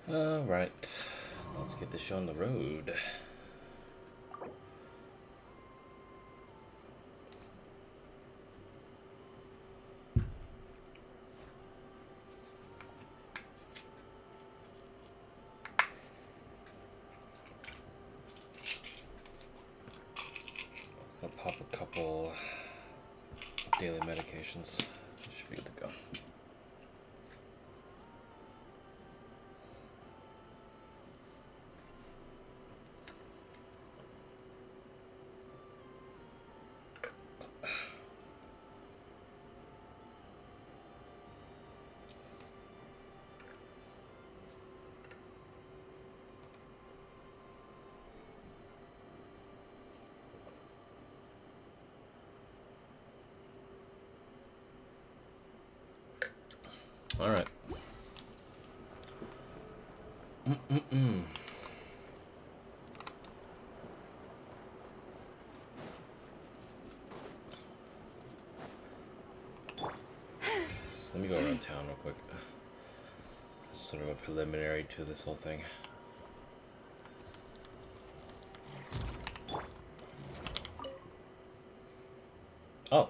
Alright, let's get this show on the road. Let's go pop a couple daily medications. Should be good to go. All right. Let me go around town real quick. Just sort of a preliminary to this whole thing. Oh,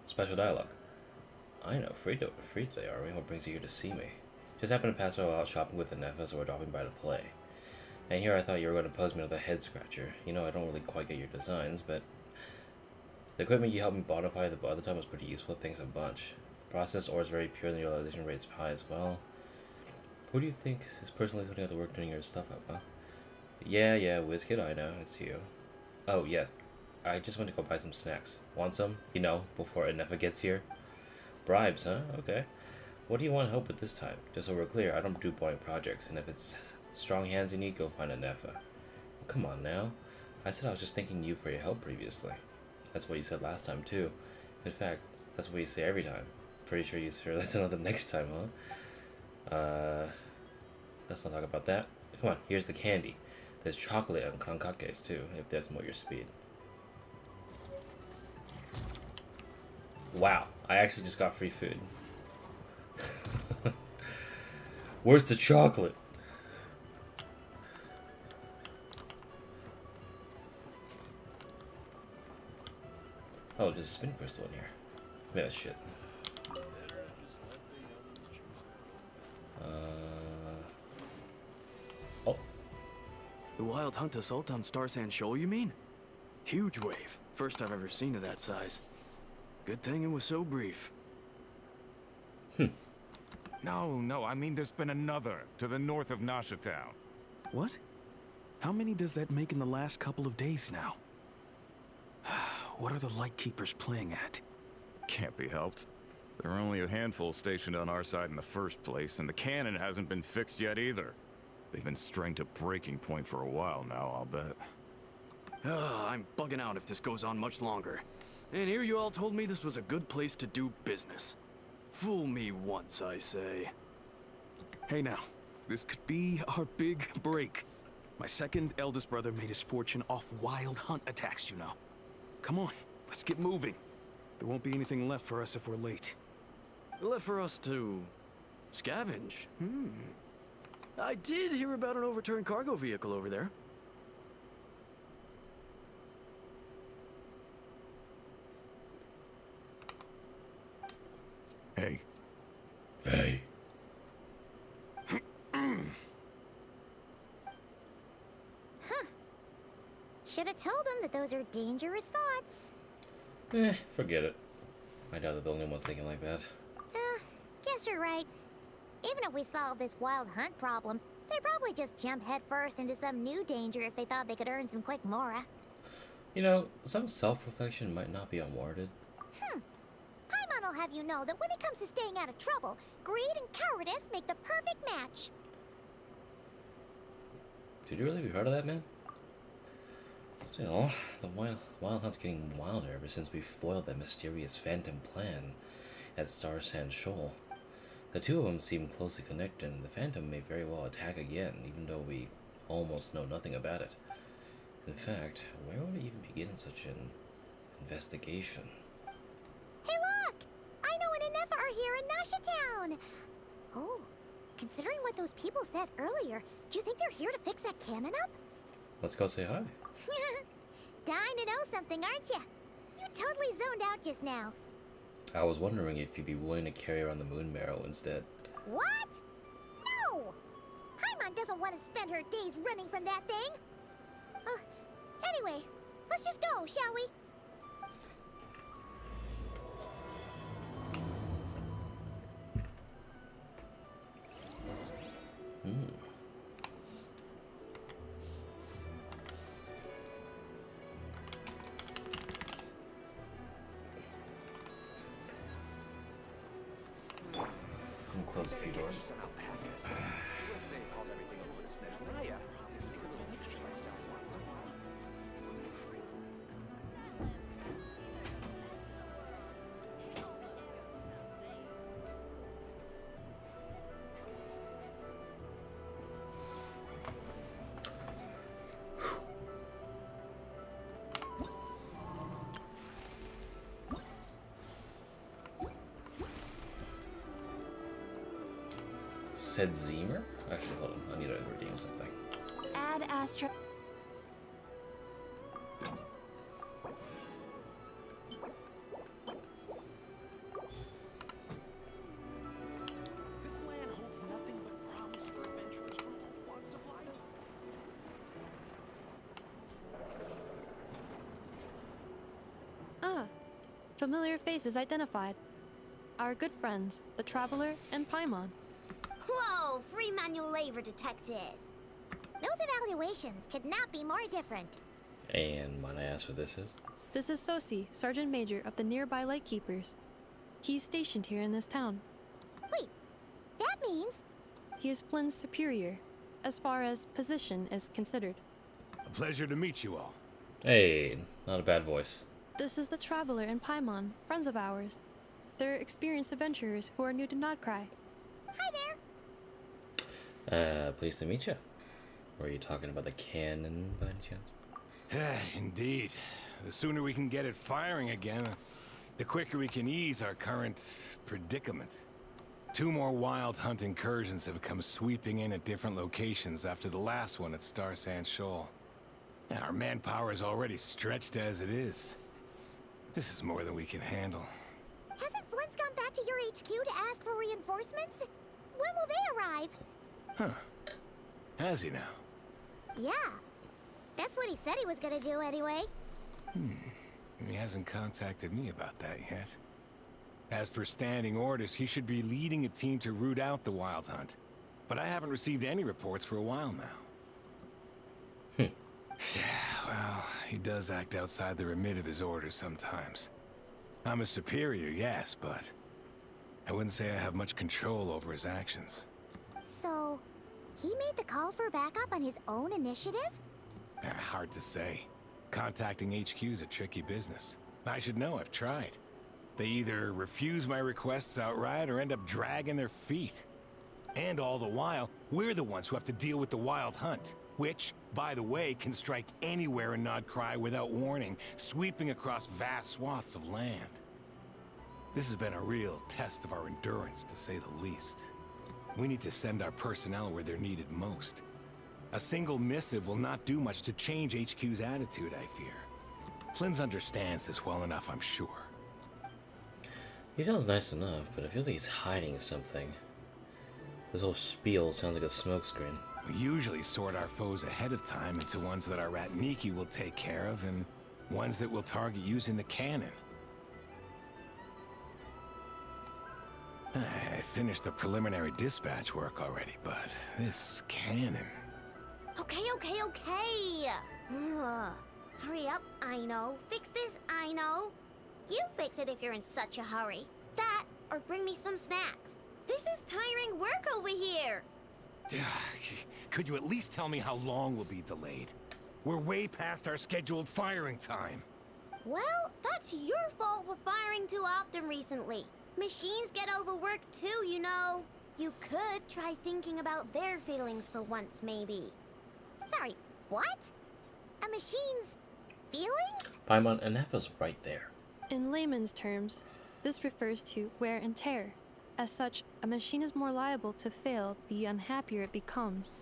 special dialogue. I know, free today, are we? What brings you here to see me? Just happened to pass by while out shopping with the Nefer, so we're dropping by to play. And here I thought you were going to pose me with a head scratcher. You know, I don't really quite get your designs, but the equipment you helped me modify the other time was pretty useful. Thanks a bunch. The processed ore is very pure, and the utilization rate is high as well. Who do you think is personally putting out the work doing your stuff up, huh? Yeah, WizKid, I know, it's you. Oh, yes. I just went to go buy some snacks. Want some? You know, before Nefer gets here. Bribes, huh? Okay. What do you want help with this time? Just so we're clear, I don't do boring projects, and if it's strong hands you need, go find a Nefer. Well, come on now. I said I was just thanking you for your help previously. That's what you said last time, too. In fact, that's what you say every time. Pretty sure you say that's another next time, huh? Let's not talk about that. Come on, here's the candy. There's chocolate and crankakes, too, if there's more your speed. Wow, I actually just got free food. Where's the chocolate? Oh, there's a spin crystal in here. Man, that shit. Oh. The wild hunt assault on Star Sand Shoal, you mean? Huge wave. First I've ever seen of that size. Good thing it was so brief. No, I mean there's been another to the north of Nasha Town. What? How many does that make in the last couple of days now? What are the Lightkeepers playing at? Can't be helped. There are only a handful stationed on our side in the first place, and the cannon hasn't been fixed yet either. They've been strained to breaking point for a while now, I'll bet. I'm bugging out if this goes on much longer. And here you all told me this was a good place to do business. Fool me once, I say. Hey now, this could be our big break. My second eldest brother made his fortune off wild hunt attacks, you know. Come on, let's get moving. There won't be anything left for us if we're late. Left for us to scavenge. I did hear about an overturned cargo vehicle over there. Hey. Hey. Should have told him that those are dangerous thoughts. Forget it. I doubt they're the only ones thinking like that. Guess you're right. Even if we solve this wild hunt problem, they'd probably just jump headfirst into some new danger if they thought they could earn some quick mora. You know, some self-reflection might not be unwarranted. Paimon will have you know that when it comes to staying out of trouble, greed and cowardice make the perfect match. Did you really heard of that, man? Still, the wild hunt's getting wilder ever since we foiled that mysterious phantom plan at Star Sand Shoal. The two of them seem closely connected, and the phantom may very well attack again, even though we almost know nothing about it. In fact, where would we even begin such an investigation? Hey look! I know an Nefer are here in Nasha Town! Oh, considering what those people said earlier, do you think they're here to fix that cannon up? Let's go say hi. Dying to know something, aren't you? You totally zoned out just now. I was wondering if you'd be willing to carry around the moon marrow instead. What? No! Paimon doesn't want to spend her days running from that thing. Anyway, let's just go, shall we? Close a few doors. Said Zemer? Actually, hold on. I need to redeem something. Add Astra. This land holds nothing but promise for adventurers from all walks of life. Ah, familiar faces identified. Our good friends, the Traveler and Paimon. Whoa, free manual labor detected. Those evaluations could not be more different. And might I ask what this is? This is Sousi, Sergeant Major of the nearby Lightkeepers. He's stationed here in this town. Wait, that means... He is Flynn's superior, as far as position is considered. A pleasure to meet you all. Hey, not a bad voice. This is the Traveler and Paimon, friends of ours. They're experienced adventurers who are new to Nod-Krai. Hi there. Pleased to meet you. Were you talking about the cannon by any chance? Indeed. The sooner we can get it firing again, the quicker we can ease our current predicament. 2 more wild hunt incursions have come sweeping in at different locations after the last one at Star Sand Shoal. Our manpower is already stretched as it is. This is more than we can handle. Hasn't Flint's gone back to your HQ to ask for reinforcements? When will they arrive? Huh. Has he now? Yeah. That's what he said he was gonna do anyway. He hasn't contacted me about that yet. As per standing orders, he should be leading a team to root out the wild hunt. But I haven't received any reports for a while now. Well, he does act outside the remit of his orders sometimes. I'm a superior, yes, but I wouldn't say I have much control over his actions. So, he made the call for backup on his own initiative? Hard to say. Contacting HQ is a tricky business. I should know, I've tried. They either refuse my requests outright or end up dragging their feet. And all the while, we're the ones who have to deal with the wild hunt. Which, by the way, can strike anywhere in Nod-Krai without warning, sweeping across vast swaths of land. This has been a real test of our endurance, to say the least. We need to send our personnel where they're needed most. A single missive will not do much to change HQ's attitude, I fear. Flins understands this well enough, I'm sure. He sounds nice enough, but it feels like he's hiding something. This whole spiel sounds like a smokescreen. We usually sort our foes ahead of time into ones that our rat Niki will take care of, and ones that we'll target using the cannon. I finished the preliminary dispatch work already, but this cannon... Okay. Hurry up, I know. Fix this, I know. You fix it if you're in such a hurry. That, or bring me some snacks. This is tiring work over here. Could you at least tell me how long we'll be delayed? We're way past our scheduled firing time. Well, that's your fault for firing too often recently. Machines get overworked too, you know. You could try thinking about their feelings for once, maybe. Sorry, what? A machine's feelings? Paimon and Nefer's right there. In layman's terms, this refers to wear and tear. As such, a machine is more liable to fail the unhappier it becomes.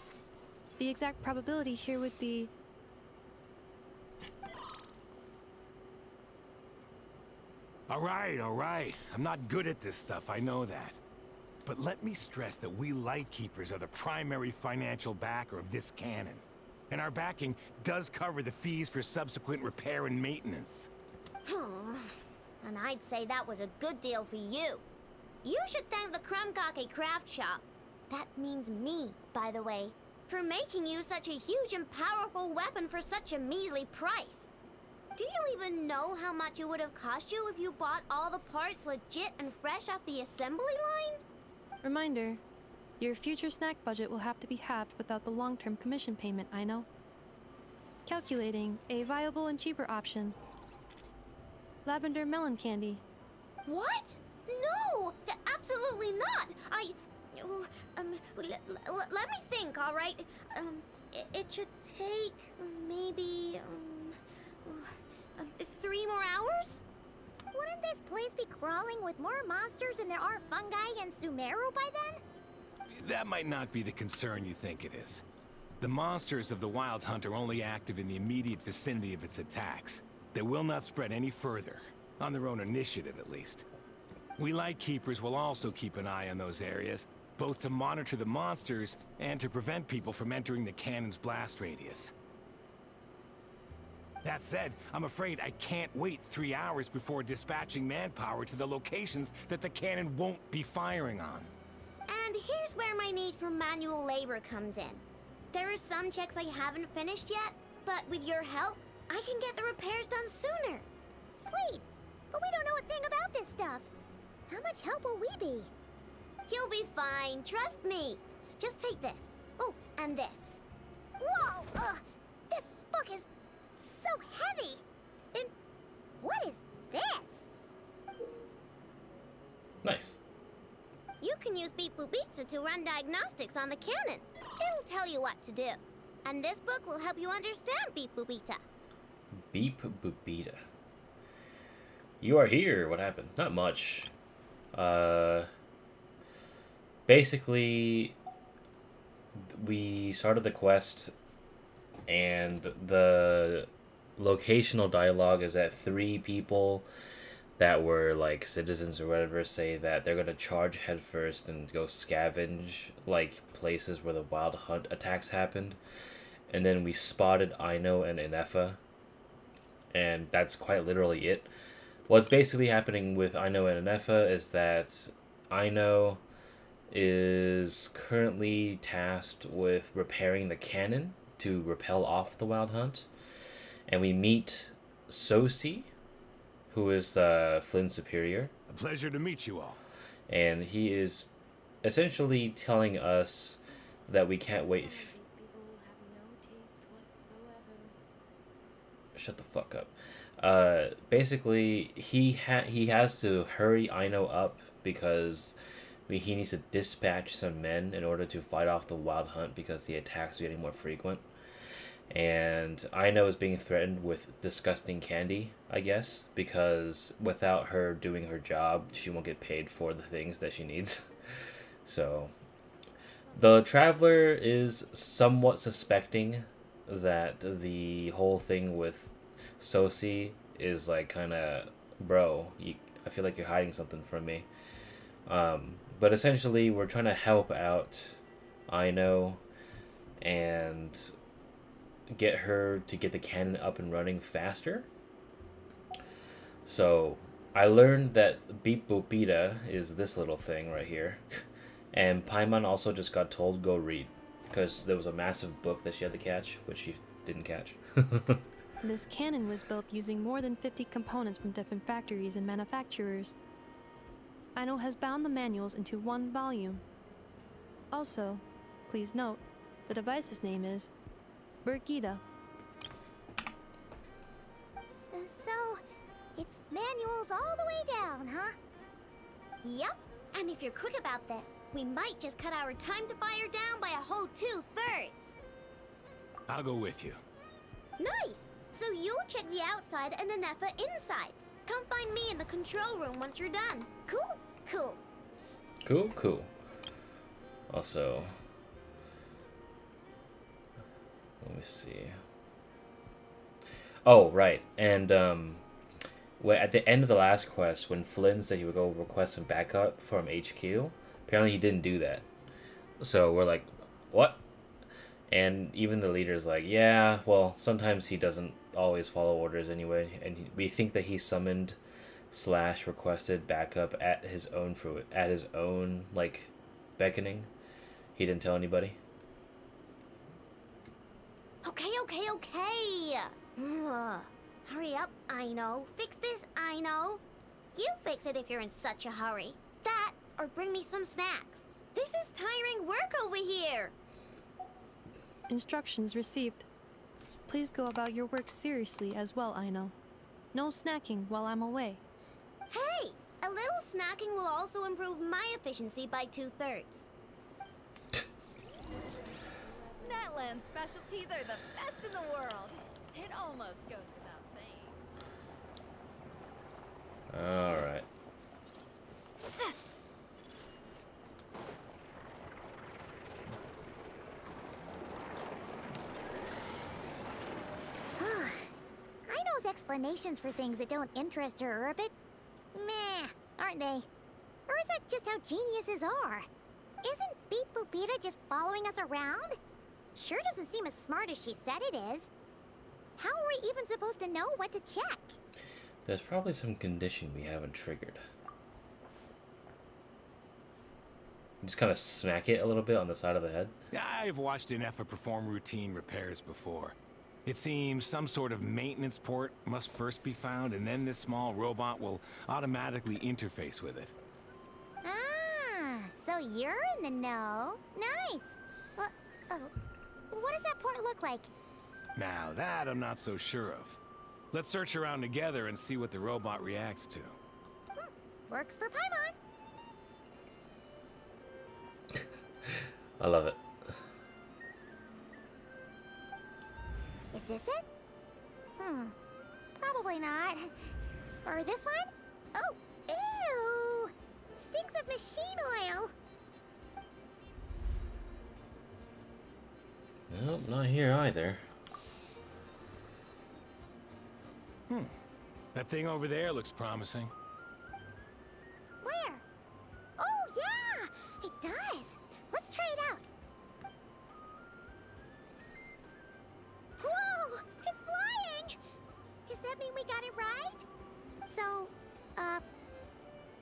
The exact probability here would be... All right. I'm not good at this stuff, I know that. But let me stress that we Lightkeepers are the primary financial backer of this cannon. And our backing does cover the fees for subsequent repair and maintenance. And I'd say that was a good deal for you. You should thank the Krumkake craft shop. That means me, by the way, for making you such a huge and powerful weapon for such a measly price. Do you even know how much it would have cost you if you bought all the parts legit and fresh off the assembly line? Reminder, your future snack budget will have to be halved without the long-term commission payment, I know. Calculating a viable and cheaper option. Lavender melon candy. What? No! Absolutely not! Let me think, all right? It should take maybe, 3 more hours? Wouldn't this place be crawling with more monsters than there are fungi and Sumeru by then? That might not be the concern you think it is. The monsters of the Wild Hunt are only active in the immediate vicinity of its attacks. They will not spread any further, on their own initiative at least. We Lightkeepers will also keep an eye on those areas, both to monitor the monsters and to prevent people from entering the cannon's blast radius. That said, I'm afraid I can't wait 3 hours before dispatching manpower to the locations that the cannon won't be firing on. And here's where my need for manual labor comes in. There are some checks I haven't finished yet, but with your help, I can get the repairs done sooner. Wait, but we don't know a thing about this stuff. How much help will we be? You'll be fine, trust me. Just take this. Oh, and this. Whoa! This book is so heavy. Then what is this? Nice. You can use Beep Boop Pizza to run diagnostics on the cannon. It'll tell you what to do. And this book will help you understand Beep Boop Pizza. Beep Boopita. You are here. What happened? Not much. Basically, we started the quest, and the locational dialogue is that 3 people that were like citizens or whatever say that they're gonna charge headfirst and go scavenge like places where the Wild Hunt attacks happened, and then we spotted Aino and Nefer, and that's quite literally it. What's basically happening with Aino and Nefer is that Aino is currently tasked with repairing the cannon to repel off the Wild Hunt, and we meet Sousi, who is Flynn's superior. A pleasure to meet you all. And he is essentially telling us that we can't wait. Shut the fuck up. Basically, he has to hurry Aino up because he needs to dispatch some men in order to fight off the Wild Hunt because the attacks are getting more frequent. And Aino is being threatened with disgusting candy, I guess, because without her doing her job, she won't get paid for the things that she needs. So, the Traveler is somewhat suspecting that the whole thing with Sousi is like kind of, bro, I feel like you're hiding something from me. But essentially, we're trying to help out Aino and get her to get the cannon up and running faster. So I learned that Beep Boopita is this little thing right here. And Paimon also just got told go read because there was a massive book that she had to catch, which she didn't catch. This cannon was built using more than 50 components from different factories and manufacturers. Aino has bound the manuals into one volume. Also, please note, the device's name is Brigida. So, it's manuals all the way down, huh? Yep, and if you're quick about this, we might just cut our time to fire down by a whole 2/3. I'll go with you. Nice! So you'll check the outside and the Nefer inside. Come find me in the control room once you're done. Cool? Cool. Cool, cool. Also, let me see. Oh, right. And at the end of the last quest, when Flynn said he would go request some backup from HQ, apparently he didn't do that. So we're like, what? And even the leader's like, yeah, well, sometimes he doesn't always follow orders anyway. And we think that he summoned / requested backup at his own like beckoning. He didn't tell anybody. Okay. Hurry up, I know. Fix this, I know. You fix it if you're in such a hurry. That, or bring me some snacks. This is tiring work over here. Instructions received. Please go about your work seriously as well, Aino. No snacking while I'm away. Hey, a little snacking will also improve my efficiency by 2/3. That lamb's specialties are the best in the world. It almost goes without saying. Alright. Aino's explanations for things that don't interest her are a bit meh, aren't they? Or is that just how geniuses are? Isn't Beep Boopita just following us around? Sure doesn't seem as smart as she said it is. How are we even supposed to know what to check? There's probably some condition we haven't triggered. Just kind of smack it a little bit on the side of the head. I've watched Nefer perform routine repairs before. It seems some sort of maintenance port must first be found, and then this small robot will automatically interface with it. Ah, so you're in the know. Nice. What does that port look like? Now that I'm not so sure of. Let's search around together and see what the robot reacts to. Works for Paimon. I love it. Is this it? Probably not. Or this one? Oh, ew! Stinks of machine oil. Nope, not here either. That thing over there looks promising. Where? Oh, yeah! It does. Let's try it out. Whoa! It's flying! Does that mean we got it right? So,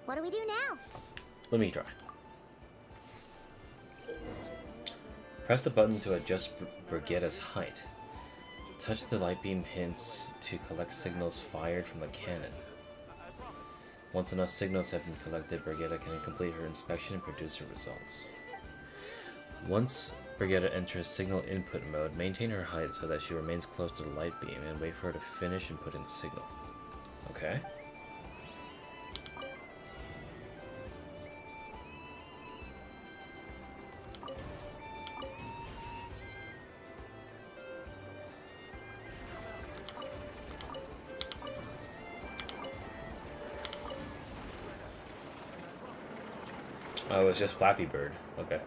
what do we do now? Let me try. Press the button to adjust Brigitta's height. Touch the light beam hints to collect signals fired from the cannon. Once enough signals have been collected, Brigitta can complete her inspection and produce her results. Once Brigitta enters signal input mode, maintain her height so that she remains close to the light beam and wait for her to finish and put in the signal. Okay. Oh, it's just Flappy Bird. Okay.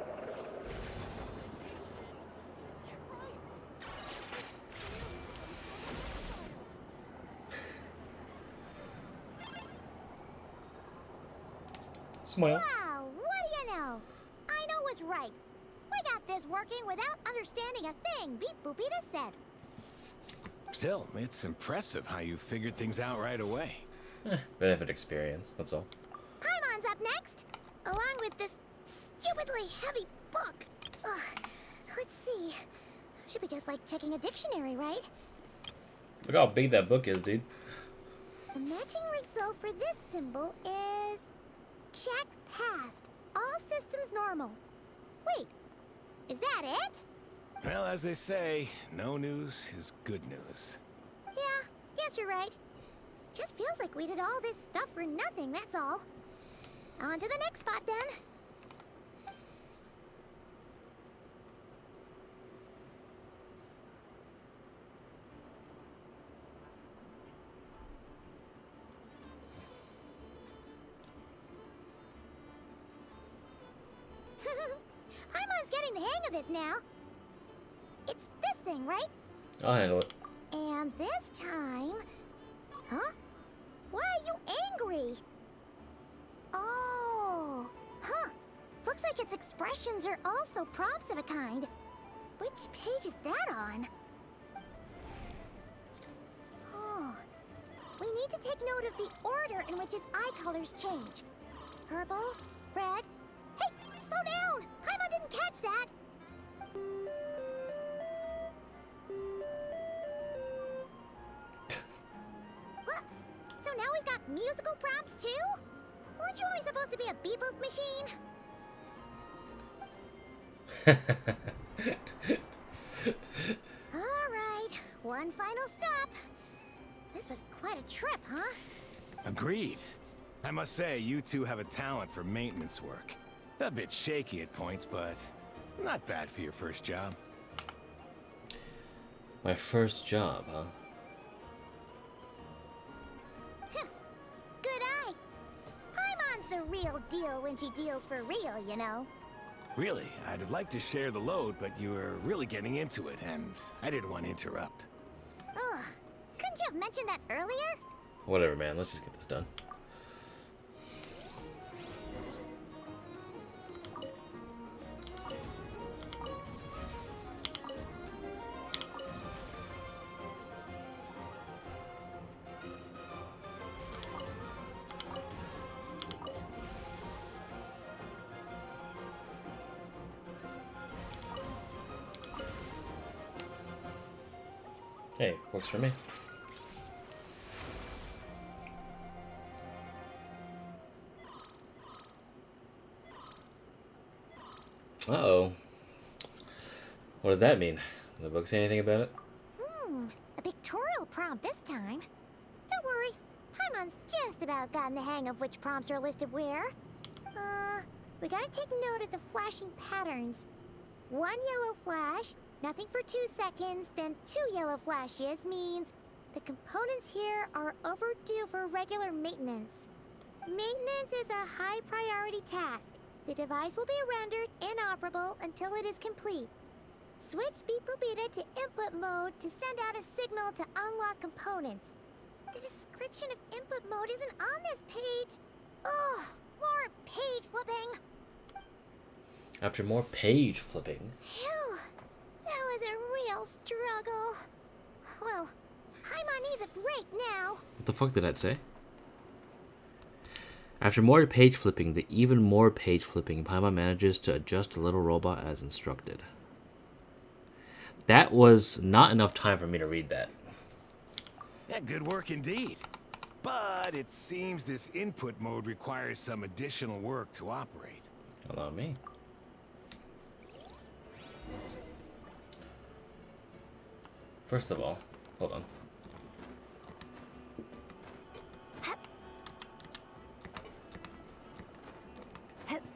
Smile. Wow, what do you know? Aino was right. We got this working without understanding a thing Beep Boopita said. Still, it's impressive how you figured things out right away. Benefit experience, that's all. Paimon's up next, along with this stupidly heavy book. Ugh, let's see. Should be just like checking a dictionary, right? Look how big that book is, dude. The matching result for this symbol is... check passed. All systems normal. Wait, is that it? Well, as they say, no news is good news. Yeah, guess you're right. Just feels like we did all this stuff for nothing, that's all. On to the next spot, then. getting the hang of this now. It's this thing, right? I'll handle it. And this time... Huh? Why are you angry? Oh... Huh. Looks like its expressions are also prompts of a kind. Which page is that on? Oh... We need to take note of the order in which his eye colors change. Purple, red... Hey! Slow down! Paimon didn't catch that! What? So now we've got musical prompts too? Weren't you only supposed to be a beep-boop machine? Alright, one final stop. This was quite a trip, huh? Agreed. I must say, you two have a talent for maintenance work. A bit shaky at points, but not bad for your first job. My first job, huh? Good eye. Paimon's the real deal when she deals for real, you know. Really, I'd have liked to share the load, but you were really getting into it, and I didn't want to interrupt. Ugh. Couldn't you have mentioned that earlier? Whatever, man. Let's just get this done. Hey, works for me. Uh-oh. What does that mean? Does the book say anything about it? A pictorial prompt this time. Don't worry, Paimon's just about gotten the hang of which prompts are listed where. We gotta take note of the flashing patterns. One yellow flash, nothing for 2 seconds, then 2 yellow flashes means the components here are overdue for regular maintenance. Maintenance is a high priority task. The device will be rendered inoperable until it is complete. Switch Beep-Boop-Beta to input mode to send out a signal to unlock components. The description of input mode isn't on this page. Ugh, more page flipping. After more page flipping. Phew, that was a real struggle. Well, Paimon needs a break now. What the fuck did that say? After more page flipping, the even more page flipping, Paimon manages to adjust the little robot as instructed. That was not enough time for me to read that. Yeah, good work indeed. But it seems this input mode requires some additional work to operate. Allow me. First of all, hold on.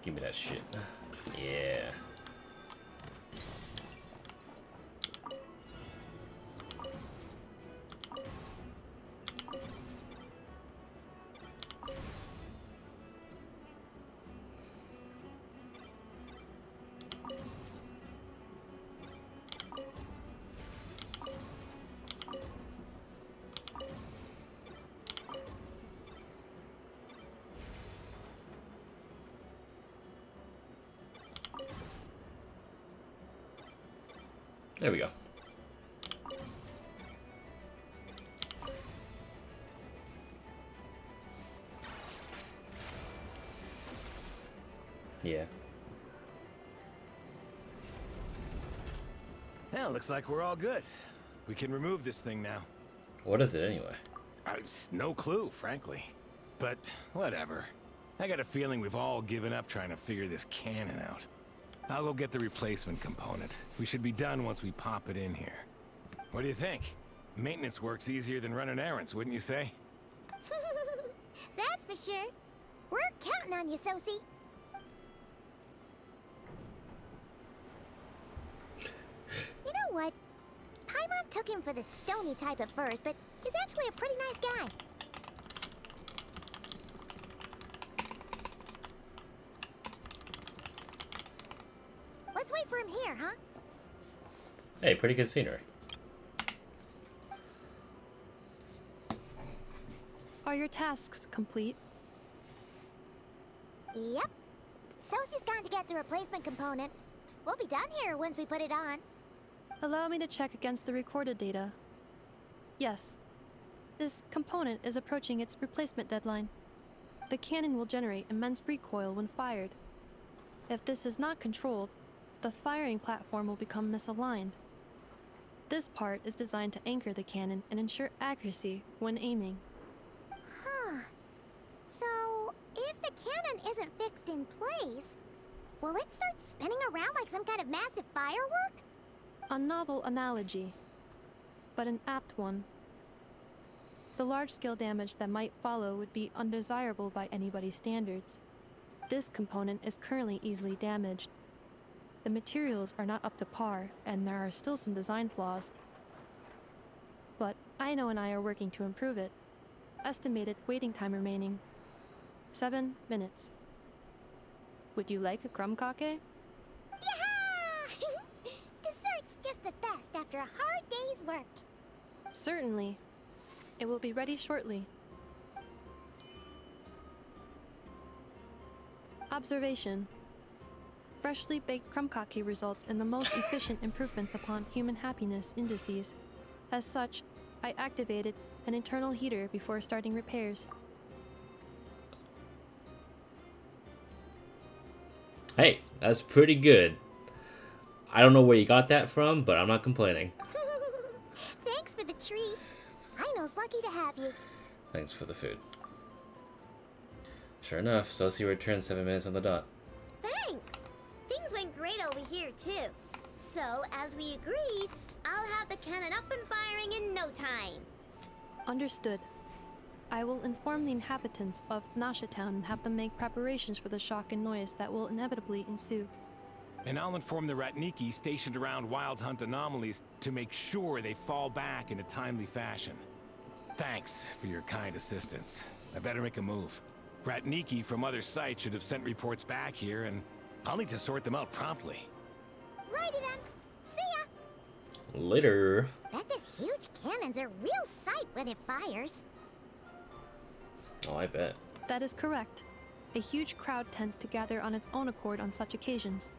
Give me that shit. Yeah. There we go. Yeah. Yeah, looks like we're all good. We can remove this thing now. What is it anyway? No clue, frankly. But whatever. I got a feeling we've all given up trying to figure this cannon out. I'll go get the replacement component. We should be done once we pop it in here. What do you think? Maintenance work's easier than running errands, wouldn't you say? That's for sure. We're counting on you, Sousi. You know what? Paimon took him for the stony type at first, but he's actually a pretty nice guy. Let's wait for him here, huh? Hey, pretty good scenery. Are your tasks complete? Yep. Sousi's gone to get the replacement component. We'll be done here once we put it on. Allow me to check against the recorded data. Yes. This component is approaching its replacement deadline. The cannon will generate immense recoil when fired. If this is not controlled, the firing platform will become misaligned. This part is designed to anchor the cannon and ensure accuracy when aiming. Huh. So, if the cannon isn't fixed in place, will it start spinning around like some kind of massive firework? A novel analogy, but an apt one. The large-scale damage that might follow would be undesirable by anybody's standards. This component is currently easily damaged. The materials are not up to par, and there are still some design flaws. But Aino and I are working to improve it. Estimated waiting time remaining: 7 minutes. Would you like a crumb-kake? Yeah! Dessert's just the best after a hard day's work. Certainly. It will be ready shortly. Observation. Freshly baked crumb-kake results in the most efficient improvements upon human happiness indices. As such, I activated an internal heater before starting repairs. Hey, that's pretty good. I don't know where you got that from, but I'm not complaining. Thanks for the treat. Aino's lucky to have you. Thanks for the food. Sure enough, Sousi returned 7 minutes on the dot. Thanks. Things went great over here, too. So, as we agreed, I'll have the cannon up and firing in no time. Understood. I will inform the inhabitants of Nasha Town and have them make preparations for the shock and noise that will inevitably ensue. And I'll inform the Ratniki stationed around Wild Hunt anomalies to make sure they fall back in a timely fashion. Thanks for your kind assistance. I better make a move. Ratniki from other sites should have sent reports back here, and I'll need to sort them out promptly. Righty then. See ya. Later. Bet this huge cannon's a real sight when it fires. Oh, I bet. That is correct. A huge crowd tends to gather on its own accord on such occasions.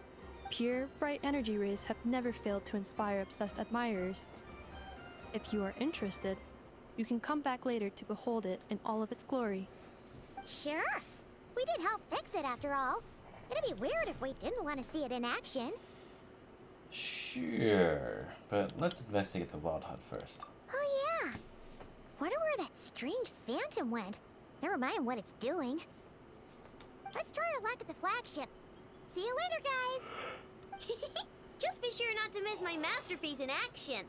Pure, bright energy rays have never failed to inspire obsessed admirers. If you are interested, you can come back later to behold it in all of its glory. Sure. We did help fix it after all. It'd be weird if we didn't want to see it in action. Sure, but let's investigate the Wild Hunt first. Oh yeah. Wonder where that strange phantom went. Never mind what it's doing. Let's try our luck at the flagship. See you later, guys. Just be sure not to miss my masterpiece in action.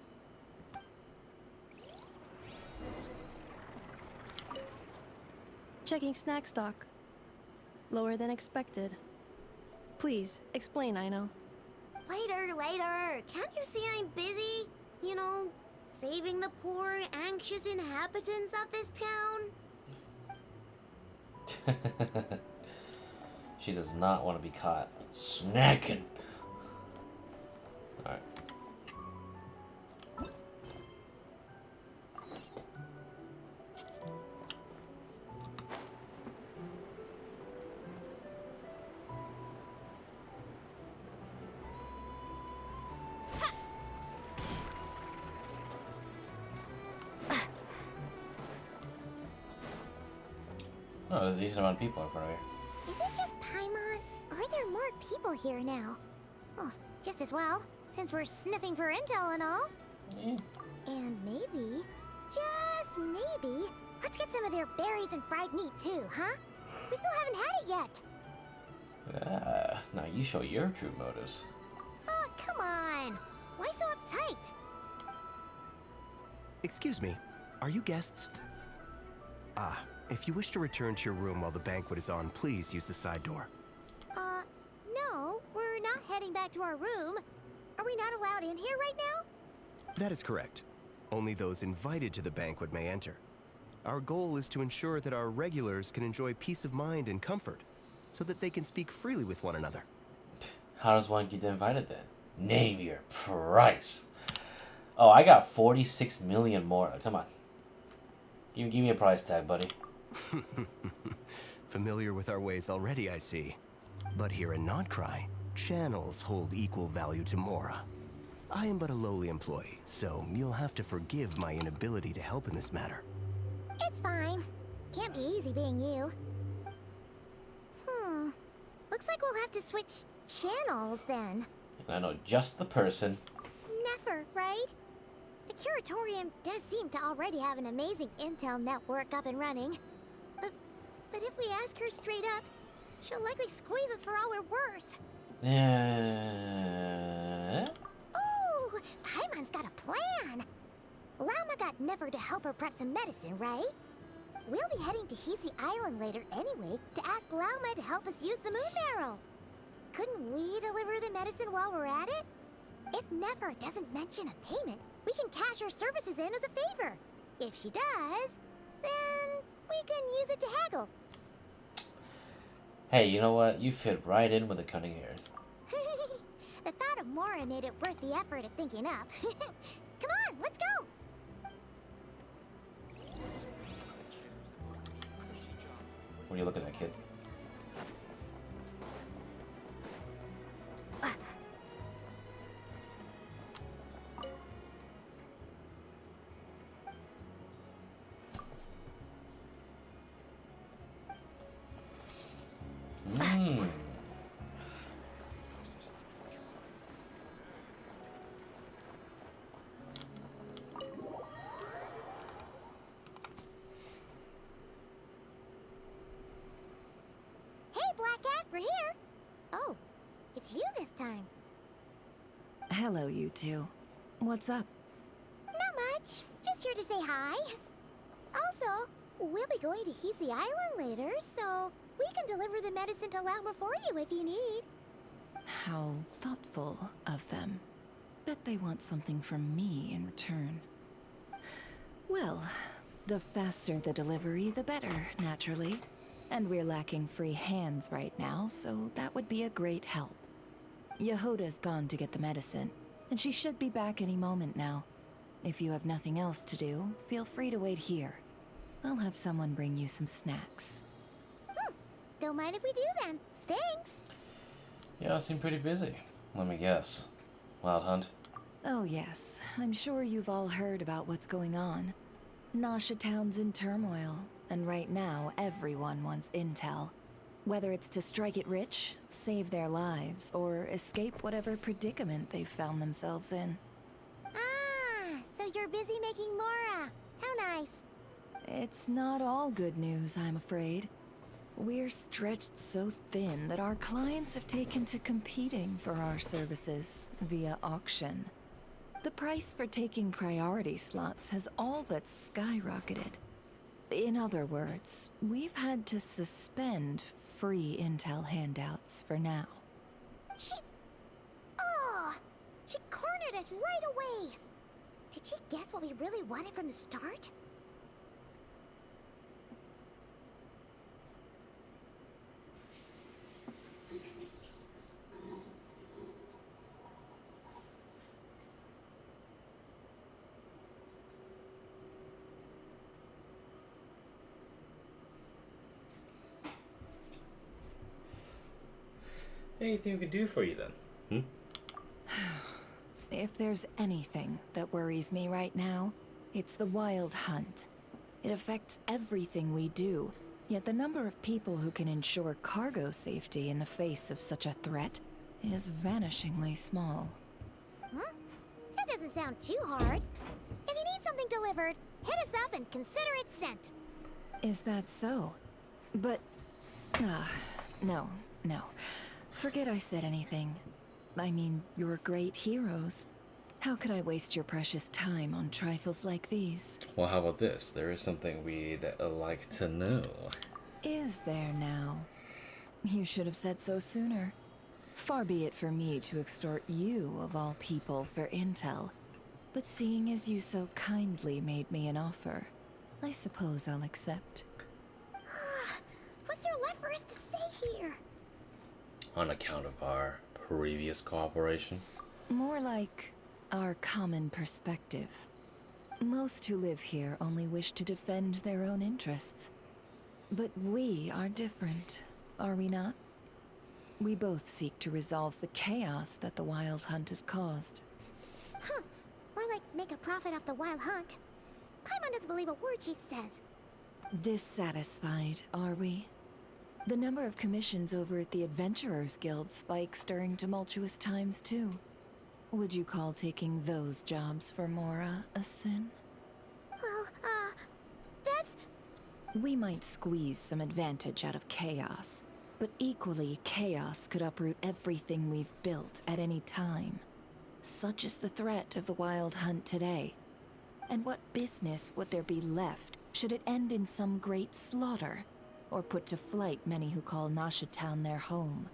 Checking snack stock. Lower than expected. Please, explain, Aino. Later. Can't you see I'm busy? You know, saving the poor, anxious inhabitants of this town? She does not want to be caught snacking. Alright. Oh, there's a decent amount of people in front of you. Is it just Paimon? Or are there more people here now? Oh, just as well, since we're sniffing for intel and all. Yeah. And maybe, just maybe, let's get some of their berries and fried meat too, huh? We still haven't had it yet. Now you show your true motives. Oh, come on. Why so uptight? Excuse me, are you guests? Ah, if you wish to return to your room while the banquet is on, please use the side door. No, we're not heading back to our room. Are we not allowed in here right now? That is correct. Only those invited to the banquet may enter. Our goal is to ensure that our regulars can enjoy peace of mind and comfort, so that they can speak freely with one another. How does one get invited then? Name your price. Oh, I got 46 million more. Come on. Give me a price tag, buddy. Familiar with our ways already, I see. But here in Nod-Krai, channels hold equal value to Mora. I am but a lowly employee, so you'll have to forgive my inability to help in this matter. It's fine. Can't be easy being you. Looks like we'll have to switch channels then. I know just the person. Nefer, right? The Curatorium does seem to already have an amazing intel network up and running. But if we ask her straight up, she'll likely squeeze us for all we're worth. Ooh, Paimon's got a plan. Lauma got Nefer to help her prep some medicine, right? We'll be heading to Hisi Island later anyway to ask Lauma to help us use the moon barrel. Couldn't we deliver the medicine while we're at it? If Nefer doesn't mention a payment, we can cash our services in as a favor. If she does, then we can use it to haggle. Hey, you know what? You fit right in with the cunning hairs. The thought of Mora made it worth the effort of thinking up. Come on, let's go! What are you looking at, kid? We're here. Oh, it's you this time. Hello, you two. What's up? Not much. Just here to say hi. Also, we'll be going to Hisi Island later, so we can deliver the medicine to Lauma for you if you need. How thoughtful of them. Bet they want something from me in return. Well, the faster the delivery, the better, naturally. And we're lacking free hands right now, so that would be a great help. Yehoda's gone to get the medicine, and she should be back any moment now. If you have nothing else to do, feel free to wait here. I'll have someone bring you some snacks. Don't mind if we do then. Thanks. Yeah, I seem pretty busy. Let me guess. Wild Hunt? Oh yes, I'm sure you've all heard about what's going on. Nasha Town's in turmoil. And right now, everyone wants intel. Whether it's to strike it rich, save their lives, or escape whatever predicament they've found themselves in. Ah, so you're busy making Mora. How nice. It's not all good news, I'm afraid. We're stretched so thin that our clients have taken to competing for our services via auction. The price for taking priority slots has all but skyrocketed. In other words, we've had to suspend free intel handouts for now. She cornered us right away. Did she guess what we really wanted from the start? Anything we could do for you then? If there's anything that worries me right now, it's the wild hunt. It affects everything we do, yet the number of people who can ensure cargo safety in the face of such a threat is vanishingly small. That doesn't sound too hard. If you need something delivered, hit us up and consider it sent. Is that so? But... no. Forget I said anything. I mean, you're great heroes. How could I waste your precious time on trifles like these? Well, how about this? There is something we'd like to know. Is there now? You should have said so sooner. Far be it for me to extort you, of all people, for intel. But seeing as you so kindly made me an offer, I suppose I'll accept. What's there left for us to say here? On account of our previous cooperation? More like our common perspective. Most who live here only wish to defend their own interests. But we are different, are we not? We both seek to resolve the chaos that the Wild Hunt has caused. Huh. Or like make a profit off the Wild Hunt. Paimon doesn't believe a word she says. Dissatisfied, are we? The number of commissions over at the Adventurers Guild spikes during tumultuous times, too. Would you call taking those jobs for Mora a sin? Well, that's... We might squeeze some advantage out of chaos, but equally, chaos could uproot everything we've built at any time. Such is the threat of the Wild Hunt today. And what business would there be left should it end in some great slaughter, or put to flight many who call Nashatown their home?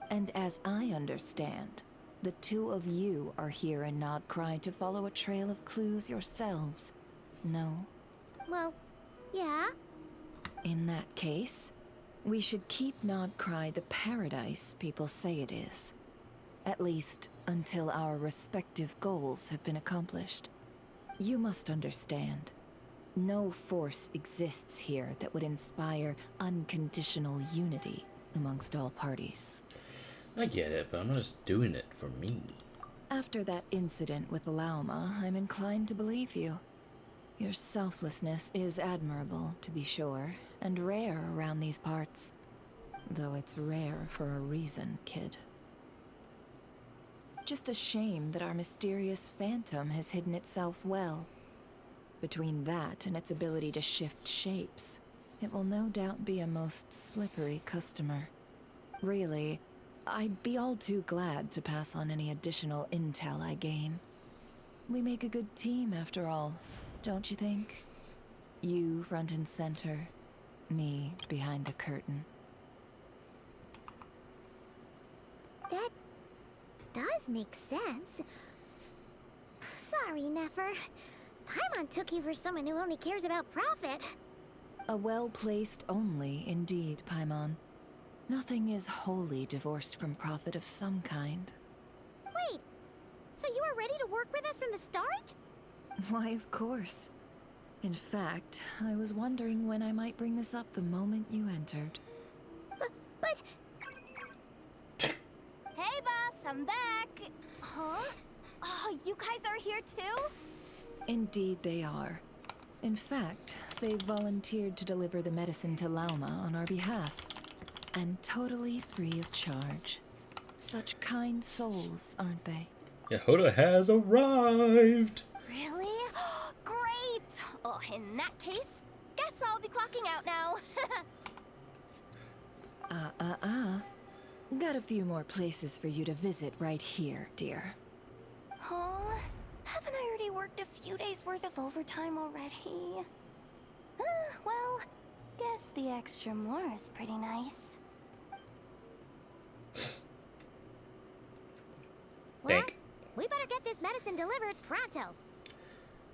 And as I understand, the two of you are here in Nod-Krai to follow a trail of clues yourselves, no? Well, yeah. In that case, we should keep Nod-Krai the paradise people say it is. At least, until our respective goals have been accomplished. You must understand, no force exists here that would inspire unconditional unity amongst all parties. I get it, but I'm not just doing it for me. After that incident with Lauma, I'm inclined to believe you. Your selflessness is admirable, to be sure, and rare around these parts. Though it's rare for a reason, kid. Just a shame that our mysterious phantom has hidden itself well. Between that and its ability to shift shapes, it will no doubt be a most slippery customer. Really, I'd be all too glad to pass on any additional intel I gain. We make a good team, after all, don't you think? You front and center, me behind the curtain. That does make sense. Sorry, Nefer. Paimon took you for someone who only cares about profit. A well-placed only, indeed, Paimon. Nothing is wholly divorced from profit of some kind. Wait, so you were ready to work with us from the start? Why, of course. In fact, I was wondering when I might bring this up the moment you entered. But... Hey, boss, I'm back. Huh? Oh, you guys are here too? Indeed they are. In fact, they've volunteered to deliver the medicine to Lauma on our behalf. And totally free of charge. Such kind souls, aren't they? Yehuda has arrived! Really? Great! Oh, in that case, guess I'll be clocking out now. Got a few more places for you to visit right here, dear. Huh? Haven't I already worked a few days worth of overtime already? Well, guess the extra more is pretty nice. Well, we better get this medicine delivered pronto.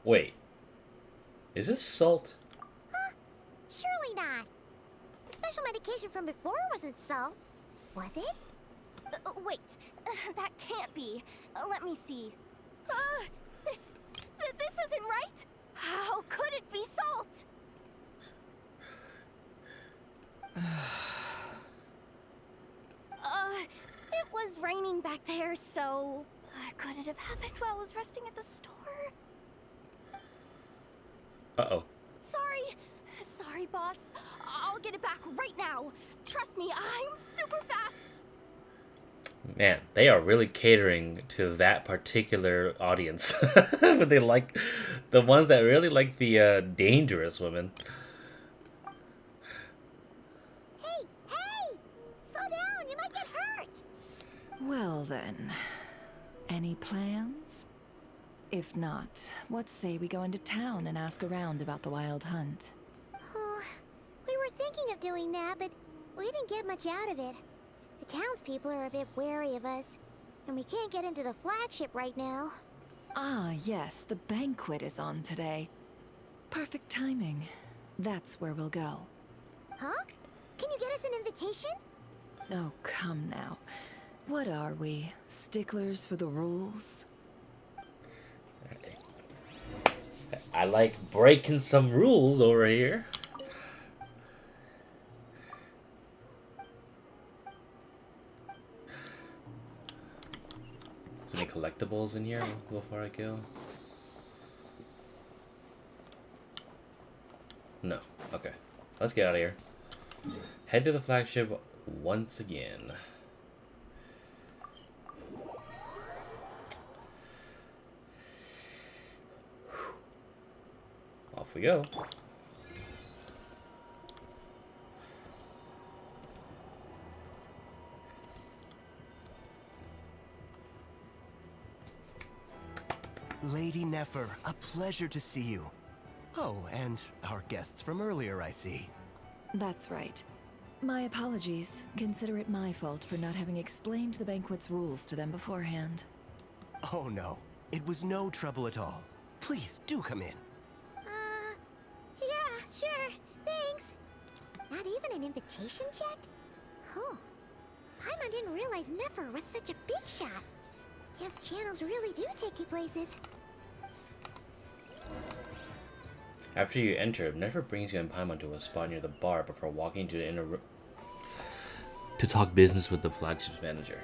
Wait. Is this salt? Huh? Surely not. The special medication from before wasn't salt, was it? Wait, that can't be. Let me see. This isn't right. How could it be salt? It was raining back there, so could it have happened while I was resting at the store? Uh-oh. Sorry, boss. I'll get it back right now. Trust me, I'm super fast. Man, they are really catering to that particular audience. They like the ones that really like the dangerous women. Hey! Slow down, you might get hurt! Well then, any plans? If not, what say we go into town and ask around about the Wild Hunt? Oh, we were thinking of doing that, but we didn't get much out of it. The townspeople are a bit wary of us, and we can't get into the flagship right now. Ah, yes, the banquet is on today. Perfect timing. That's where we'll go. Huh? Can you get us an invitation? Oh, come now. What are we? Sticklers for the rules? I like breaking some rules over here. Is there any collectibles in here before I go? No. Okay. Let's get out of here. Head to the flagship once again. Off we go. Lady Nefer, a pleasure to see you. Oh, and our guests from earlier, I see. That's right. My apologies. Consider it my fault for not having explained the banquet's rules to them beforehand. Oh no, it was no trouble at all. Please, do come in. Yeah, sure. Thanks. Not even an invitation check? Oh. Paimon didn't realize Nefer was such a big shot. His channels really do take you places. After you enter, Nefer brings you and Paimon to a spot near the bar before walking to the inner room to talk business with the flagship's manager.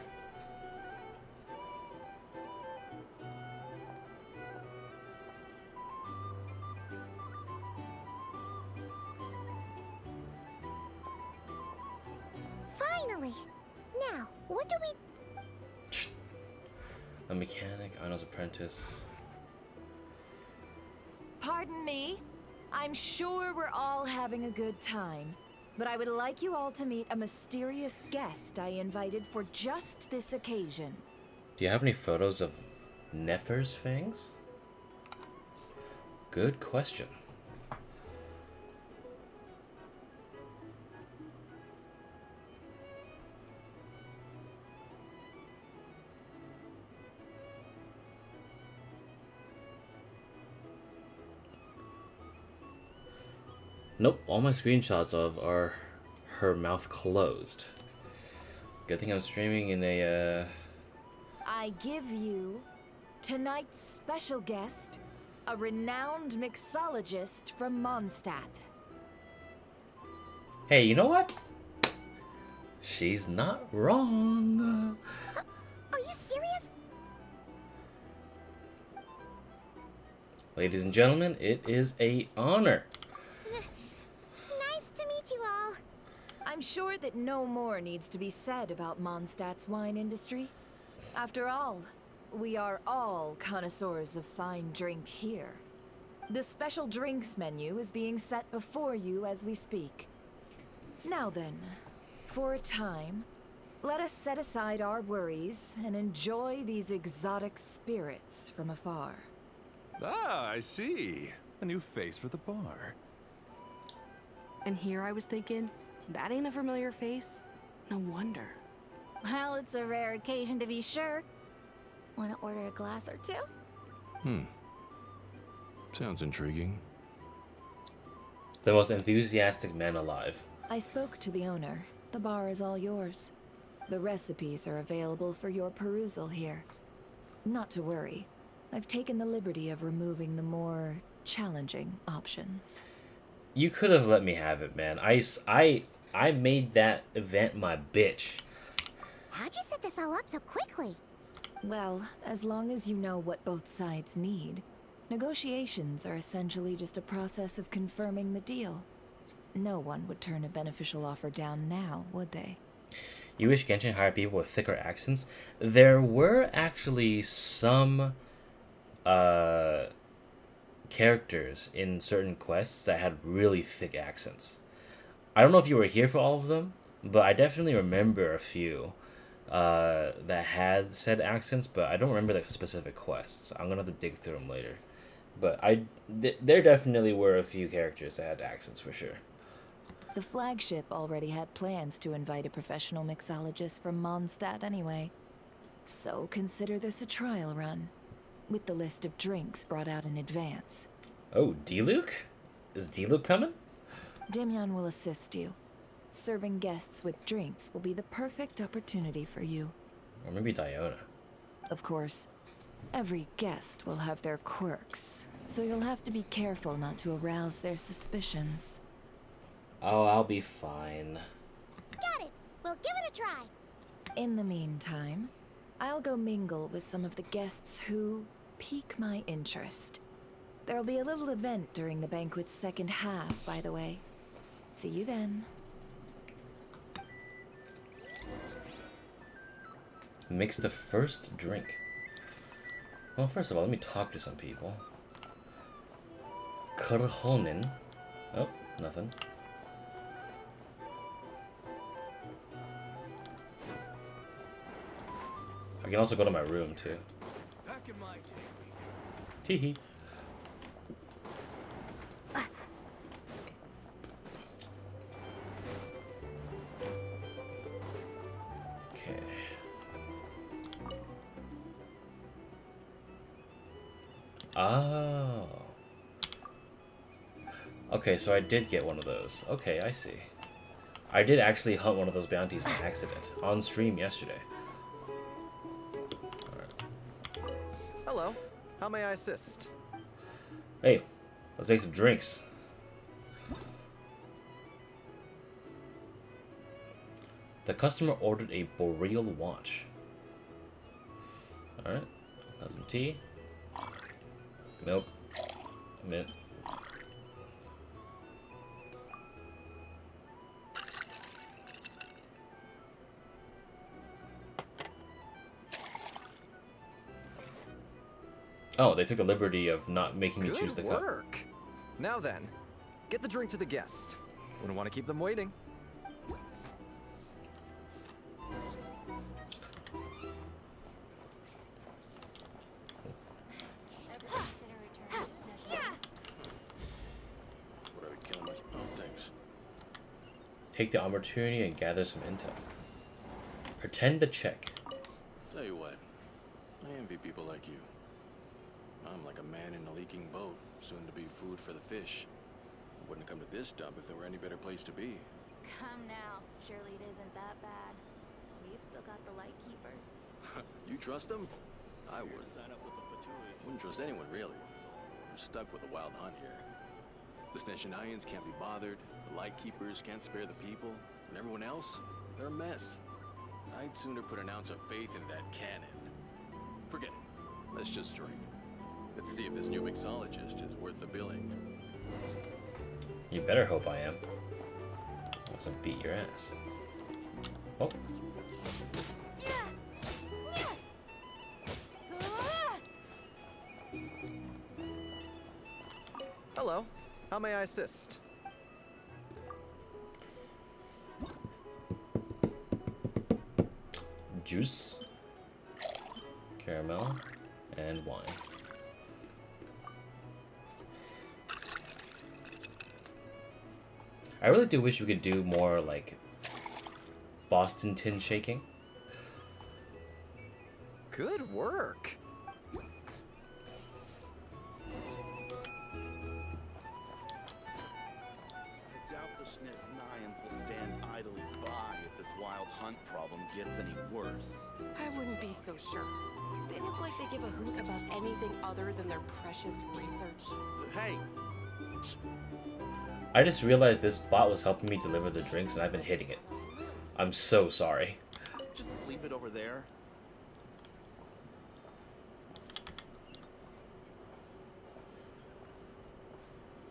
Finally! Now, what do we... A mechanic, Arnold's apprentice. Pardon me? I'm sure we're all having a good time, but I would like you all to meet a mysterious guest I invited for just this occasion. Do you have any photos of Nefer's fangs? Good question. Nope, all my screenshots of are her mouth closed. Good thing I'm streaming in a, I give you tonight's special guest, a renowned mixologist from Mondstadt. Hey, you know what? She's not wrong. Are you serious? Ladies and gentlemen, it is an honor. Nice to meet you all. I'm sure that no more needs to be said about Mondstadt's wine industry. After all, we are all connoisseurs of fine drink here. The special drinks menu is being set before you as we speak. Now then, for a time, let us set aside our worries and enjoy these exotic spirits from afar. Ah, I see. A new face for the bar. And here I was thinking, that ain't a familiar face. No wonder. Well, it's a rare occasion to be sure. Want to order a glass or two? Sounds intriguing. The most enthusiastic man alive. I spoke to the owner. The bar is all yours. The recipes are available for your perusal here. Not to worry. I've taken the liberty of removing the more challenging options. You could have let me have it, man. I made that event my bitch. How'd you set this all up so quickly? Well, as long as you know what both sides need, negotiations are essentially just a process of confirming the deal. No one would turn a beneficial offer down now, would they? You wish Genshin hired people with thicker accents? There were actually some characters in certain quests that had really thick accents. I don't know if you were here for all of them, but I definitely remember a few that had said accents, but I don't remember the specific quests. I'm gonna have to dig through them later. But there definitely were a few characters that had accents for sure. The flagship already had plans to invite a professional mixologist from Mondstadt anyway. So consider this a trial run, with the list of drinks brought out in advance. Oh, D-Luke? Is D-Luke coming? Demyon will assist you. Serving guests with drinks will be the perfect opportunity for you. Or maybe Diona. Of course, every guest will have their quirks, so you'll have to be careful not to arouse their suspicions. Oh, I'll be fine. Got it. We'll give it a try. In the meantime, I'll go mingle with some of the guests who pique my interest. There'll be a little event during the banquet's second half, by the way. See you then. Mix the first drink. Well, first of all, let me talk to some people. Kurhonen. Oh, nothing. I can also go to my room, too. Teehee. Okay. Oh. Okay, so I did get one of those. Okay, I see. I did actually hunt one of those bounties by accident on stream yesterday. Hello. How may I assist? Hey, let's make some drinks. The customer ordered a boreal watch. Alright, got some tea. Milk. Mint. Oh, they took the liberty of not making me choose the cup. Good work. Now then, get the drink to the guest. Wouldn't want to keep them waiting. Take the opportunity and gather some intel. Pretend to check. Tell you what, I envy people like you. I'm like a man in a leaking boat, soon to be food for the fish. I wouldn't come to this dump if there were any better place to be. Come now. Surely it isn't that bad. We've still got the light keepers. You trust them? I would. Wouldn't trust anyone, really. We're stuck with a wild hunt here. The Shenanigans can't be bothered, the light keepers can't spare the people, and everyone else, they're a mess. I'd sooner put an ounce of faith in that cannon. Forget it. Let's just drink. Let's see if this new mixologist is worth the billing. You better hope I am. I'll also beat your ass. Oh. Hello. How may I assist? Juice, caramel, and wine. I really do wish we could do more like Boston tin shaking. Good work. Will stand idly by if this wild hunt problem gets any worse. I wouldn't be so sure. They look like they give a hoot about anything other than their precious research. Hey! I just realized this bot was helping me deliver the drinks and I've been hitting it. I'm so sorry. Just leave it over there.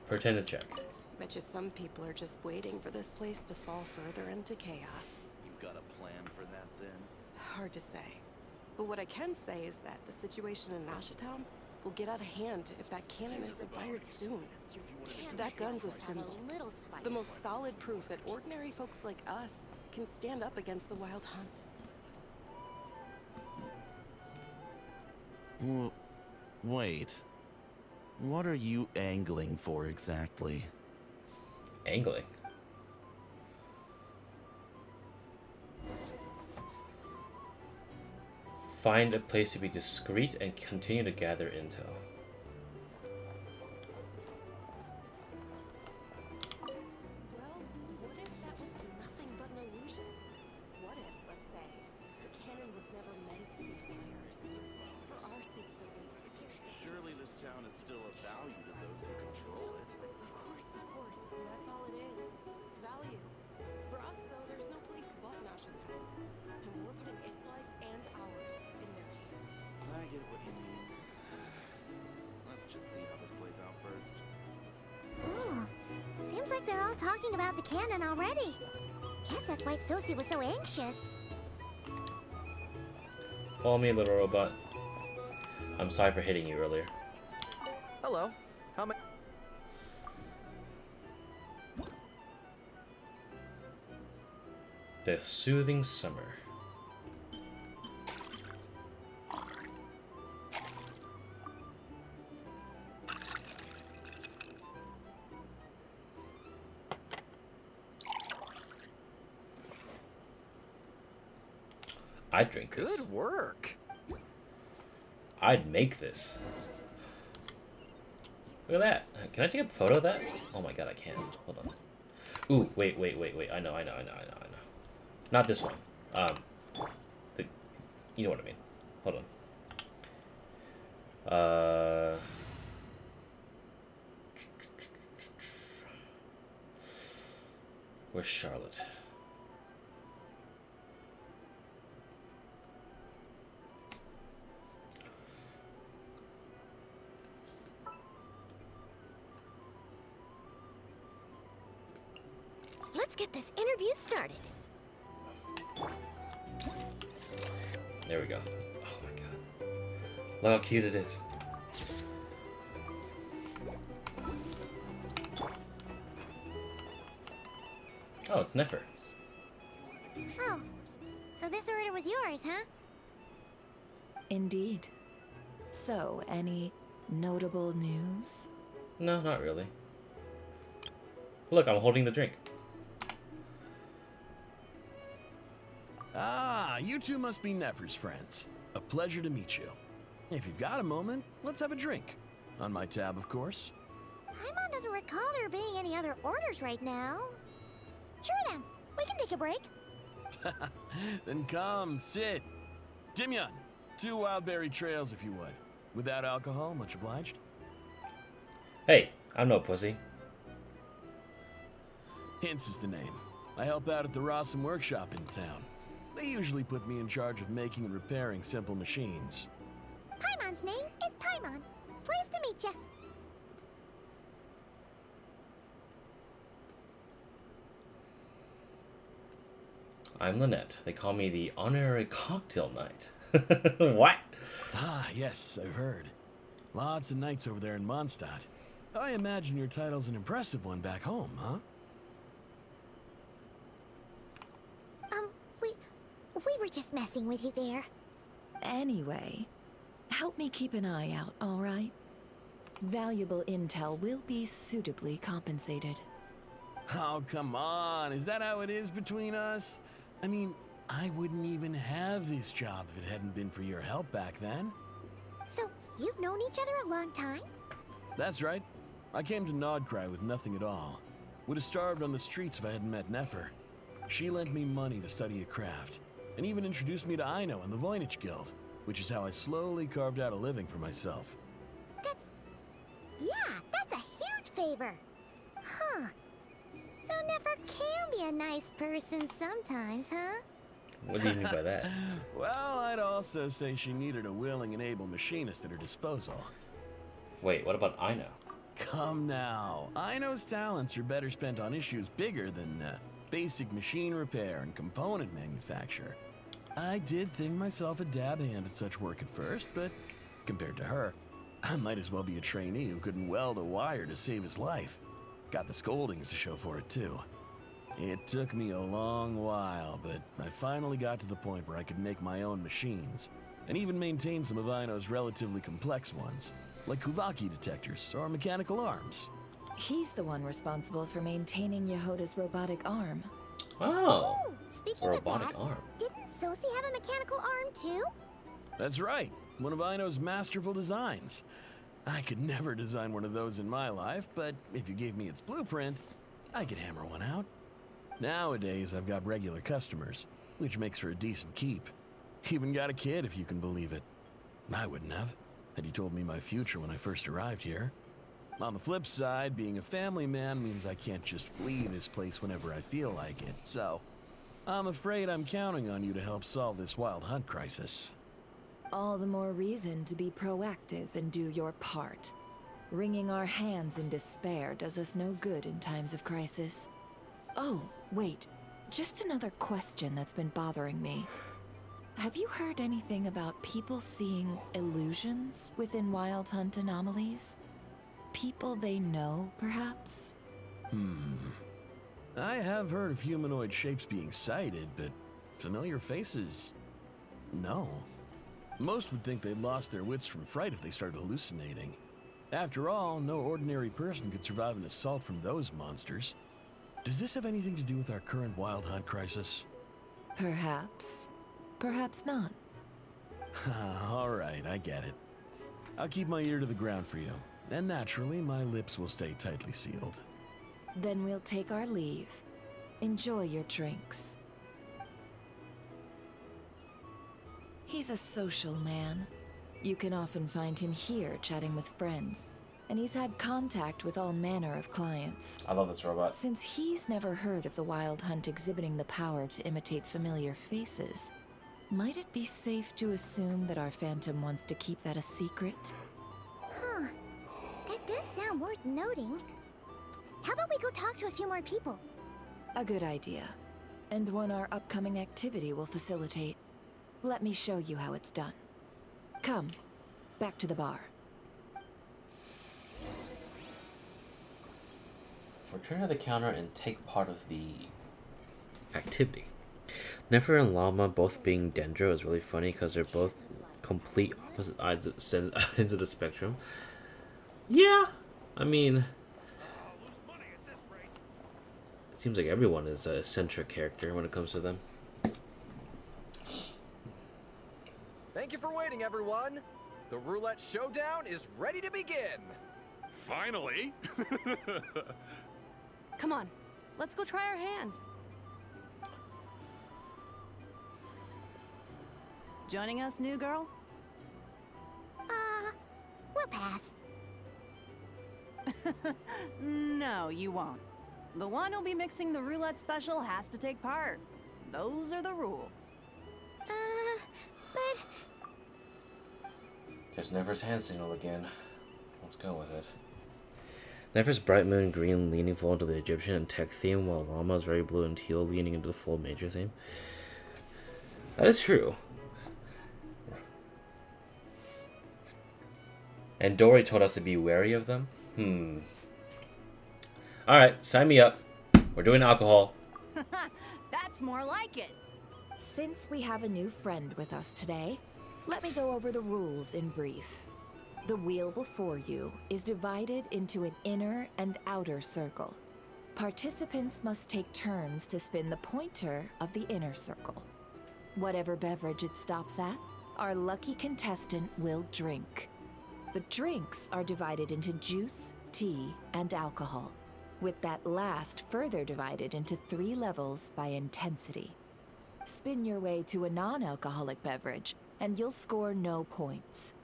Pretend to check. Bet you some people are just waiting for this place to fall further into chaos. You've got a plan for that, then? Hard to say. But what I can say is that the situation in Nashatown will get out of hand if that cannon isn't fired soon. That gun's a symbol. The most solid proof that ordinary folks like us can stand up against the wild hunt. Wait. What are you angling for exactly? Angling? Find a place to be discreet and continue to gather intel. Well, what if that was nothing but an illusion? What if, let's say, the cannon was never like they're all talking about the cannon already. Guess that's why Sousi was so anxious. Follow me, little robot. I'm sorry for hitting you earlier. Hello. How may... The Soothing Summer. I'd drink this. Good work. I'd make this. Look at that. Can I take a photo of that? Oh my god, I can. Hold on. Ooh, wait. I know. Not this one. You know what I mean. Hold on. Where's Charlotte? Let's get this interview started. There we go. Oh my god. Look how cute it is. Oh, it's Nefer. Oh, so this order was yours, huh? Indeed. So, any notable news? No, not really. Look, I'm holding the drink. Ah, you two must be Nefer's friends. A pleasure to meet you. If you've got a moment, let's have a drink. On my tab, of course. Paimon doesn't recall there being any other orders right now. Sure then, we can take a break. Then come, sit. Dimyon, 2 wildberry trails if you would. Without alcohol, much obliged. Hey, I'm no pussy. Hints is the name. I help out at the Rossum workshop in town. They usually put me in charge of making and repairing simple machines. Paimon's name is Paimon. Pleased to meet ya. I'm Lynette. They call me the honorary cocktail knight. What? Ah, yes, I've heard. Lots of knights over there in Mondstadt. I imagine your title's an impressive one back home, huh? We were just messing with you there. Anyway, help me keep an eye out, all right? Valuable intel will be suitably compensated. Oh, come on. Is that how it is between us? I mean, I wouldn't even have this job if it hadn't been for your help back then. So, you've known each other a long time? That's right. I came to Nod-Krai with nothing at all. Would have starved on the streets if I hadn't met Nefer. She lent me money to study a craft, and even introduced me to Aino and the Voynich Guild, which is how I slowly carved out a living for myself. That's a huge favor. Huh. So Nefer can be a nice person sometimes, huh? What do you mean by that? Well, I'd also say she needed a willing and able machinist at her disposal. Wait, what about Aino? Come now. Aino's talents are better spent on issues bigger than basic machine repair and component manufacture. I did think myself a dab hand at such work at first, but compared to her, I might as well be a trainee who couldn't weld a wire to save his life. Got the scoldings to show for it, too. It took me a long while, but I finally got to the point where I could make my own machines, and even maintain some of Aino's relatively complex ones, like Kuvaki detectors or mechanical arms. He's the one responsible for maintaining Yehoda's robotic arm. Oh, speaking robotic of that, arm. didn't Sousi have a mechanical arm too? That's right, one of Aino's masterful designs. I could never design one of those in my life, but if you gave me its blueprint, I could hammer one out. Nowadays, I've got regular customers, which makes for a decent keep. Even got a kid, if you can believe it. I wouldn't have, had you told me my future when I first arrived here. On the flip side, being a family man means I can't just flee this place whenever I feel like it, so I'm afraid I'm counting on you to help solve this wild hunt crisis. All the more reason to be proactive and do your part. Wringing our hands in despair does us no good in times of crisis. Oh, wait. Just another question that's been bothering me. Have you heard anything about people seeing illusions within Wild Hunt anomalies? People they know, perhaps? I have heard of humanoid shapes being sighted, but familiar faces? No. Most would think they'd lost their wits from fright if they started hallucinating. After all, no ordinary person could survive an assault from those monsters. Does this have anything to do with our current Wild Hunt crisis? Perhaps. Perhaps not. All right, I get it. I'll keep my ear to the ground for you. And naturally, my lips will stay tightly sealed. Then we'll take our leave. Enjoy your drinks. He's a social man. You can often find him here chatting with friends, and he's had contact with all manner of clients. I love this robot. Since he's never heard of the Wild Hunt exhibiting the power to imitate familiar faces, might it be safe to assume that our Phantom wants to keep that a secret? Huh. That does sound worth noting. How about we go talk to a few more people? A good idea. And one our upcoming activity will facilitate. Let me show you how it's done. Come, back to the bar. Return to the counter and take part of the activity. Nefer and Lauma both being Dendro is really funny because they're both complete opposite ends of the spectrum. Yeah, I mean, it seems like everyone is a eccentric character when it comes to them. Thank you for waiting, everyone. The roulette showdown is ready to begin. Finally! Come on, let's go try our hand. Joining us, new girl? We'll pass. No, you won't. The one who'll be mixing the roulette special has to take part. Those are the rules. But... There's Nefer's hand signal again. Let's go with it. Nefer's bright moon green leaning full into the Egyptian and tech theme, while Lama's very blue and teal leaning into the full major theme. That is true. And Dory told us to be wary of them? Alright, sign me up. We're doing alcohol. That's more like it. Since we have a new friend with us today, let me go over the rules in brief. The wheel before you is divided into an inner and outer circle. Participants must take turns to spin the pointer of the inner circle. Whatever beverage it stops at, our lucky contestant will drink. The drinks are divided into juice, tea, and alcohol, with that last further divided into 3 levels by intensity. Spin your way to a non-alcoholic beverage, and you'll score no points.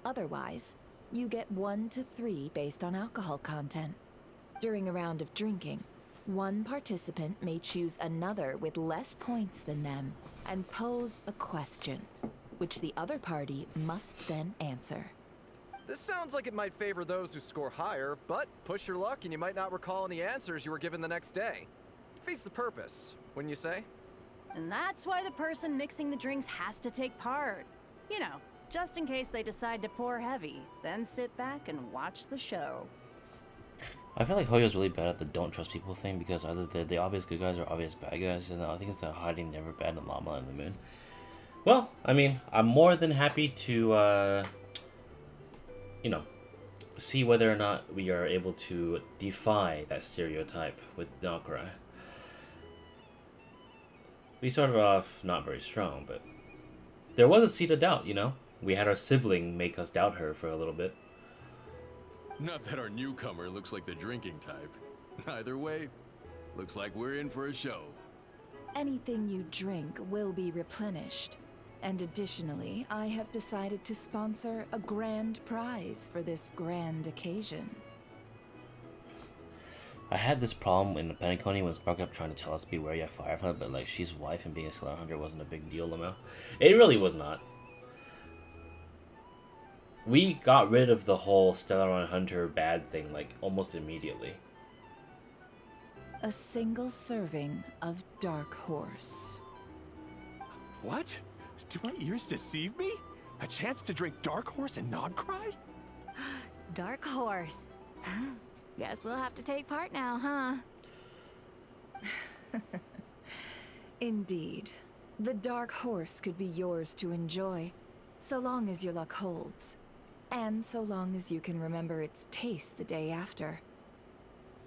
Otherwise, you get 1 to 3 based on alcohol content. During a round of drinking, one participant may choose another with less points than them and pose a question, which the other party must then answer. This sounds like it might favor those who score higher, but push your luck and you might not recall any answers you were given the next day. Defeats the purpose, wouldn't you say? And that's why the person mixing the drinks has to take part. You know, just in case they decide to pour heavy, then sit back and watch the show. I feel like Hoyo's really bad at the don't trust people thing because either they're the obvious good guys or obvious bad guys, and I think it's the hiding never bad and Llama and the Moon. Well, I mean, I'm more than happy to, you know, see whether or not we are able to defy that stereotype with Nod-Krai. We started off not very strong, but there was a seed of doubt, you know? We had our sibling make us doubt her for a little bit. Not that our newcomer looks like the drinking type. Either way, looks like we're in for a show. Anything you drink will be replenished. And additionally, I have decided to sponsor a grand prize for this grand occasion. I had this problem in the Penacony when Spark kept trying to tell us to be wary of Firefly, but like she's wife and being a Slayer Hunter wasn't a big deal, Lamo. It really was not. we got rid of the whole Stellar Hunter bad thing, like, almost immediately. A single serving of Dark Horse. What? Do my ears deceive me? A chance to drink Dark Horse and Nod-Krai? Dark Horse. Guess we'll have to take part now, huh? Indeed. The Dark Horse could be yours to enjoy, so long as your luck holds. And so long as you can remember its taste the day after.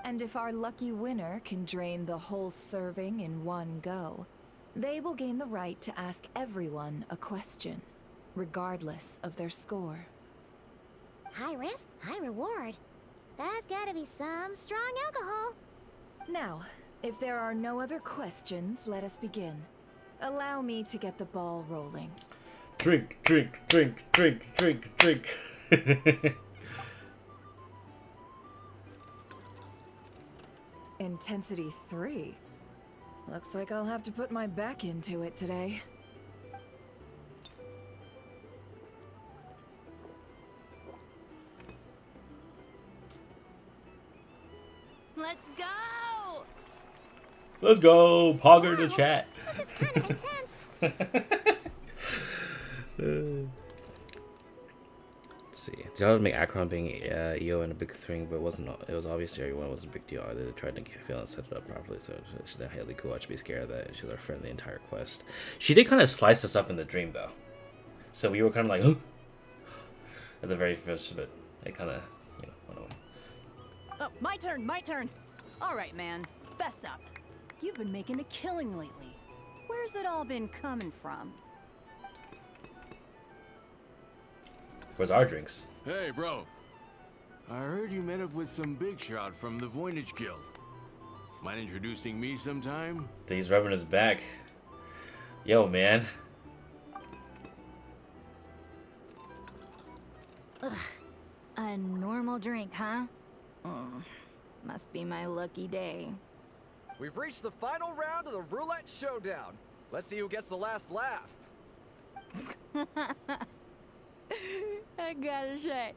And if our lucky winner can drain the whole serving in one go, they will gain the right to ask everyone a question, regardless of their score. High risk, high reward. That's gotta be some strong alcohol. Now, if there are no other questions, let us begin. Allow me to get the ball rolling. Drink, drink, drink, drink, drink, drink. Intensity 3. Looks like I'll have to put my back into it today. Let's go! Let's go, Pogger to chat. This is kinda intense. Let's see. Did I make Archon being EO and a big thing, but it wasn't. It was obvious to everyone it wasn't a big deal either. They tried to fail and set it up properly, so she's not highly cool. I should be scared of that. She was our friend the entire quest. She did kind of slice us up in the dream though, so we were kind of like, huh? At the very first bit. It kind of, went away. Oh, my turn, my turn. All right, man, fess up. You've been making a killing lately. Where's it all been coming from? Where's our drinks? Hey, bro. I heard you met up with some big shot from the Voynich Guild. Mind introducing me sometime? He's rubbing his back. Yo, man. Ugh. A normal drink, huh? Must be my lucky day. We've reached the final round of the roulette showdown. Let's see who gets the last laugh. I gotta say,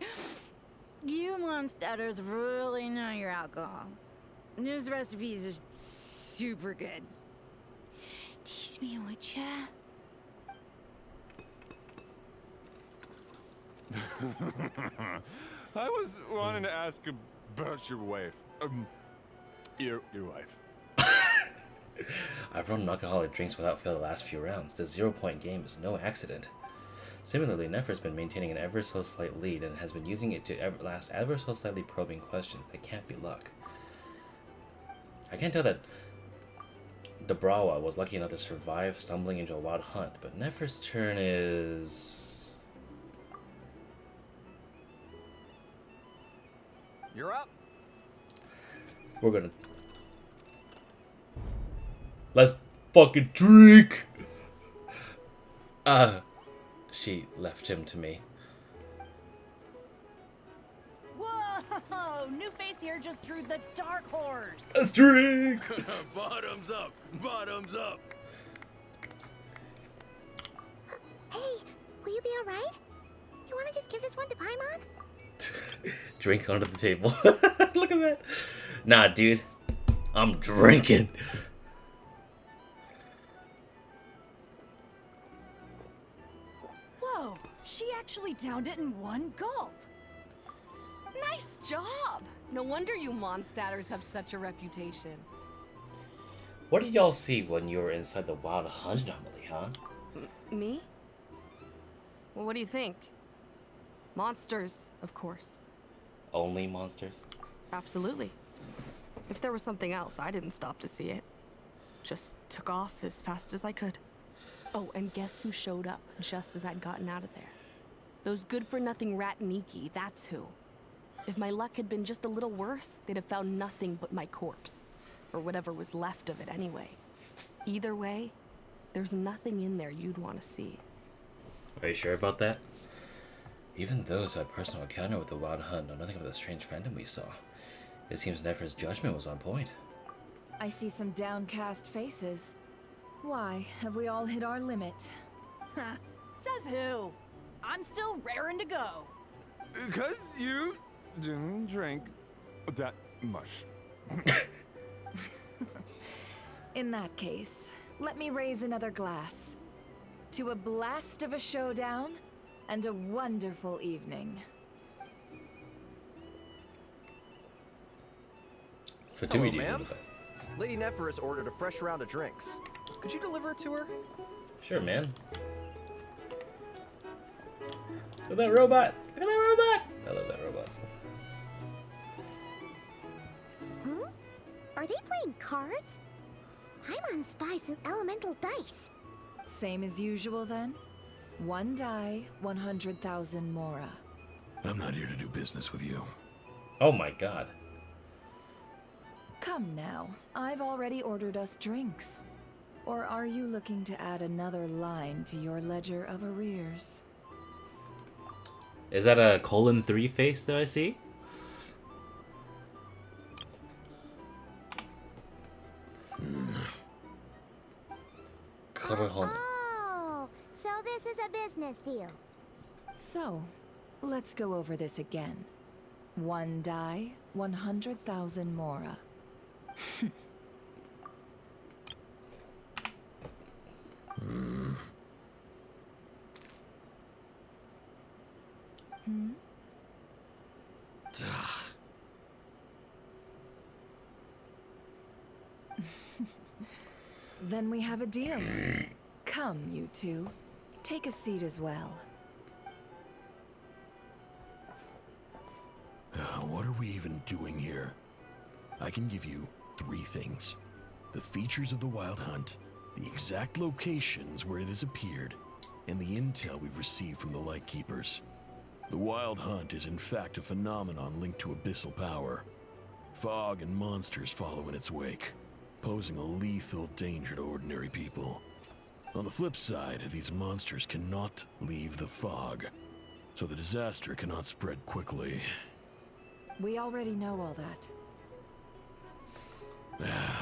you monsters really know your alcohol. This recipes are super good. Teach me, would ya? I was wanting to ask about your wife. Your wife. I've run alcoholic drinks without fail the last few rounds. The 0-point game is no accident. Similarly, Nefer's been maintaining an ever so slight lead and has been using it to last ever so slightly probing questions. That can't be luck. I can't tell that Debrawa was lucky enough to survive stumbling into a wild hunt, but Nefer's turn is... You're up. We're gonna... Let's fucking drink! She left him to me. Whoa! New face here just drew the Dark Horse. Let's drink! Bottoms up! Bottoms up! Hey, will you be alright? You wanna just give this one to Paimon? Drink under the table. Look at that. Nah, dude. I'm drinking. Whoa! She actually downed it in one gulp. Nice job! No wonder you Mondstatters have such a reputation. What did y'all see when you were inside the wild hunt anomaly, huh? Me? Well, what do you think? Monsters, of course. Only monsters? Absolutely. If there was something else, I didn't stop to see it. Just took off as fast as I could. Oh, and guess who showed up just as I'd gotten out of there? Those good-for-nothing Rat-Niki, that's who. If my luck had been just a little worse, they'd have found nothing but my corpse. Or whatever was left of it anyway. Either way, there's nothing in there you'd want to see. Are you sure about that? Even those who had personal encounter with the wild hunt know nothing of the strange phantom we saw. It seems Nefer's judgment was on point. I see some downcast faces. Why, have we all hit our limit? Says who? I'm still raring to go. Because you didn't drink that much. In that case, let me raise another glass. To a blast of a showdown and a wonderful evening. Hello, ma'am. Lady Nefer has ordered a fresh round of drinks. Could you deliver it to her? Sure, man. Look at that robot! Look at that robot! I love that robot. Hmm? Are they playing cards? I'm on spy some elemental dice. Same as usual then? One die, 100,000 mora. I'm not here to do business with you. Oh my god. Come now, I've already ordered us drinks. Or are you looking to add another line to your ledger of arrears? Is that a :3 face that I see? Oh, so this is a business deal. So, let's go over this again. One die, 100,000 mora. Then we have a deal. Come, you two. Take a seat as well. What are we even doing here? I can give you 3 things. The features of the Wild Hunt, the exact locations where it has appeared, and the intel we've received from the Lightkeepers. The Wild Hunt is in fact a phenomenon linked to abyssal power. Fog and monsters follow in its wake, posing a lethal danger to ordinary people. On the flip side, these monsters cannot leave the fog, so the disaster cannot spread quickly. We already know all that.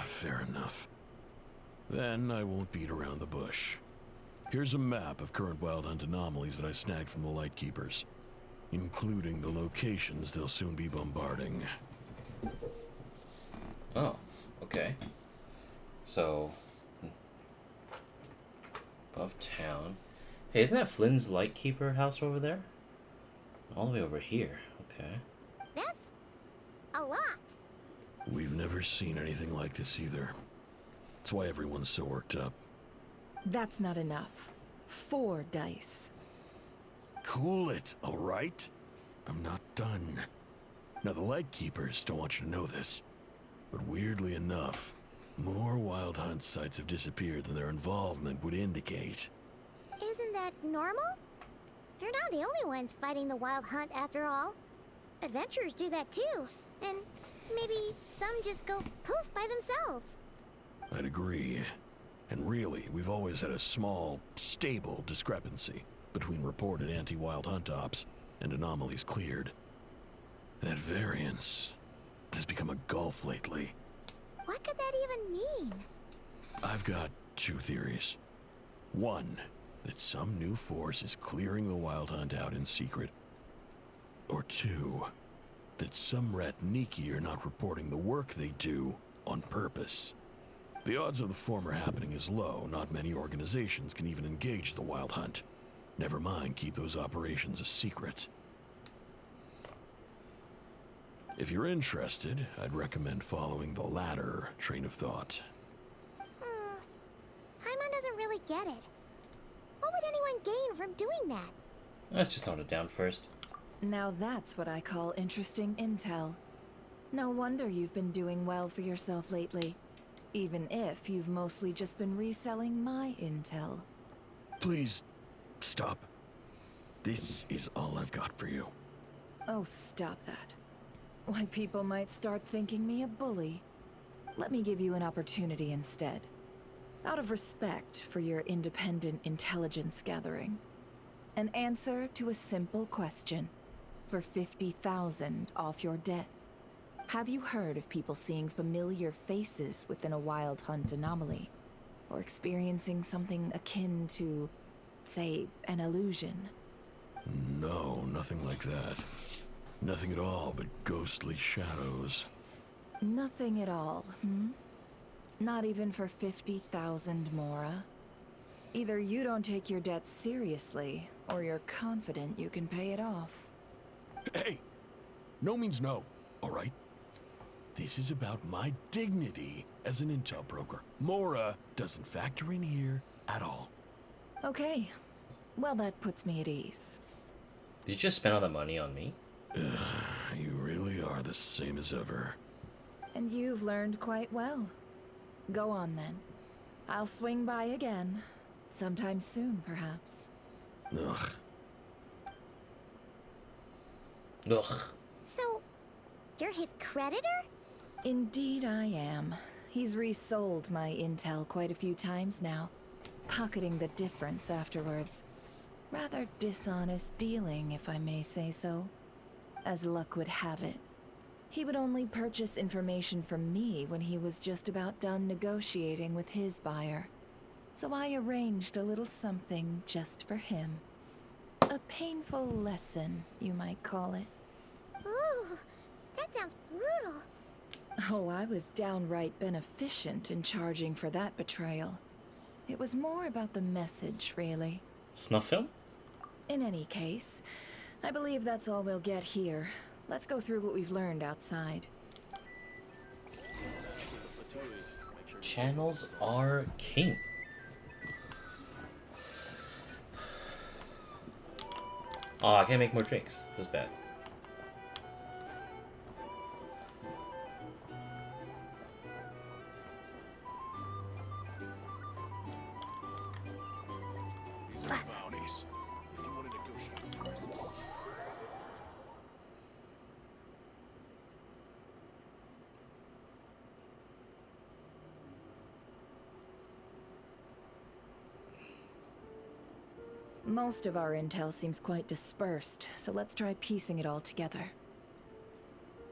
Fair enough. Then I won't beat around the bush. Here's a map of current Wild Hunt anomalies that I snagged from the Lightkeepers, including the locations they'll soon be bombarding. Oh, okay. So, above town. Hey, isn't that Flynn's Lightkeeper house over there? All the way over here. Okay. That's a lot. We've never seen anything like this either. That's why everyone's so worked up. That's not enough. 4 dice. Cool it, all right? I'm not done. Now, the Lightkeepers don't want you to know this, but weirdly enough, more Wild Hunt sites have disappeared than their involvement would indicate. Isn't that normal? They're not the only ones fighting the Wild Hunt after all. Adventurers do that too, and maybe some just go poof by themselves. I'd agree. And really, we've always had a small, stable discrepancy between reported anti-Wild Hunt ops and anomalies cleared. That variance has become a gulf lately. What could that even mean? I've got 2 theories. One, that some new force is clearing the Wild Hunt out in secret. Or 2, that some Ratniki are not reporting the work they do on purpose. The odds of the former happening is low. Not many organizations can even engage the Wild Hunt. Never mind keep those operations a secret. If you're interested, I'd recommend following the latter train of thought. Paimon doesn't really get it. What would anyone gain from doing that? Let's just note it down first. Now that's what I call interesting intel. No wonder you've been doing well for yourself lately. Even if you've mostly just been reselling my intel. Please, stop. This is all I've got for you. Oh, stop that. Why, people might start thinking me a bully. Let me give you an opportunity instead. Out of respect for your independent intelligence gathering. An answer to a simple question. For 50,000 off your debt. Have you heard of people seeing familiar faces within a Wild Hunt anomaly? Or experiencing something akin to, say, an illusion? No, nothing like that. Nothing at all but ghostly shadows. Nothing at all, hmm? Not even for 50,000 Mora? Either you don't take your debts seriously, or you're confident you can pay it off. Hey! No means no, alright? This is about my dignity as an intel broker. Mora doesn't factor in here at all. Okay. Well, that puts me at ease. Did you just spend all that money on me? You really are the same as ever. And you've learned quite well. Go on then. I'll swing by again. Sometime soon, perhaps. Ugh. Ugh. So, you're his creditor? Indeed I am. He's resold my intel quite a few times now, pocketing the difference afterwards. Rather dishonest dealing, if I may say so. As luck would have it, he would only purchase information from me when he was just about done negotiating with his buyer. So I arranged a little something just for him. A painful lesson, you might call it. Ooh, that sounds brutal. Oh, I was downright beneficent in charging for that betrayal. It was more about the message, really. Snuff film? In any case, I believe that's all we'll get here. Let's go through what we've learned outside. Channels are king. Oh, I can't make more drinks. Feels bad. These are bounties. If you want to negotiate prices. Most of our intel seems quite dispersed, so let's try piecing it all together.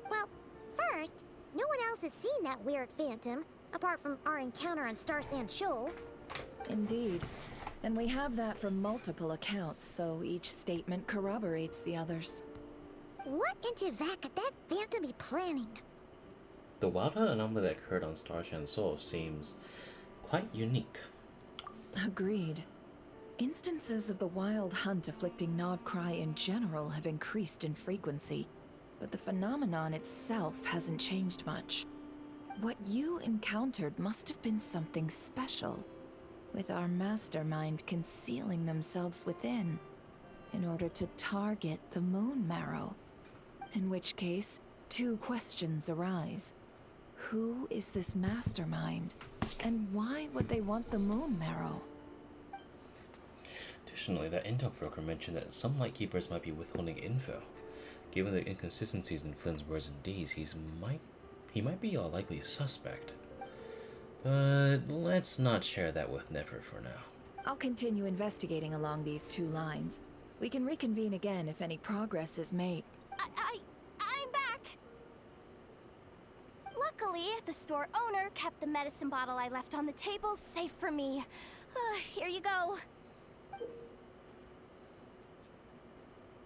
Well, first, no one else has seen that weird phantom, apart from our encounter on Star Sand Shoal. Indeed. And we have that from multiple accounts, so each statement corroborates the others. What in Teyvat could that phantom be planning? The wild hunt anomaly that occurred on Starshan Soul seems quite unique. Agreed. Instances of the wild hunt afflicting Nod-Krai in general have increased in frequency, but the phenomenon itself hasn't changed much. What you encountered must have been something special, with our mastermind concealing themselves within, in order to target the moon marrow. In which case, two questions arise. Who is this mastermind, and why would they want the moon marrow? Additionally, that intel broker mentioned that some Lightkeepers might be withholding info. Given the inconsistencies in Flynn's words and deeds, he might be a likely suspect. But let's not share that with Nefer for now. I'll continue investigating along these two lines. We can reconvene again if any progress is made. I'm back! Luckily, the store owner kept the medicine bottle I left on the table safe for me. Here you go.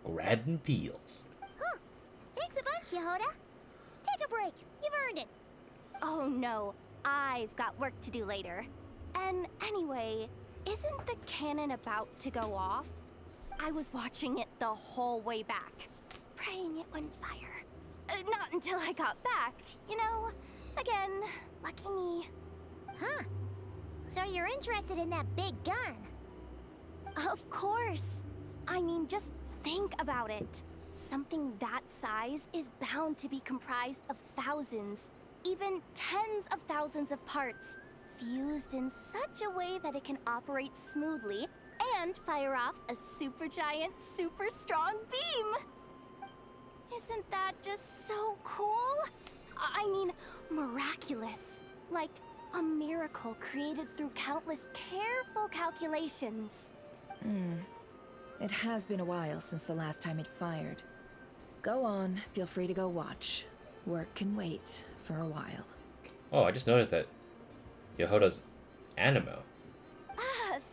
Grabbing peels. Huh. Thanks a bunch, Yehoda. Take a break. You've earned it. Oh no, I've got work to do later. And anyway, isn't the cannon about to go off? I was watching it the whole way back, praying it wouldn't fire. Not until I got back, you know? Again, lucky me. Huh. So you're interested in that big gun? Of course. I mean, just think about it. Something that size is bound to be comprised of thousands, even tens of thousands of parts, fused in such a way that it can operate smoothly and fire off a supergiant, super strong beam! Isn't that just so cool? I mean, miraculous. Like a miracle created through countless careful calculations. It has been a while since the last time it fired. Go on, feel free to go watch. Work can wait for a while. Oh, I just noticed that Yehoda's animo.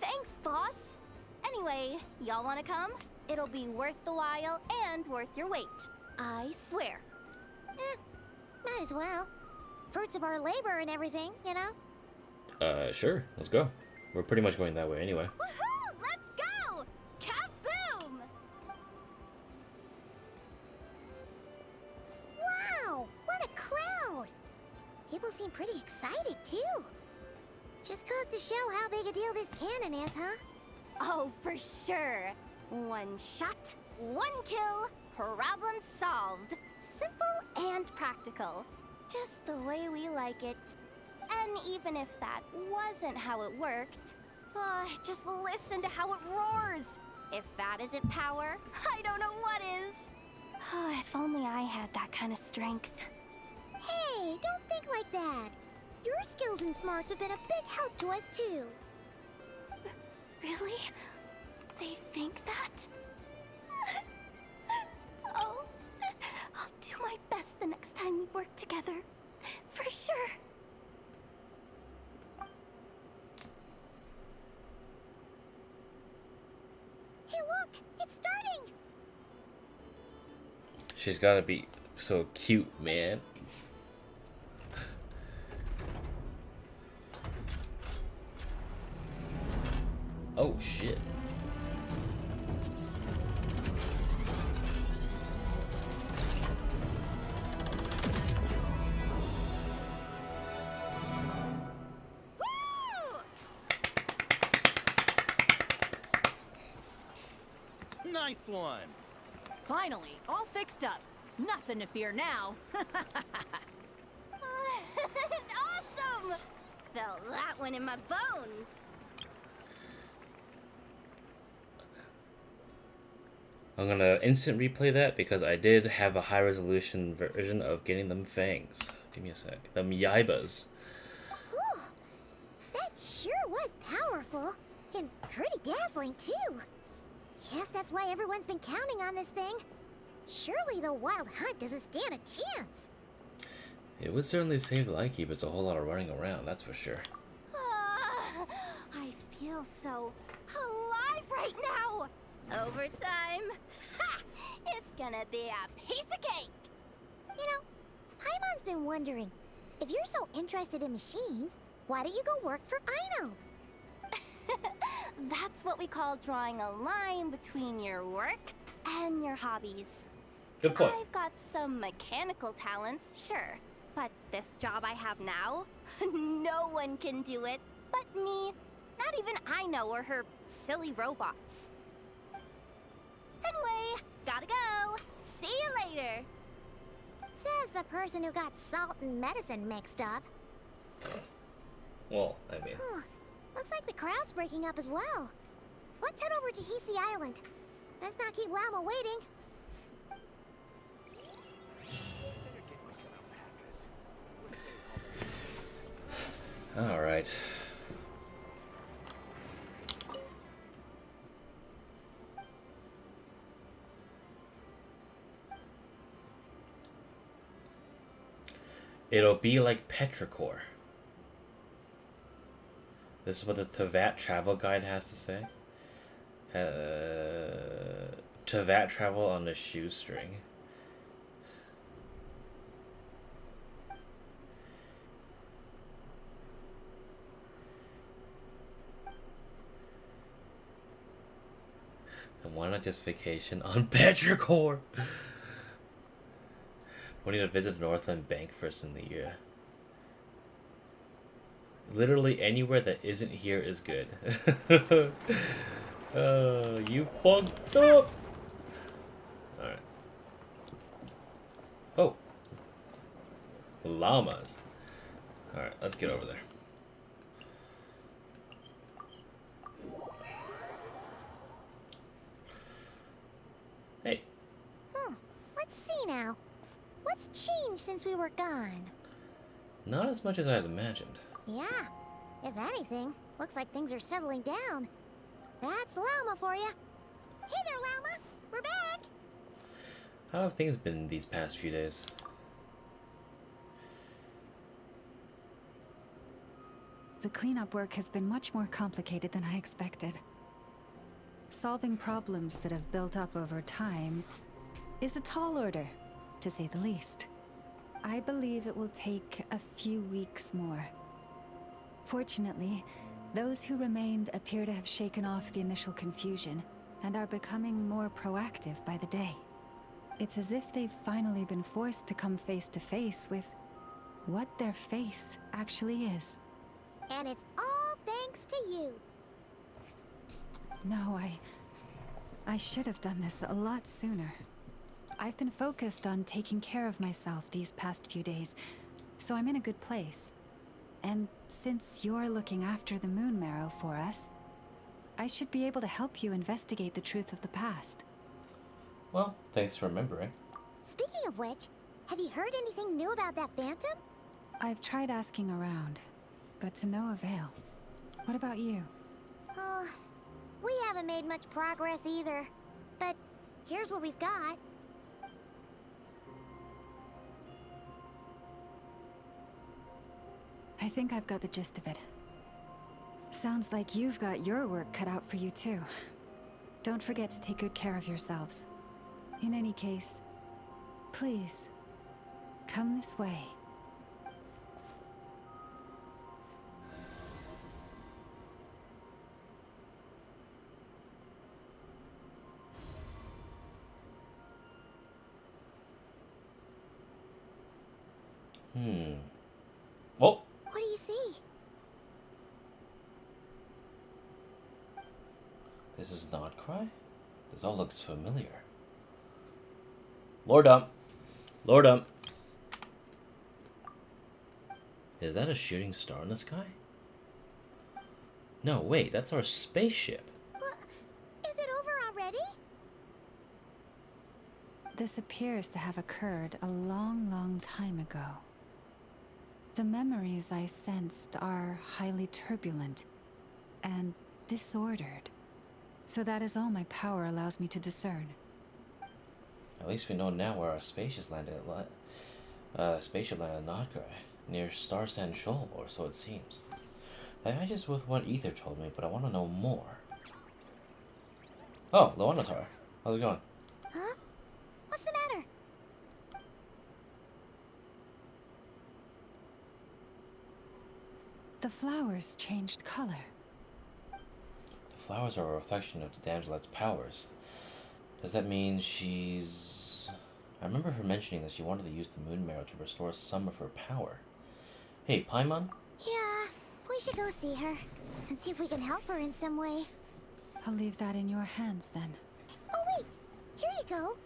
Thanks, boss. Anyway, y'all wanna come? It'll be worth the while and worth your wait. I swear. Might as well. Fruits of our labor and everything, you know? Sure. Let's go. We're pretty much going that way anyway. Woohoo! Let's go! Kaboom! Wow! What a crowd! People seem pretty excited, too. Just goes to show how big a deal this cannon is, huh? Oh, for sure. One shot, one kill, problem solved. Simple and practical. Just the way we like it. And even if that wasn't how it worked, just listen to how it roars. If that isn't power, I don't know what is. If only I had that kind of strength. Hey, don't think like that. Your skills and smarts have been a big help to us, too. Really? They think that? Oh, I'll do my best the next time we work together. For sure. Hey, look! It's starting! She's gotta be so cute, man. Oh, shit. Nice one! Finally, all fixed up. Nothing to fear now. Awesome! Felt that one in my bones. I'm gonna instant replay that because I did have a high resolution version of getting them fangs. Give me a sec. Them yaibas. Whew. That sure was powerful. And pretty dazzling, too. Guess that's why everyone's been counting on this thing. Surely the wild hunt doesn't stand a chance. It would certainly save the Lightkeepers a whole lot of running around, that's for sure. I feel so alive right now. Overtime. Ha! It's gonna be a piece of cake. You know, Paimon's been wondering, if you're so interested in machines, why don't you go work for Aino? That's what we call drawing a line between your work and your hobbies. Good point. I've got some mechanical talents, sure. But this job I have now, no one can do it but me. Not even Aino or her silly robots. Anyway, gotta go. See you later. Says the person who got salt and medicine mixed up. Well, I mean... Looks like the crowd's breaking up as well. Let's head over to Hisi Island. Let's not keep Lauma waiting. Alright. It'll be like Petrichor. This is what the Tevat travel guide has to say. Tevat travel on the shoestring. Then why not just vacation on Petrichor? We need to visit Northland Bank first in the year. Literally anywhere that isn't here is good. You fucked up! Alright. Oh. Llamas. Alright, let's get over there. Hey. Let's see now. What's changed since we were gone? Not as much as I had imagined. Yeah. If anything, looks like things are settling down. That's Lauma for you. Hey there, Lauma. We're back. How have things been these past few days? The cleanup work has been much more complicated than I expected. solving problems that have built up over time is a tall order, to say the least. I believe it will take a few weeks more. Fortunately, those who remained appear to have shaken off the initial confusion and are becoming more proactive by the day. It's as if they've finally been forced to come face to face with what their faith actually is. And it's all thanks to you. No, I should have done this a lot sooner. I've been focused on taking care of myself these past few days, so I'm in a good place. And since you're looking after the Moon Marrow for us, I should be able to help you investigate the truth of the past. Well, thanks for remembering. Speaking of which, have you heard anything new about that phantom? I've tried asking around, but to no avail. What about you? Oh, we haven't made much progress either. But here's what we've got. I think I've got the gist of it. Sounds like you've got your work cut out for you too. Don't forget to take good care of yourselves. In any case, please, come this way. Oh! What do you see? This is Nod-Krai? This all looks familiar. Lordum! Lordum! Is that a shooting star in the sky? No, wait, that's our spaceship. What? Is it over already? This appears to have occurred a long time ago. The memories I sensed are highly turbulent and disordered. So that is all my power allows me to discern. At least we know now where our spaceship landed at Nod-Krai, near Star Sand Shoal, or so it seems. That matches with what Ether told me, but I want to know more. Oh, Loanatar. How's it going? Huh? What's the matter? The flowers changed color. The flowers are a reflection of the damselet's powers. Does that mean she's... I remember her mentioning that she wanted to use the Moon Marrow to restore some of her power. Hey, Paimon? Yeah, we should go see her and see if we can help her in some way. I'll leave that in your hands then. Oh wait, here you go.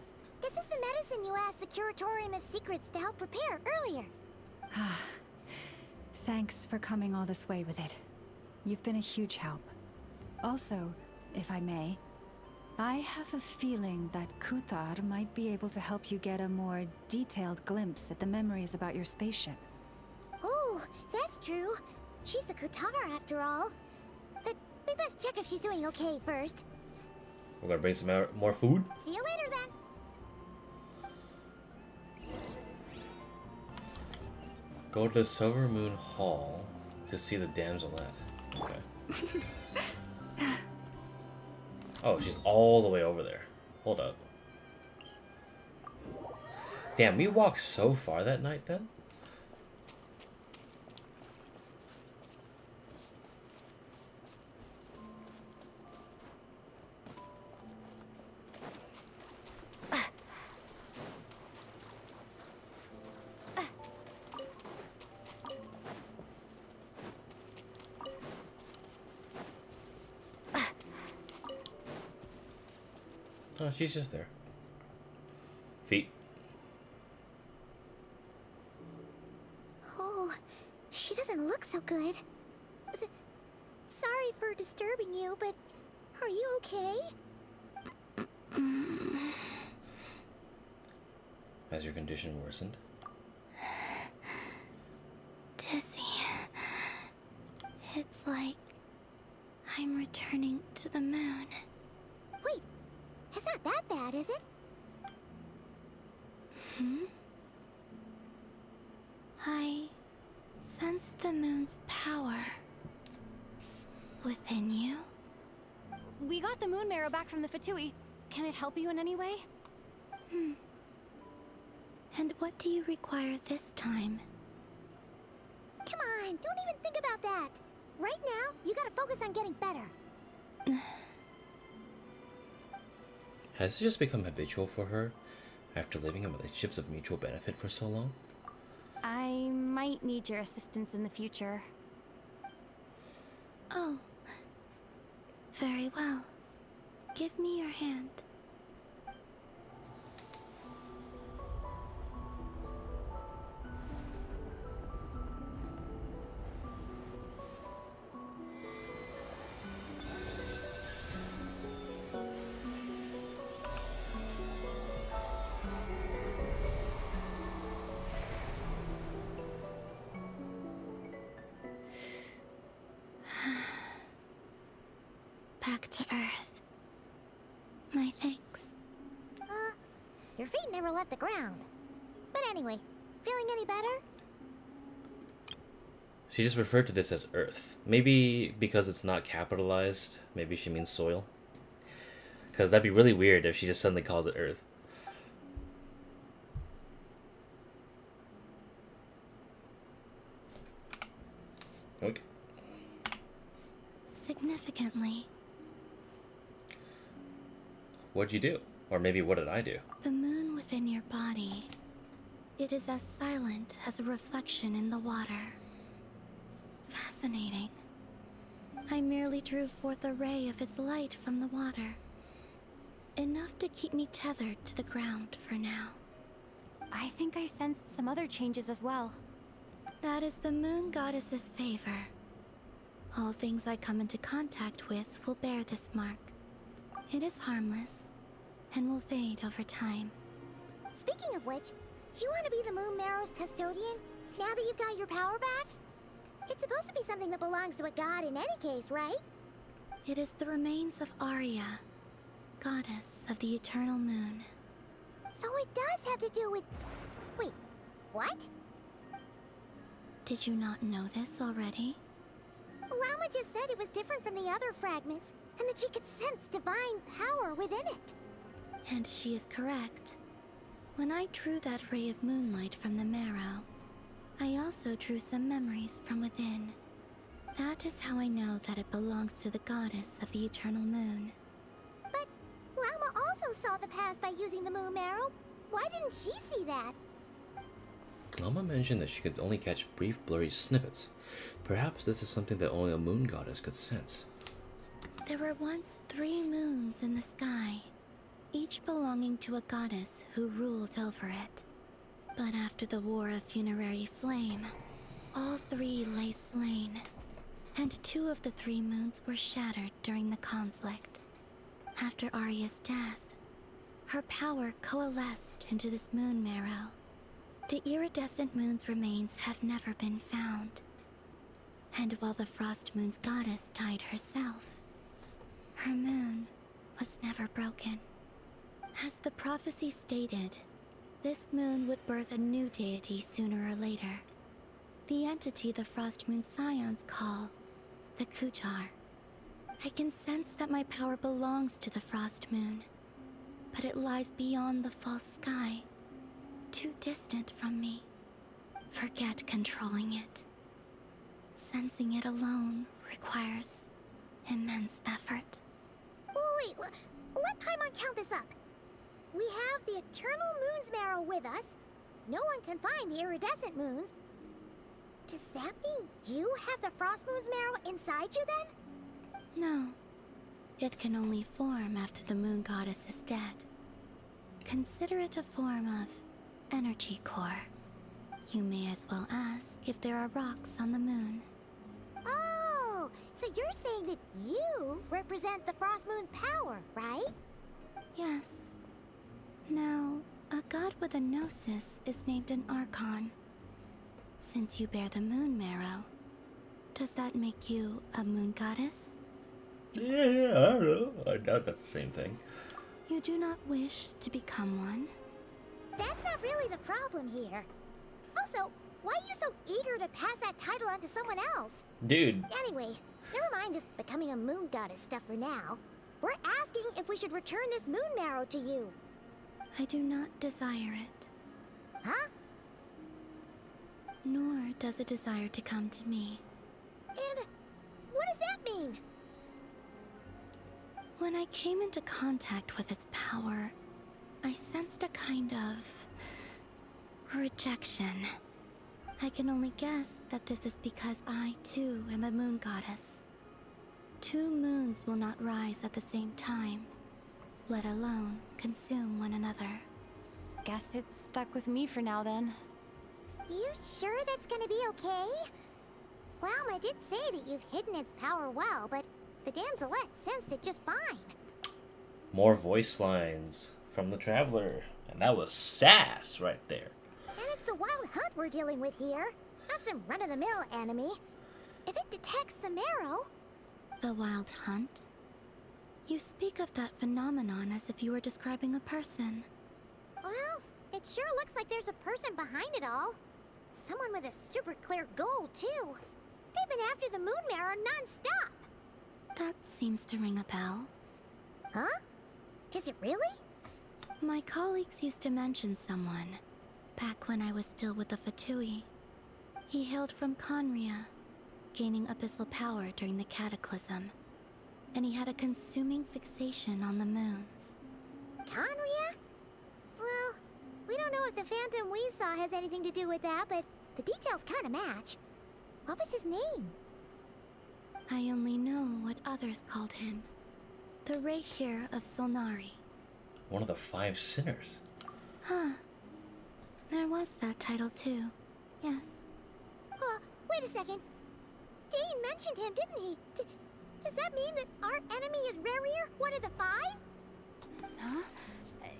This is the medicine you asked the Curatorium of Secrets to help prepare earlier. Thanks for coming all this way with it. You've been a huge help. Also, if I may, I have a feeling that Kuthar might be able to help you get a more detailed glimpse at the memories about your spaceship. Oh, that's true. She's the Kuthar after all. But we best check if she's doing okay first. We're gonna bring some more food? See you later then. Go to the Silver Moon Hall to see the damselette. Okay. Oh, she's all the way over there. Hold up. Damn, we walked so far that night then? Oh, she's just there. Feet. Oh, she doesn't look so good. Sorry for disturbing you, but are you okay? Has your condition worsened? Dizzy. It's like I'm returning to the moon. Wait, it's not that bad, is it? I sense the moon's power within you. we got the moon marrow back from the Fatui. Can it help you in any way? And what do you require this time? Come on, don't even think about that. Right now, you gotta focus on getting better. Has it just become habitual for her after living in relationships of mutual benefit for so long? I might need your assistance in the future. Oh. Very well. Give me your hand. Back to Earth. My thanks. Your feet never left the ground. But anyway, feeling any better? She just referred to this as Earth. Maybe because it's not capitalized, maybe she means soil. Because that'd be really weird if she just suddenly calls it Earth. Okay. Significantly, What'd you do? Or maybe what did I do? the moon within your body, it is as silent as a reflection in the water. Fascinating. I merely drew forth a ray of its light from the water. Enough to keep me tethered to the ground for now. I think I sensed some other changes as well. That is the moon goddess's favor. All things I come into contact with will bear this mark. It is harmless, and will fade over time. Speaking of which, do you want to be the moon marrow's custodian, now that you've got your power back? It's supposed to be something that belongs to a god in any case, right? It is the remains of Arya, goddess of the eternal moon. So it does have to do with... Wait, what? Did you not know this already? Lauma just said it was different from the other fragments, and that she could sense divine power within it. And she is correct. When I drew that ray of moonlight from the marrow, I also drew some memories from within. That is how I know that it belongs to the goddess of the eternal moon. But Lauma also saw the past by using the moon marrow. Why didn't she see that? Lauma mentioned that she could only catch brief, blurry snippets. Perhaps this is something that only a moon goddess could sense. There were once 3 moons in the sky, each belonging to a goddess who ruled over it. But after the War of Funerary Flame, all 3 lay slain, and 2 of the 3 moons were shattered during the conflict. After Arya's death, her power coalesced into this moon marrow. The iridescent moon's remains have never been found. And while the Frost Moon's goddess died herself, her moon was never broken. As the prophecy stated, this moon would birth a new deity sooner or later. The entity the Frost Moon Scions call the Kujar. I can sense that my power belongs to the Frost Moon, but it lies beyond the false sky, too distant from me. Forget controlling it. Sensing it alone requires immense effort. Oh, wait, let Paimon count this up. We have the Eternal Moon's marrow with us. No one can find the iridescent moons. Does that mean you have the Frost Moon's marrow inside you then? No. It can only form after the moon goddess is dead. Consider it a form of energy core. You may as well ask if there are rocks on the moon. Oh, so you're saying that you represent the Frost Moon's power, right? Yes. Now, a god with a gnosis is named an Archon. Since you bear the moon marrow, does that make you a moon goddess? Yeah, I don't know. I doubt that's the same thing. You do not wish to become one? That's not really the problem here. Also, why are you so eager to pass that title on to someone else? Dude. Anyway, never mind this becoming a moon goddess stuff for now. We're asking if we should return this moon marrow to you. I do not desire it. Huh? Nor does it desire to come to me. And what does that mean? When I came into contact with its power, I sensed a kind of rejection. I can only guess that this is because I, too, am a moon goddess. 2 moons will not rise at the same time, let alone consume one another. Guess it's stuck with me for now then. You sure that's gonna be okay? Lauma did say that you've hidden its power well, but the damselette sensed it just fine. More voice lines from the Traveler. And that was sass right there. And it's the wild hunt we're dealing with here, not some run-of-the-mill enemy. If it detects the marrow... The wild hunt? You speak of that phenomenon as if you were describing a person. Well, it sure looks like there's a person behind it all. Someone with a super clear goal, too. They've been after the moon marrow non-stop. That seems to ring a bell. Huh? Is it really? My colleagues used to mention someone, back when I was still with the Fatui. He hailed from Conria, gaining abyssal power during the Cataclysm, and he had a consuming fixation on the moons. Conria? Well, we don't know if the phantom we saw has anything to do with that, but the details kind of match. What was his name? I only know what others called him. The Rerir of Solnari. One of the 5 sinners. Huh. There was that title too. Yes. Wait a second. Dane mentioned him, didn't he? Does that mean that our enemy is Rerir, one of the 5? Huh?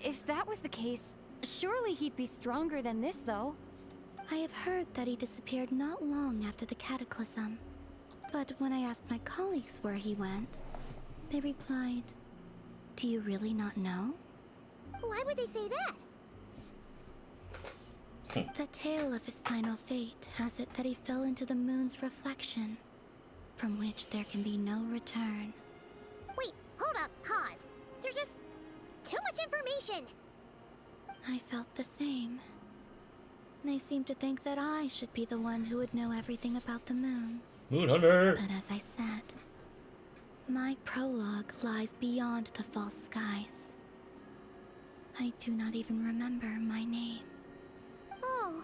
If that was the case, surely he'd be stronger than this, though. I have heard that he disappeared not long after the Cataclysm. But when I asked my colleagues where he went, they replied, "Do you really not know?" Why would they say that? The tale of his final fate has it that he fell into the moon's reflection, from which there can be no return. Wait, hold up, pause. There's just too much information. I felt the same. They seemed to think that I should be the one who would know everything about the moons. Moon Hunter! But as I said, my prologue lies beyond the false skies. I do not even remember my name. Oh.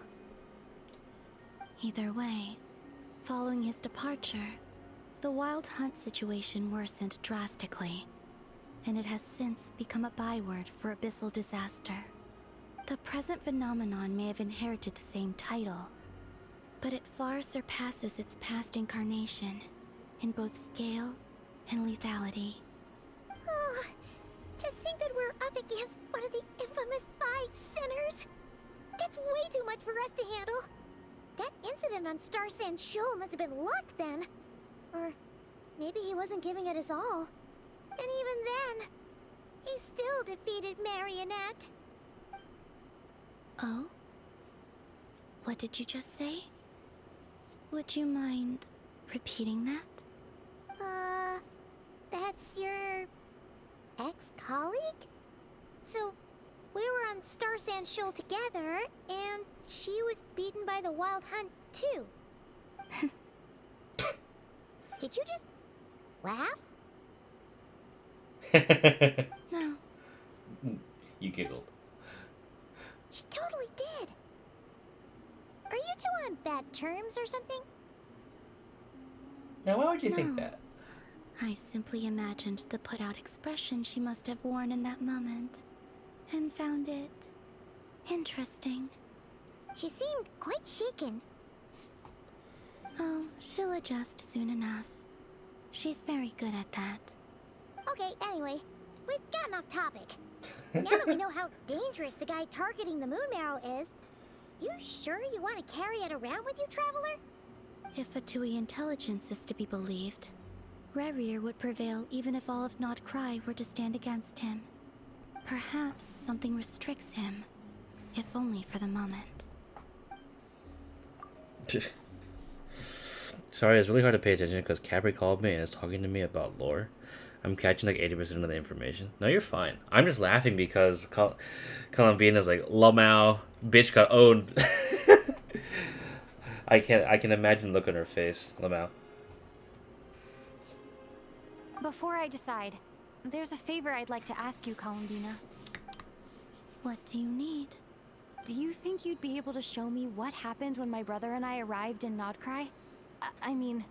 Either way, following his departure, the wild hunt situation worsened drastically, and it has since become a byword for abyssal disaster. The present phenomenon may have inherited the same title, but it far surpasses its past incarnation in both scale and lethality. Oh, to think that we're up against one of the infamous 5 sinners. That's way too much for us to handle. That incident on Star Sand Shoal must have been luck then. Or maybe he wasn't giving it his all. And even then, he still defeated Marionette. Oh? What did you just say? Would you mind repeating that? That's your ex-colleague? So, we were on Star Sand Shoal together, and she was beaten by the Wild Hunt, too. Did you just laugh? No. You giggled. She totally did. Are you two on bad terms or something? Now, why would you think that? I simply imagined the put-out expression she must have worn in that moment, and found it interesting. She seemed quite shaken. Oh, she'll adjust soon enough. She's very good at that. Okay, anyway, we've gotten off topic. Now that we know how dangerous the guy targeting the moon marrow is, you sure you want to carry it around with you, Traveler? If Fatui intelligence is to be believed, Rerir would prevail even if all of Nod-Krai were to stand against him. Perhaps something restricts him, if only for the moment. Sorry, it's really hard to pay attention because Capri called me and is talking to me about lore. I'm catching like 80% of the information. No, you're fine. I'm just laughing because Columbina's like, Lamau, bitch got owned. I can imagine the look on her face, Lamau. Before I decide, there's a favor I'd like to ask you, Columbina. What do you need? Do you think you'd be able to show me what happened when my brother and I arrived in Nod-Krai? I mean,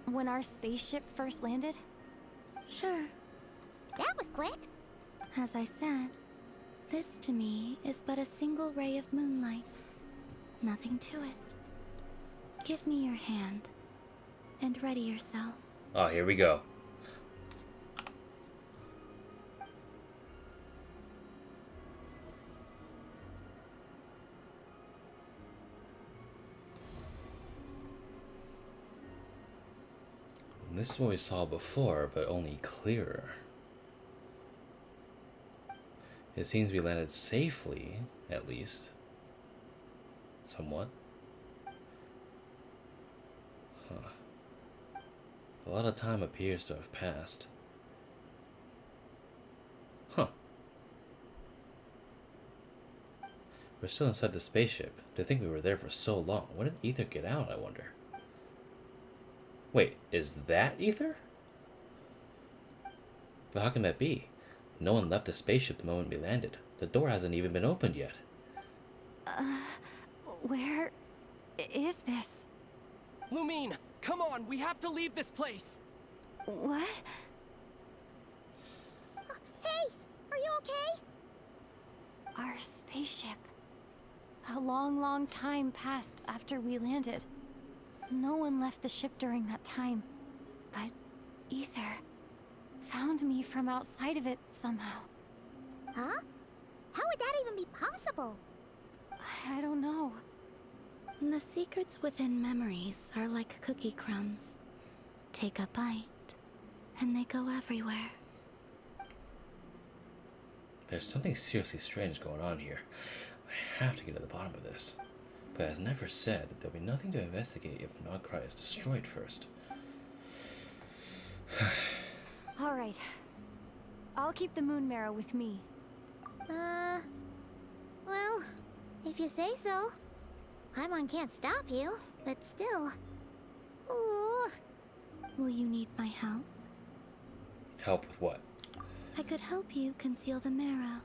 when our spaceship first landed? Sure. That was quick. As I said, this to me is but a single ray of moonlight. Nothing to it. Give me your hand, and ready yourself. Oh, here we go. This is what we saw before, but only clearer. It seems we landed safely, at least. Somewhat. Huh. A lot of time appears to have passed. Huh. We're still inside the spaceship. To think we were there for so long. When did Ether get out, I wonder? Wait, is that Ether? But how can that be? No one left the spaceship the moment we landed. The door hasn't even been opened yet. Where is this? Lumine, come on, we have to leave this place. What? Hey, are you okay? Our spaceship. A long, long time passed after we landed. No one left the ship during that time. But Ether found me from outside of it somehow. Huh? How would that even be possible? I don't know. The secrets within memories are like cookie crumbs. Take a bite, and they go everywhere. There's something seriously strange going on here. I have to get to the bottom of this. But as Nefer said, there'll be nothing to investigate if Nod-Krai is destroyed first. Alright. I'll keep the moon marrow with me. Well, if you say so. Paimon can't stop you, but still. Ooh. Will you need my help? Help with what? I could help you conceal the marrow.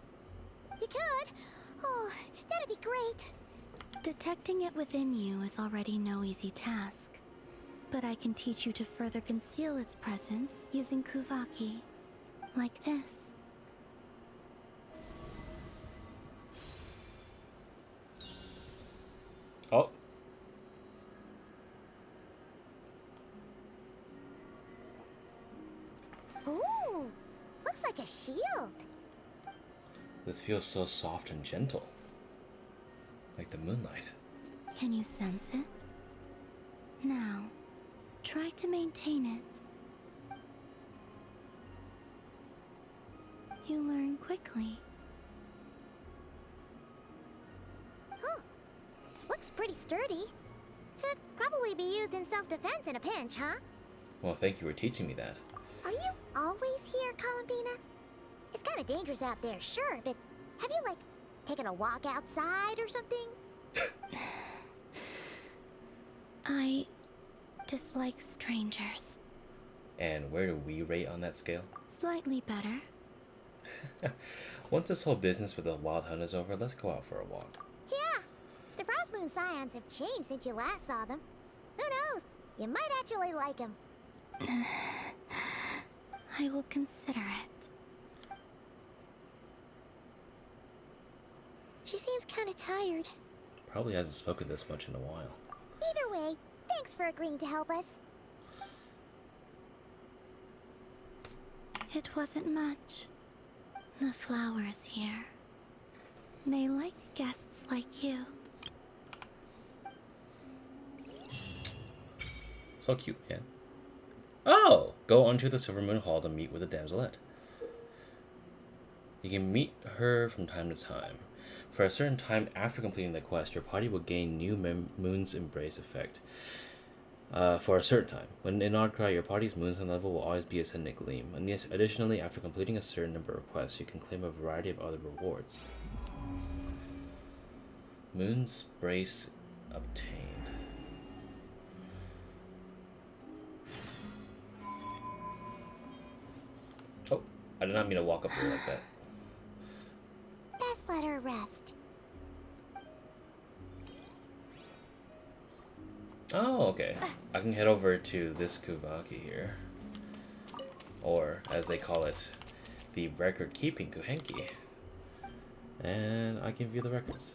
You could? Oh, that'd be great. Detecting it within you is already no easy task. But I can teach you to further conceal its presence using Kuvaki. Like this. Oh. Ooh, looks like a shield. This feels so soft and gentle. Like the moonlight. Can you sense it? Now, try to maintain it. You learn quickly. Huh. Looks pretty sturdy. Could probably be used in self-defense in a pinch, huh? Well, thank you for teaching me that. Are you always here, Columbina? It's kind of dangerous out there, sure, but have you, like, taken a walk outside or something? I dislike strangers. And where do we rate on that scale? Slightly better. Once this whole business with the wild hunt is over, let's go out for a walk. Yeah. The Frost Moon Scions have changed since you last saw them. Who knows? You might actually like them. I will consider it. She seems kind of tired. Probably hasn't spoken this much in a while. Either way, thanks for agreeing to help us. It wasn't much. The flowers here. They like guests like you. So cute, man. Oh! Go onto the Silver Moon Hall to meet with the damselette. You can meet her from time to time. For a certain time after completing the quest, your party will gain new Moon's Embrace effect. for a certain time. When in Nod-Krai, your party's moonstone level will always be ascendant gleam. And yes, additionally, after completing a certain number of quests, you can claim a variety of other rewards. Moon's Brace obtained. Oh, I did not mean to walk up here like that. Best let her rest. Oh, okay. I can head over to this Kuvaki here. Or, as they call it, the record-keeping Kuhenki. And I can view the records.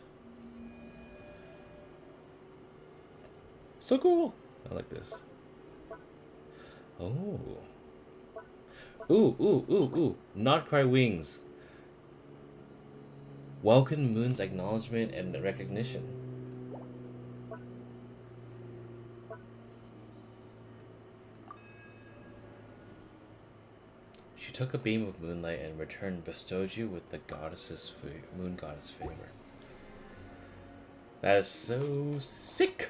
So cool! I like this. Oh. Ooh. Nod-Krai wings. Welcome Moon's acknowledgement and recognition. She took a beam of moonlight and in return bestowed you with the moon goddess favor. That is so sick!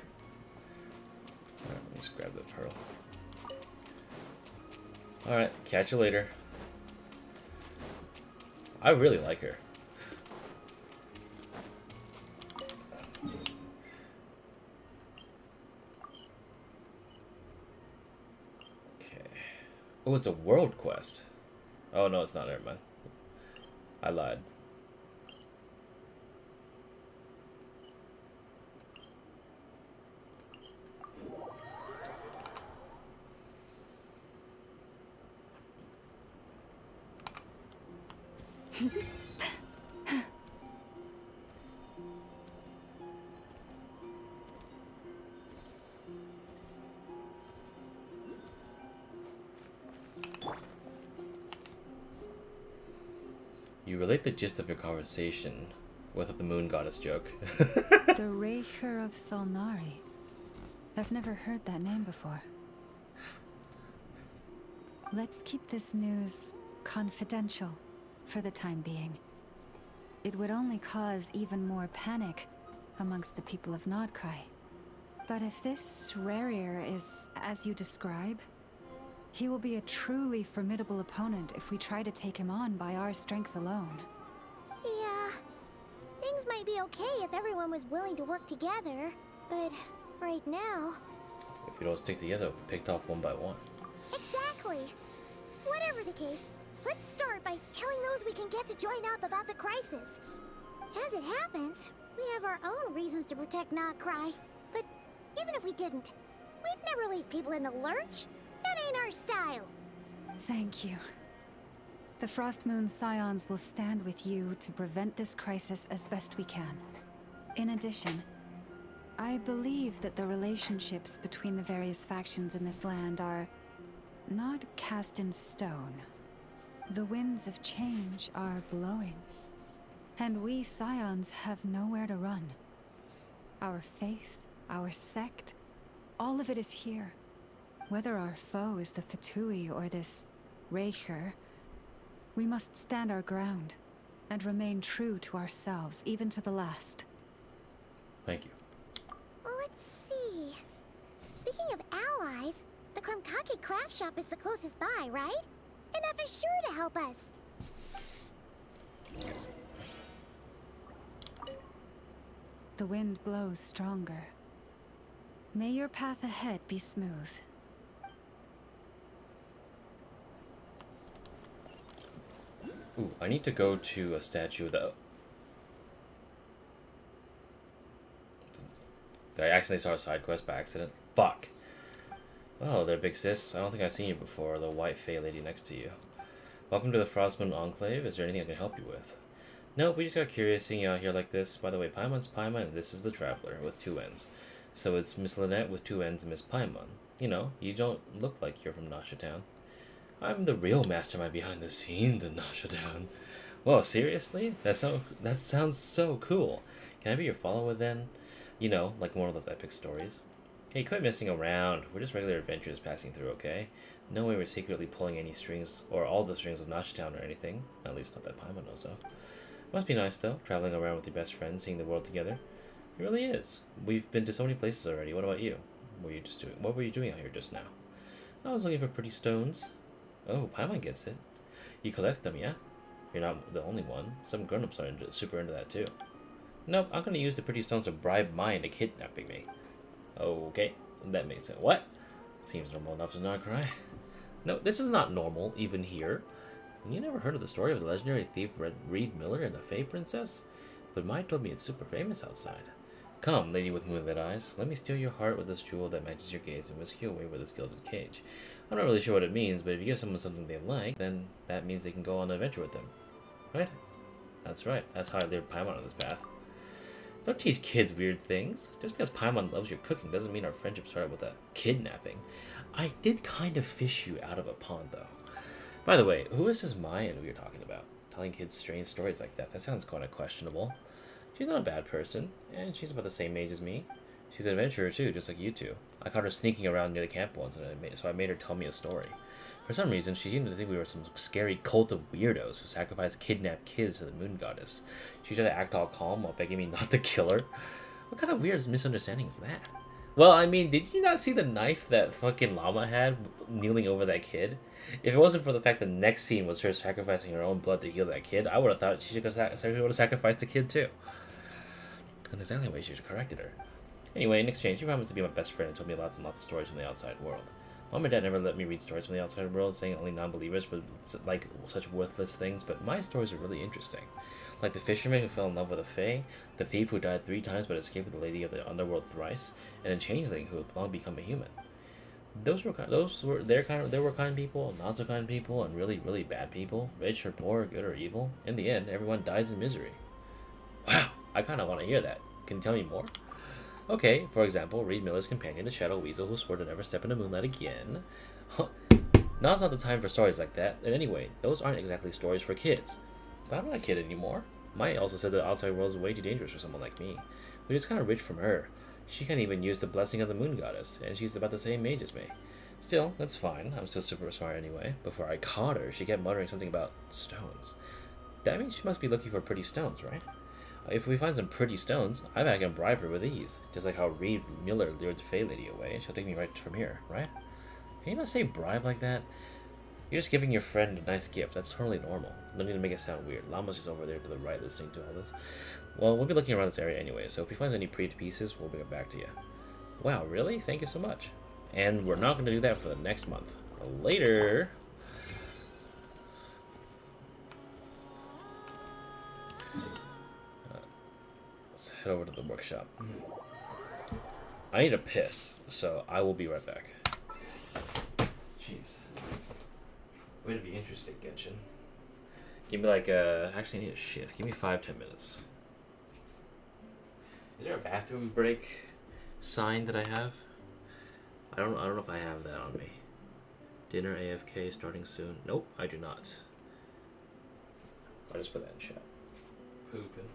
Alright, let me just grab that pearl. Alright, catch you later. I really like her. Okay. Oh, it's a world quest. Oh, no, it's not. Never mind. I lied. You relate the gist of your conversation with the moon goddess joke. The Rerir of Solnari. I've never heard that name before. Let's keep this news confidential for the time being. It would only cause even more panic amongst the people of Nod-Krai. But if this Rerir is as you describe, he will be a truly formidable opponent if we try to take him on by our strength alone. Yeah, things might be okay if everyone was willing to work together, but right now... If we don't stick together, we'll be picked off one by one. Exactly. Whatever the case, let's start by telling those we can get to join up about the crisis. As it happens, we have our own reasons to protect Nod-Krai, but even if we didn't, we'd never leave people in the lurch. That ain't our style. Thank you. The Frost Moon Scions will stand with you to prevent this crisis as best we can. In addition, I believe that the relationships between the various factions in this land are not cast in stone. The winds of change are blowing, and we Scions have nowhere to run. Our faith, our sect, all of it is here. Whether our foe is the Fatui or this Rerir, we must stand our ground and remain true to ourselves, even to the last. Thank you. Let's see. Speaking of allies, the Krumkake craft shop is the closest by, right? And Nefer is sure to help us. The wind blows stronger. May your path ahead be smooth. Ooh, I need to go to a statue though. Did I accidentally start a side quest by accident? Fuck. Oh, there, big sis. I don't think I've seen you before, the white fae lady next to you. Welcome to the Frostmoon Enclave. Is there anything I can help you with? Nope, we just got curious seeing you out here like this. By the way, Paimon's Paimon, and this is the Traveler, with 2 N's. So it's Miss Lynette with 2 N's and Miss Paimon. You know, you don't look like you're from Nasha Town. I'm the real mastermind behind the scenes in Nasha Town. Whoa, seriously? That sounds so cool. Can I be your follower then? You know, like one of those epic stories. Hey, quit messing around. We're just regular adventurers passing through, okay? No way we're secretly pulling any strings, or all the strings of Nasha Town or anything. At least not that Paimon knows of. Must be nice, though, traveling around with your best friend, seeing the world together. It really is. We've been to so many places already. What about you? were you just doing? What were you doing out here just now? I was looking for pretty stones. Oh, Paimon gets it. You collect them, yeah? You're not the only one. Some grown-ups are super into that too. Nope, I'm gonna use the pretty stones to bribe mine into kidnapping me. Okay, that makes sense. What? Seems normal enough to Nod-Krai. No, this is not normal, even here. You never heard of the story of the legendary thief Reed Miller and the Fey Princess? But Mai told me it's super famous outside. Come, lady with moonlit eyes, let me steal your heart with this jewel that matches your gaze and whisk you away with this gilded cage. I'm not really sure what it means, but if you give someone something they like, then that means they can go on an adventure with them. Right? That's right. That's how I lured Paimon on this path. Don't tease kids weird things. Just because Paimon loves your cooking doesn't mean our friendship started with a kidnapping. I did kind of fish you out of a pond, though. By the way, who is this Mayan we were talking about? Telling kids strange stories like that. That sounds kind of questionable. She's not a bad person, and she's about the same age as me. She's an adventurer too, just like you two. I caught her sneaking around near the camp once, so I made her tell me a story. For some reason, she seemed to think we were some scary cult of weirdos who sacrificed kidnapped kids to the moon goddess. She tried to act all calm while begging me not to kill her. What kind of weird misunderstanding is that? Well, I mean, did you not see the knife that fucking Llama had kneeling over that kid? If it wasn't for the fact that the next scene was her sacrificing her own blood to heal that kid, I would have thought she would have sacrificed the kid too. That's exactly why she should have corrected her. Anyway, in exchange, she promised to be my best friend and told me lots and lots of stories from the outside world. Mom and Dad never let me read stories from the outside world, saying only non-believers would like such worthless things, but my stories are really interesting. Like the fisherman who fell in love with a fae, the thief who died 3 times but escaped with the lady of the underworld thrice, and a changeling who had long become a human. There were kind people, not so kind people, and really, really bad people, rich or poor, good or evil. In the end, everyone dies in misery. Wow, I kind of want to hear that. Can you tell me more? Okay, for example, Reed Miller's companion, the Shadow Weasel, who swore to never step in the moonlight again. Now's not the time for stories like that. And anyway, those aren't exactly stories for kids. But I'm not a kid anymore. Mai also said the outside world is way too dangerous for someone like me. Which is kind of rich from her. She can't even use the blessing of the moon goddess, and she's about the same age as me. Still, that's fine. I'm still super smart anyway. Before I caught her, she kept muttering something about stones. That means she must be looking for pretty stones, right? If we find some pretty stones, I bet I can bribe her with these. Just like how Reed Miller lured the Fey Lady away. She'll take me right from here, right? Can you not say bribe like that? You're just giving your friend a nice gift. That's totally normal. No need to make it sound weird. Llama's just over there to the right listening to all this. Well, we'll be looking around this area anyway, so if we find any pretty pieces, we'll bring it back to you. Wow, really? Thank you so much. And we're not going to do that for the next month. Later! Let's head over to the workshop. I need a piss, so I will be right back. Jeez. Way to be interesting, Genshin. Give me like actually I need a shit. Give me 5-10 minutes. Is there a bathroom break sign that I have? I don't know if I have that on me. Dinner AFK starting soon. Nope, I do not. I'll just put that in chat. Poopin'.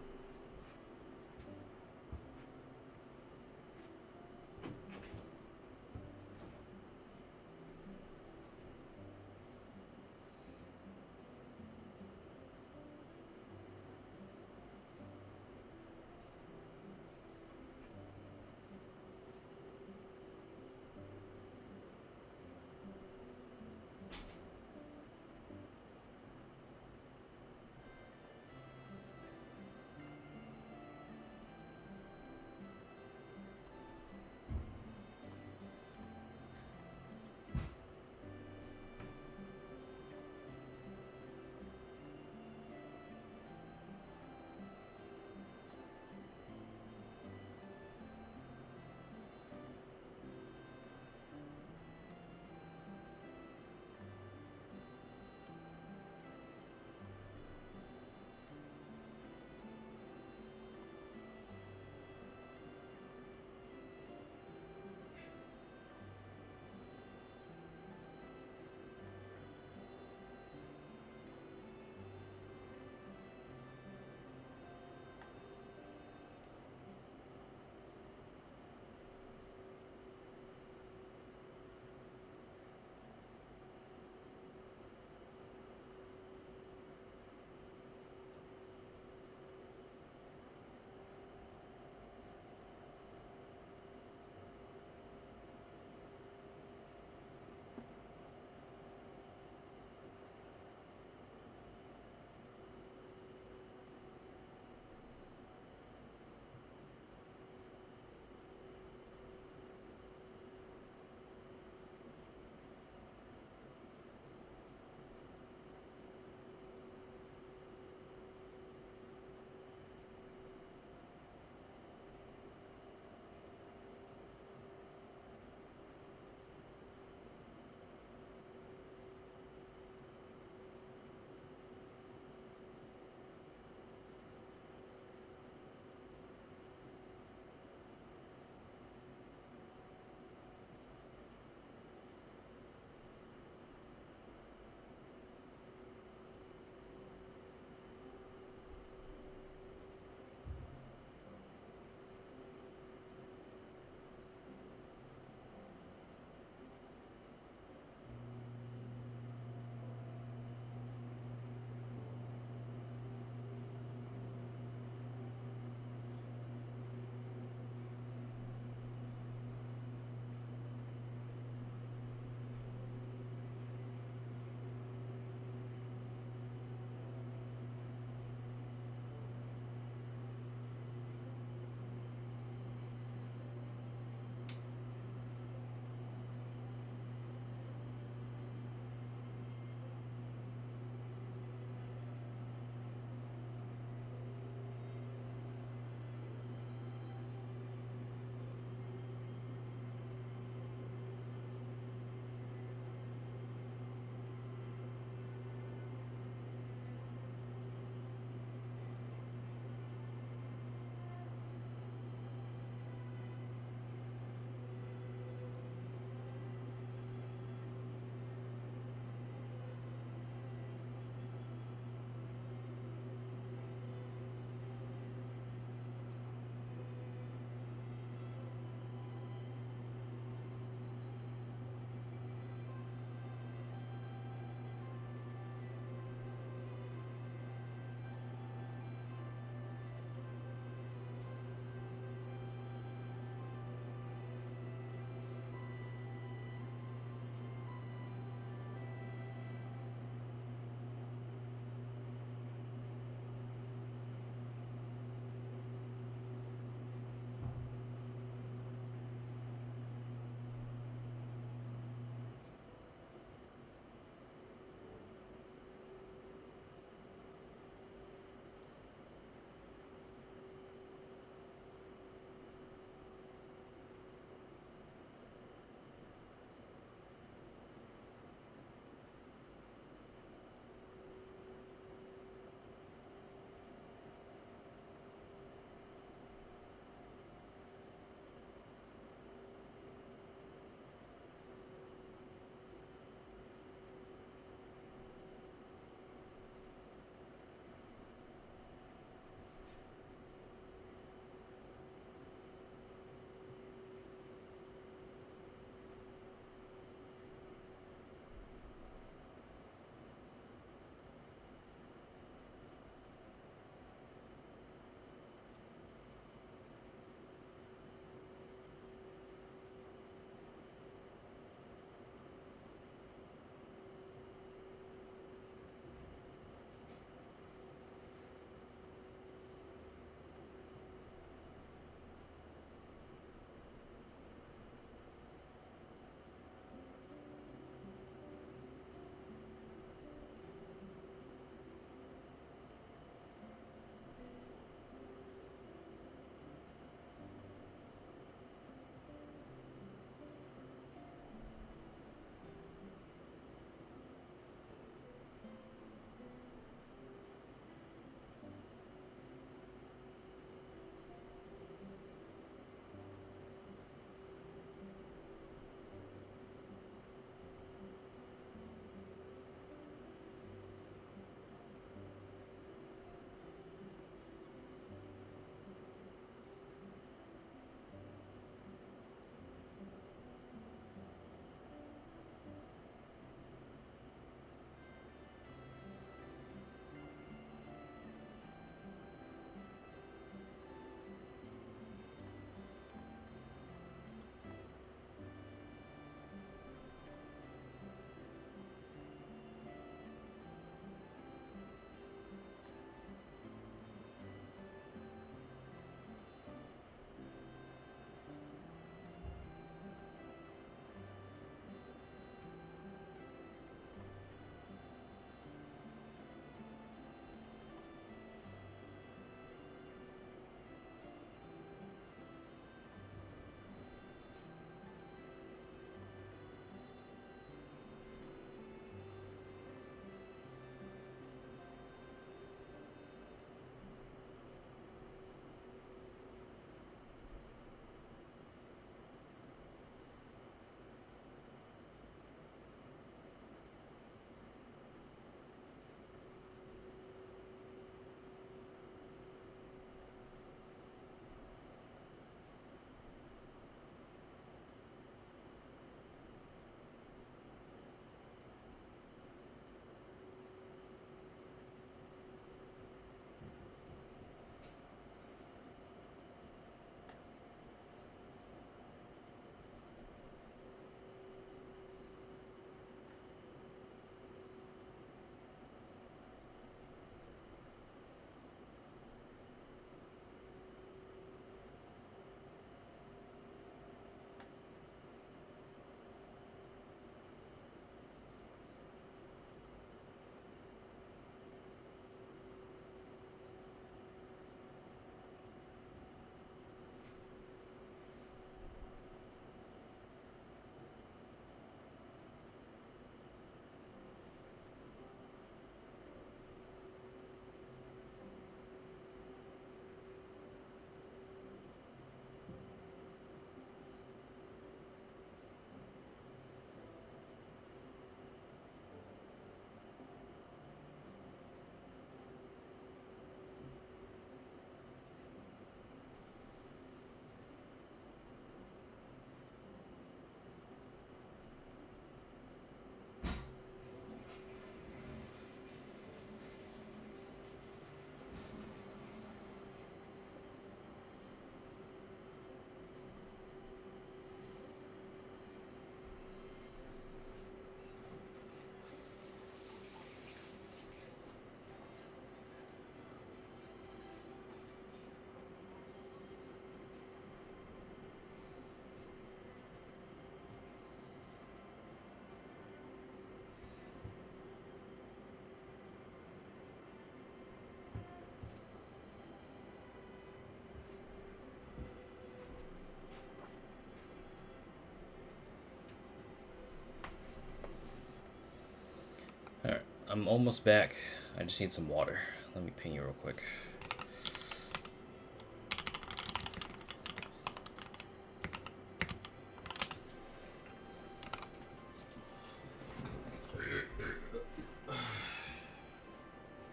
I'm almost back. I just need some water. Let me ping you real quick.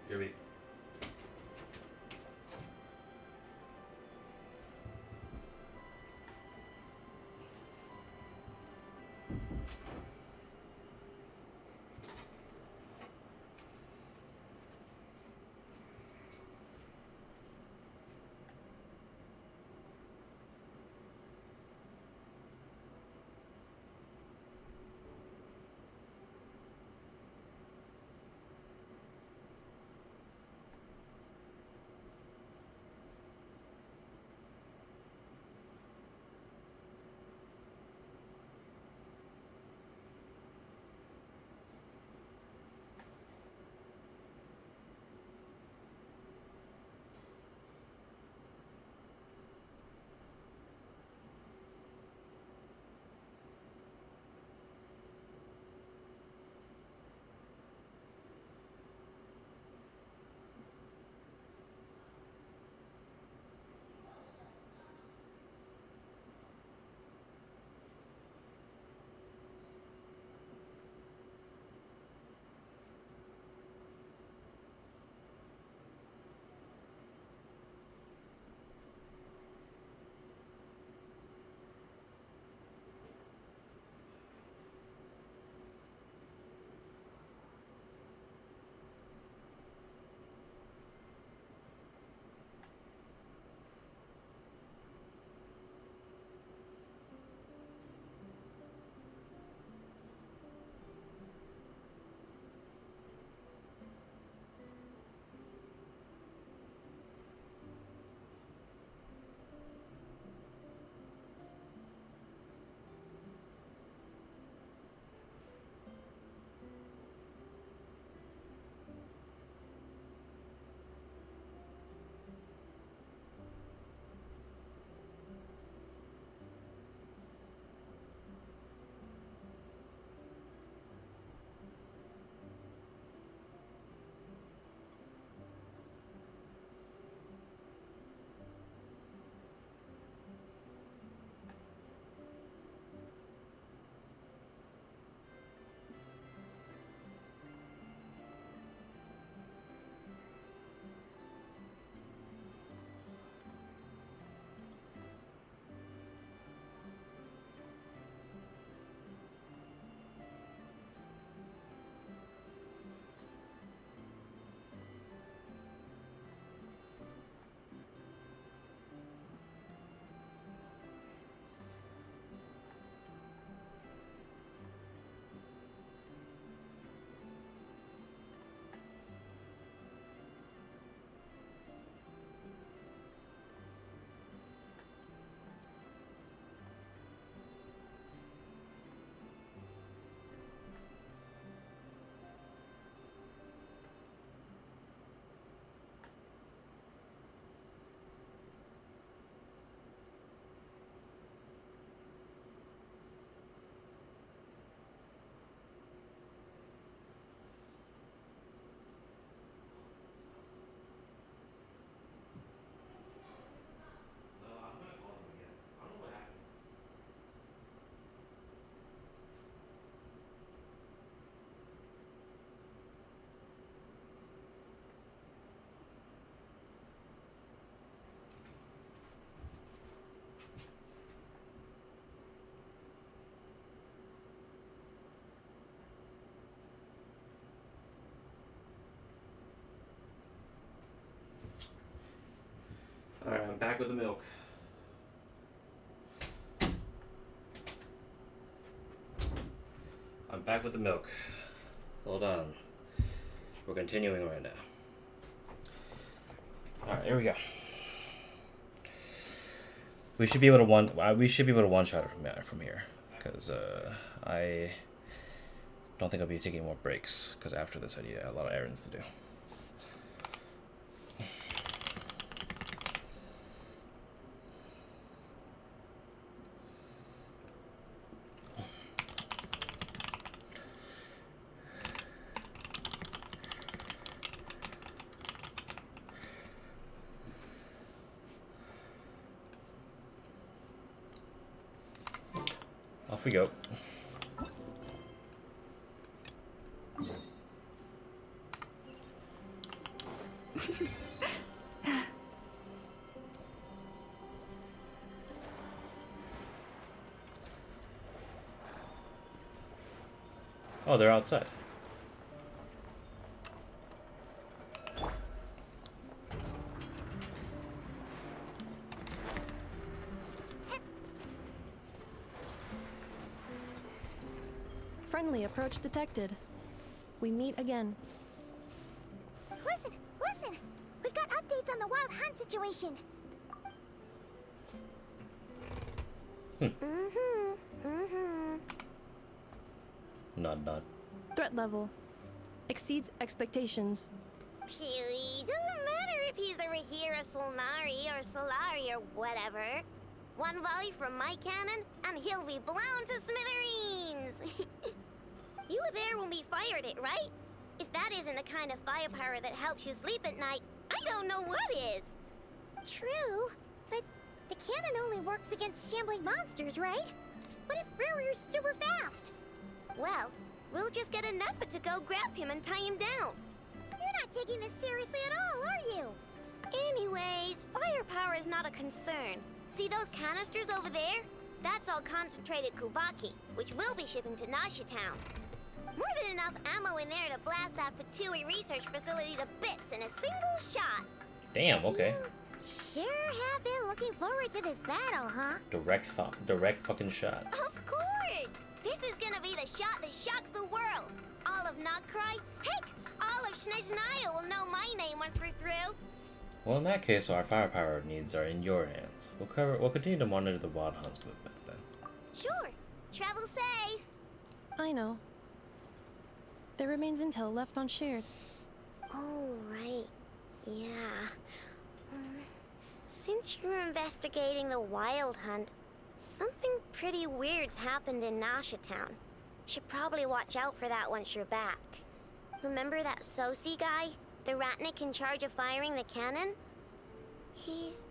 Here we. Alright, I'm back with the milk. I'm back with the milk. Hold on. We're continuing right now. Alright, here we go. We should be able to one shot it from here, because I don't think I'll be taking more breaks, because after this I need a lot of errands to do. Off we go. Oh, they're outside. Friendly approach detected. We meet again. Listen, listen! We've got updates on the wild hunt situation. Nod. Threat level exceeds expectations. Phew, doesn't matter if he's the Rerir or Solnari or Solari or whatever. One volley from my cannon, and he'll be blown to smithereens! You were there when we fired it, right? If that isn't the kind of firepower that helps you sleep at night, I don't know what is. True, but the cannon only works against shambling monsters, right? What if Rerir's super fast? Well, we'll just get a Nefer to go grab him and tie him down. You're not taking this seriously at all, are you? Anyways, firepower is not a concern. See those canisters over there? That's all concentrated Kubaki, which we'll be shipping to Nasha Town. More than enough ammo in there to blast that Fatui research facility to bits in a single shot. Damn, okay. You sure have been looking forward to this battle, huh? Direct fucking shot. Of course! This is gonna be the shot that shocks the world. All of Nod-Krai, heck, all of Snezhnaya will know my name once we're through. Well, in that case, our firepower needs are in your hands. We'll continue to monitor the Wild Hunt's movements then. Sure. Travel safe. I know. There remains intel left unshared. Oh, right. Yeah. Since you're investigating the Wild Hunt, something pretty weird's happened in Nasha Town. Should probably watch out for that once you're back. Remember that Sousi guy? The Ratnik in charge of firing the cannon? He's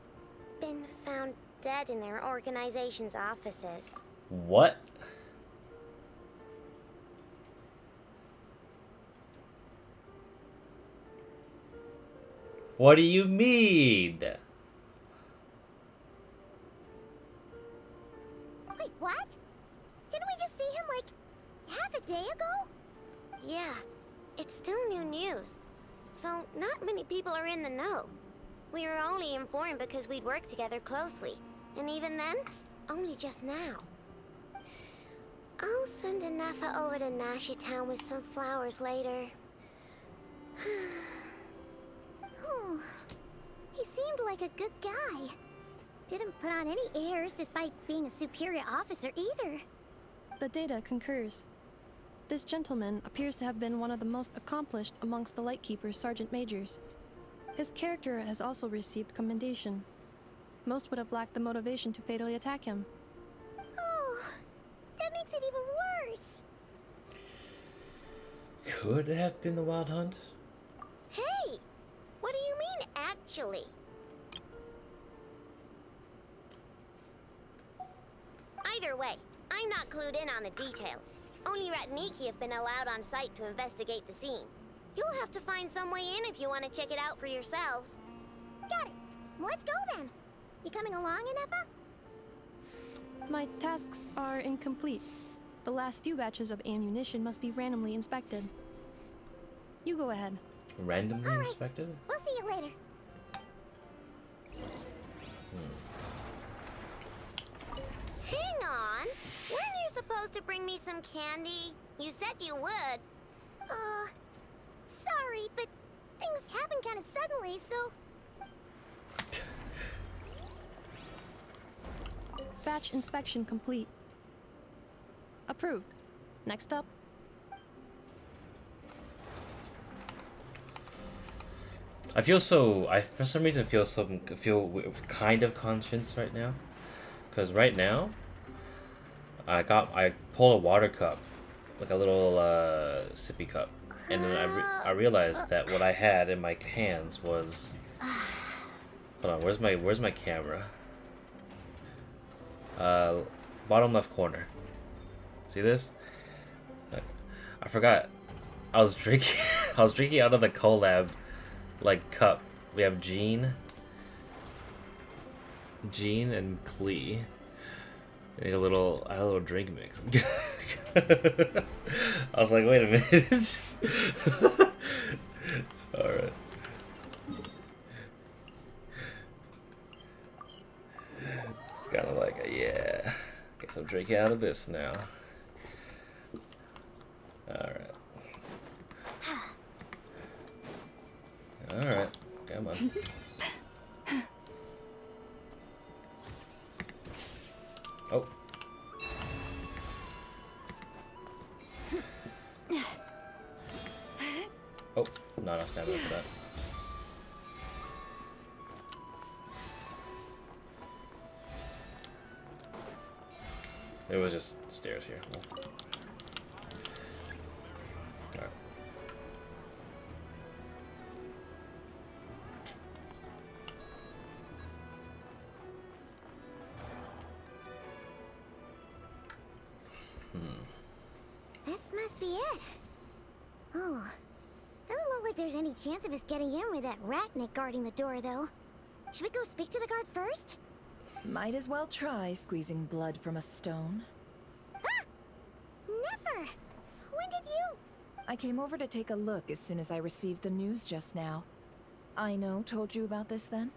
been found dead in their organization's offices. What? What do you mean? Wait, what? Didn't we just see him like half a day ago? Yeah, it's still new news. So not many people are in the know. We were only informed because we'd worked together closely. And even then, only just now. I'll send a Nefer over to Nasha Town with some flowers later. He seemed like a good guy. Didn't put on any airs despite being a superior officer either. The data concurs. This gentleman appears to have been one of the most accomplished amongst the Lightkeeper's Sergeant Majors. His character has also received commendation. Most would have lacked the motivation to fatally attack him. Oh, that makes it even worse. Could it have been the Wild Hunt? Hey, what do you mean, actually? Either way, I'm not clued in on the details. Only Ratniki have been allowed on site to investigate the scene. You'll have to find some way in if you want to check it out for yourselves. Got it. Let's go then. You coming along, Nefer? My tasks are incomplete. The last few batches of ammunition must be randomly inspected. You go ahead. Randomly inspected? We'll see you later. Hang on. Weren't you supposed to bring me some candy? You said you would. Sorry, but things happened kind of suddenly, so... Batch inspection complete. Approved. Next up. For some reason feel kind of conscious right now. Because right now, I pulled a water cup, like a little sippy cup, and then I realized that what I had in my hands was, hold on, where's my camera? Bottom left corner. See this? I forgot. I was drinking. I was drinking out of the collab, like cup. We have Jean and Klee. I need a little. I had a little drink mix. I was like, wait a minute. All right. It's kind of like, yeah. Guess I'm drinking out of this now. Alright. Alright. Come on. Oh. Oh, not enough stamina for that. It was just stairs here. Alright. This must be it. Oh. Doesn't look like there's any chance of us getting in with that ratnik guarding the door, though. Should we go speak to the guard first? Might as well try squeezing blood from a stone. Ah! Nefer! When did you... I came over to take a look as soon as I received the news just now. Aino told you about this then?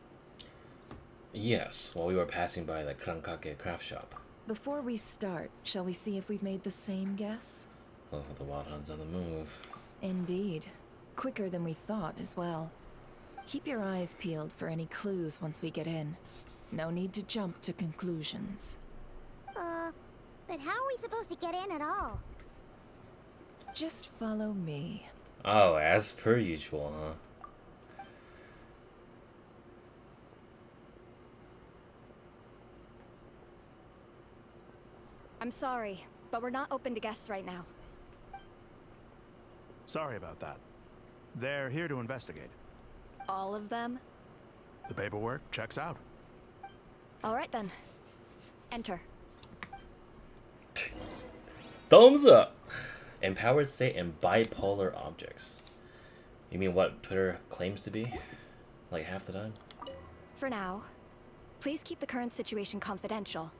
Yes, while we were passing by the Krankake craft shop. Before we start, shall we see if we've made the same guess? Looks like the Wild Hunt's on the move. Indeed. Quicker than we thought as well. Keep your eyes peeled for any clues once we get in. No need to jump to conclusions. But how are we supposed to get in at all? Just follow me. Oh, as per usual, huh? I'm sorry, but we're not open to guests right now. Sorry about that. They're here to investigate. All of them? The paperwork checks out. All right then. Enter. Thumbs up! Empowered state and bipolar objects. You mean what Twitter claims to be? Like half the time? For now, please keep the current situation confidential.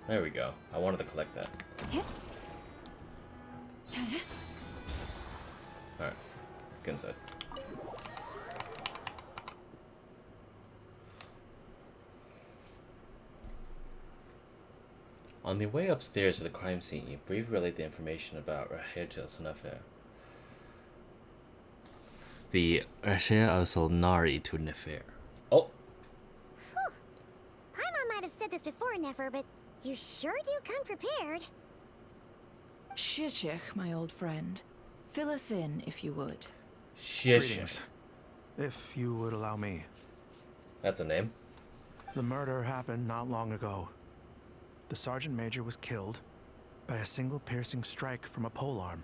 There we go. I wanted to collect that. Alright, let's get inside. On the way upstairs to the crime scene, you briefly relate the information about Rerir to Nefer. The Rerir of Solnari to Nefer. Oh! Whew. Paimon might have said this before, Nefer, but you sure do come prepared. Shishich, my old friend. Fill us in, if you would. Greetings. If you would allow me. That's a name. The murder happened not long ago. The Sergeant Major was killed by a single piercing strike from a polearm.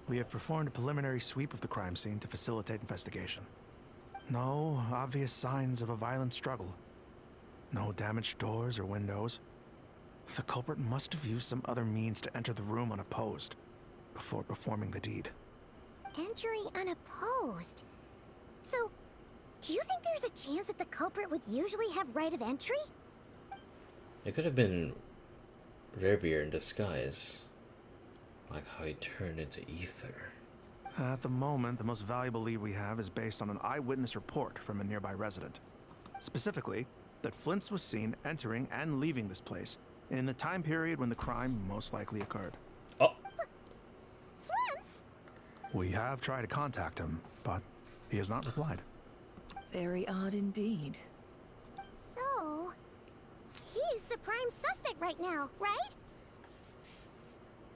We have performed a preliminary sweep of the crime scene to facilitate investigation. No obvious signs of a violent struggle. No damaged doors or windows. The culprit must have used some other means to enter the room unopposed before performing the deed. Entering unopposed? So, do you think there's a chance that the culprit would usually have right of entry? It could have been Rerir in disguise. Like how he turned into ether. At the moment, the most valuable lead we have is based on an eyewitness report from a nearby resident. Specifically, that Flins was seen entering and leaving this place in the time period when the crime most likely occurred. Oh. Flins? We have tried to contact him, but he has not replied. Very odd indeed. So, he's the prime suspect right now, right?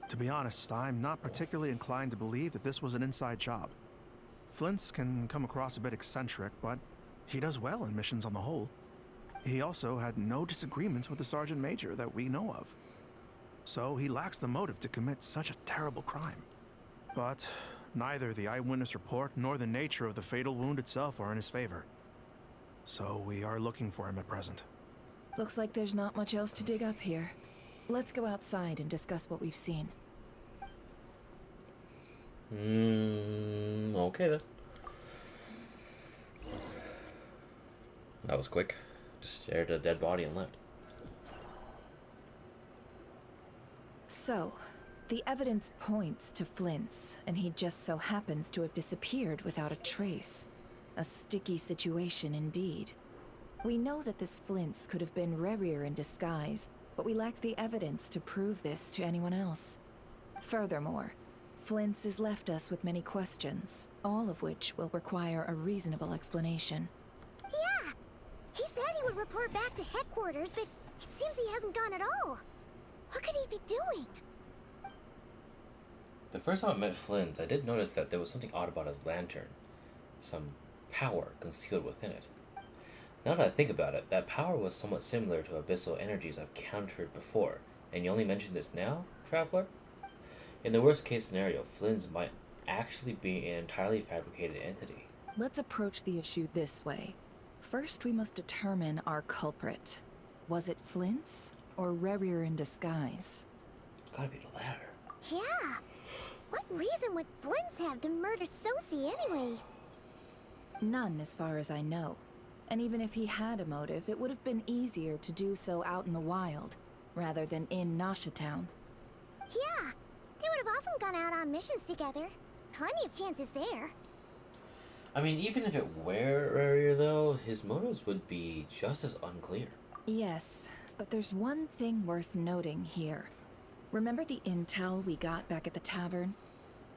To be honest, I'm not particularly inclined to believe that this was an inside job. Flint's can come across a bit eccentric, but he does well in missions on the whole. He also had no disagreements with the Sergeant Major that we know of. So he lacks the motive to commit such a terrible crime. But neither the eyewitness report nor the nature of the fatal wound itself are in his favor. So we are looking for him at present. Looks like there's not much else to dig up here. Let's go outside and discuss what we've seen. Okay then. That was quick. Just stared at a dead body and left. So, the evidence points to Flins, and he just so happens to have disappeared without a trace. A sticky situation indeed. We know that this Flins could have been Rerir in disguise, but we lack the evidence to prove this to anyone else. Furthermore, Flins has left us with many questions, all of which will require a reasonable explanation. Yeah! He said he would report back to headquarters, but it seems he hasn't gone at all. What could he be doing? The first time I met Flins, I did notice that there was something odd about his lantern. Some power concealed within it. Now that I think about it, that power was somewhat similar to abyssal energies I've countered before, and you only mentioned this now, Traveler? In the worst case scenario, Flins might actually be an entirely fabricated entity. Let's approach the issue this way. First, we must determine our culprit. Was it Flins or Rerir in disguise? Gotta be the latter. Yeah! What reason would Flins have to murder Sousi anyway? None, as far as I know. And even if he had a motive, it would have been easier to do so out in the wild, rather than in Nashatown. Yeah! They would have often gone out on missions together. Plenty of chances there. I mean, even if it were Rerir, though, his motives would be just as unclear. Yes, but there's one thing worth noting here. Remember the intel we got back at the tavern?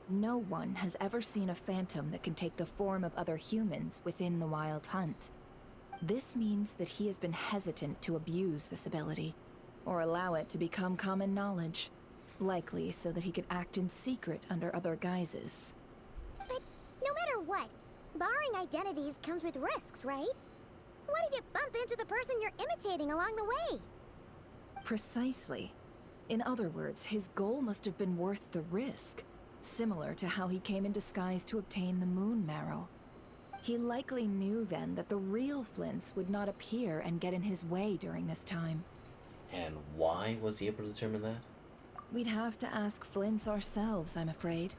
No one has ever seen a phantom that can take the form of other humans within the Wild Hunt. This means that he has been hesitant to abuse this ability, or allow it to become common knowledge. Likely so that he could act in secret under other guises. But no matter what, barring identities comes with risks, right? What if you bump into the person you're imitating along the way? Precisely. In other words, his goal must have been worth the risk, similar to how he came in disguise to obtain the moon marrow. He likely knew then that the real Flins would not appear and get in his way during this time. And why was he able to determine that? We'd have to ask Flins ourselves, I'm afraid.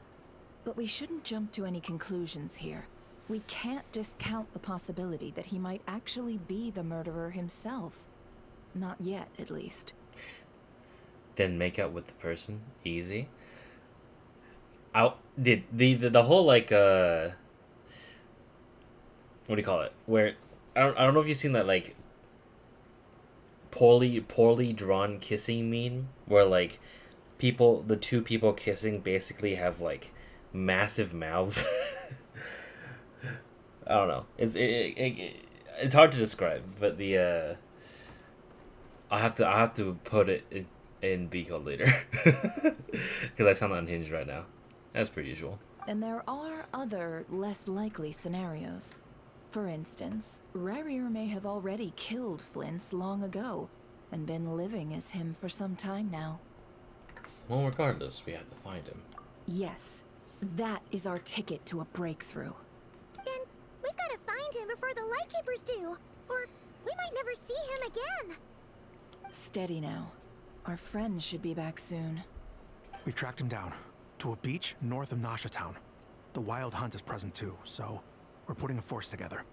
But we shouldn't jump to any conclusions here. We can't discount the possibility that he might actually be the murderer himself. Not yet, at least. Then make out with the person? Easy? Did the whole, like, what do you call it? Where, I don't know if you've seen that, like, poorly drawn kissing meme? Where, like, the two people kissing basically have, like, massive mouths. I don't know. It's hard to describe, but I'll have to put it in B code later because I sound unhinged right now, as per usual. And there are other, less likely scenarios. For instance, Rerir may have already killed Flins long ago and been living as him for some time now. Well, regardless, we have to find him. Yes, that is our ticket to a breakthrough. Then we've got to find him before the Lightkeepers do, or we might never see him again. Steady now. Our friend should be back soon. We've tracked him down to a beach north of Nashatown. The Wild Hunt is present too, so we're putting a force together.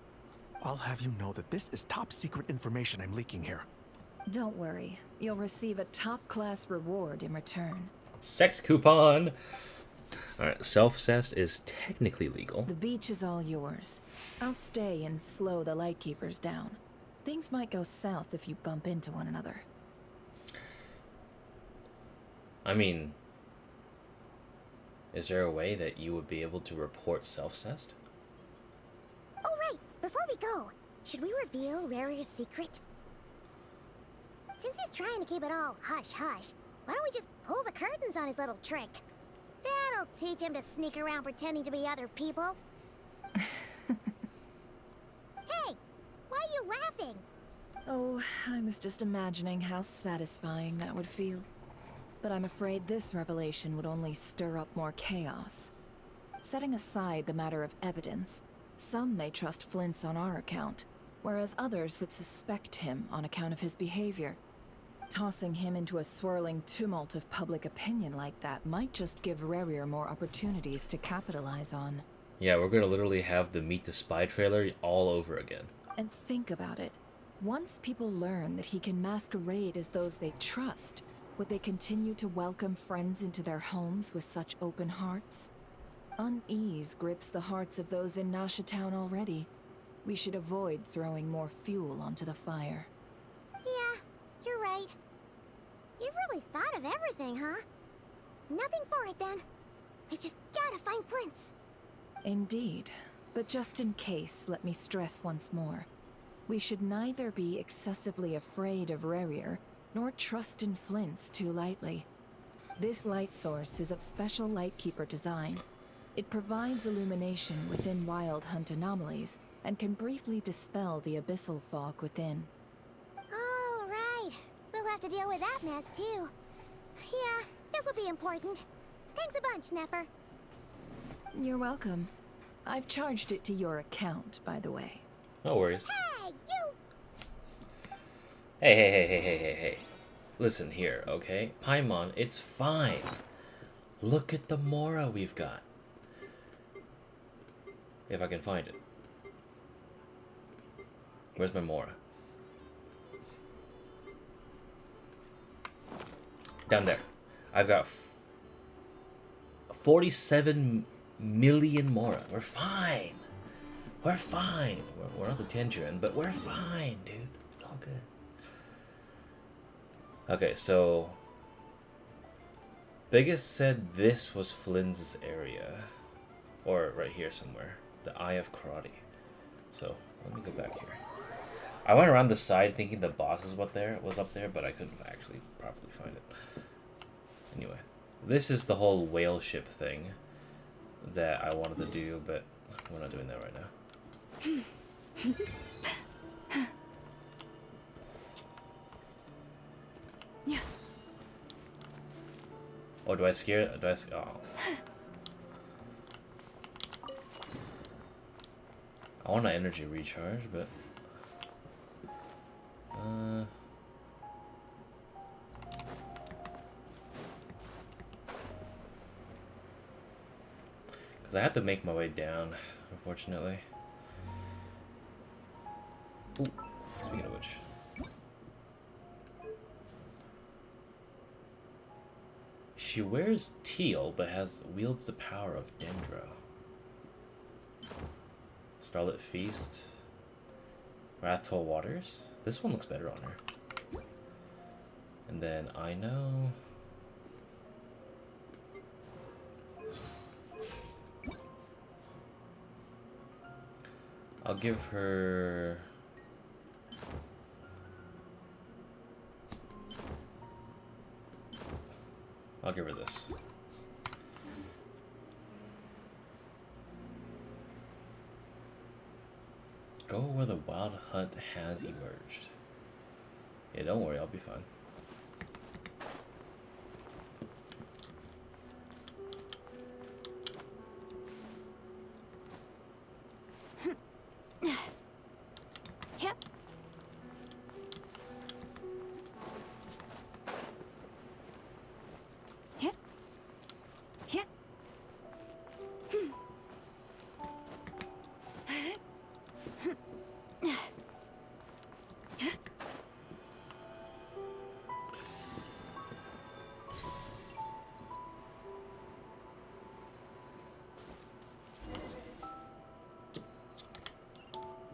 I'll have you know that this is top secret information I'm leaking here. Don't worry. You'll receive a top-class reward in return. Sex coupon! Alright, self-cest is technically legal. The beach is all yours. I'll stay and slow the Lightkeepers down. Things might go south if you bump into one another. I mean, is there a way that you would be able to report self-cest? Oh, right. Before we go, should we reveal Rerir's secret? Since he's trying to keep it all hush-hush, why don't we just pull the curtains on his little trick? That'll teach him to sneak around pretending to be other people. Hey! Why are you laughing? Oh, I was just imagining how satisfying that would feel. But I'm afraid this revelation would only stir up more chaos. Setting aside the matter of evidence, some may trust Flint's on our account, whereas others would suspect him on account of his behavior. Tossing him into a swirling tumult of public opinion like that might just give Rerir more opportunities to capitalize on. Yeah, we're gonna literally have the Meet the Spy trailer all over again. And think about it. Once people learn that he can masquerade as those they trust, would they continue to welcome friends into their homes with such open hearts? Unease grips the hearts of those in Nasha Town already. We should avoid throwing more fuel onto the fire. Yeah, you're right. You've really thought of everything, huh? Nothing for it then. I've just gotta find Flint's. Indeed. But just in case, let me stress once more. We should neither be excessively afraid of Rerir, nor trust in Flint's too lightly. This light source is of special Lightkeeper design. It provides illumination within Wild Hunt anomalies, and can briefly dispel the abyssal fog within. Oh, right. We'll have to deal with that mess, too. Yeah, this'll be important. Thanks a bunch, Nefer. You're welcome. I've charged it to your account, by the way. No worries. Hey, you! Hey. Listen here, okay? Paimon, it's fine. Look at the Mora we've got. If I can find it. Where's my Mora? Down there. I've got 47 million Mora. We're fine. We're fine. We're not the Tendrin, but we're fine, dude. It's all good. Okay, so Biggest said this was Flynn's area. Or right here somewhere. The Eye of Karate. So, let me go back here. I went around the side thinking the boss is was up there, but I couldn't actually properly find it. Anyway, this is the whole whale ship thing that I wanted to do, but we're not doing that right now. Yeah. Oh, do I scare it? Oh. I want an energy recharge, but... Because I have to make my way down, unfortunately. Ooh, speaking of which... She wears teal, but wields the power of Dendro. Starlit Feast. Wrathful Waters. This one looks better on her. And then I know. I'll give her. I'll give her this. Go where the wild hunt has emerged. Yeah, don't worry, I'll be fine. Yep. Yep. Yep.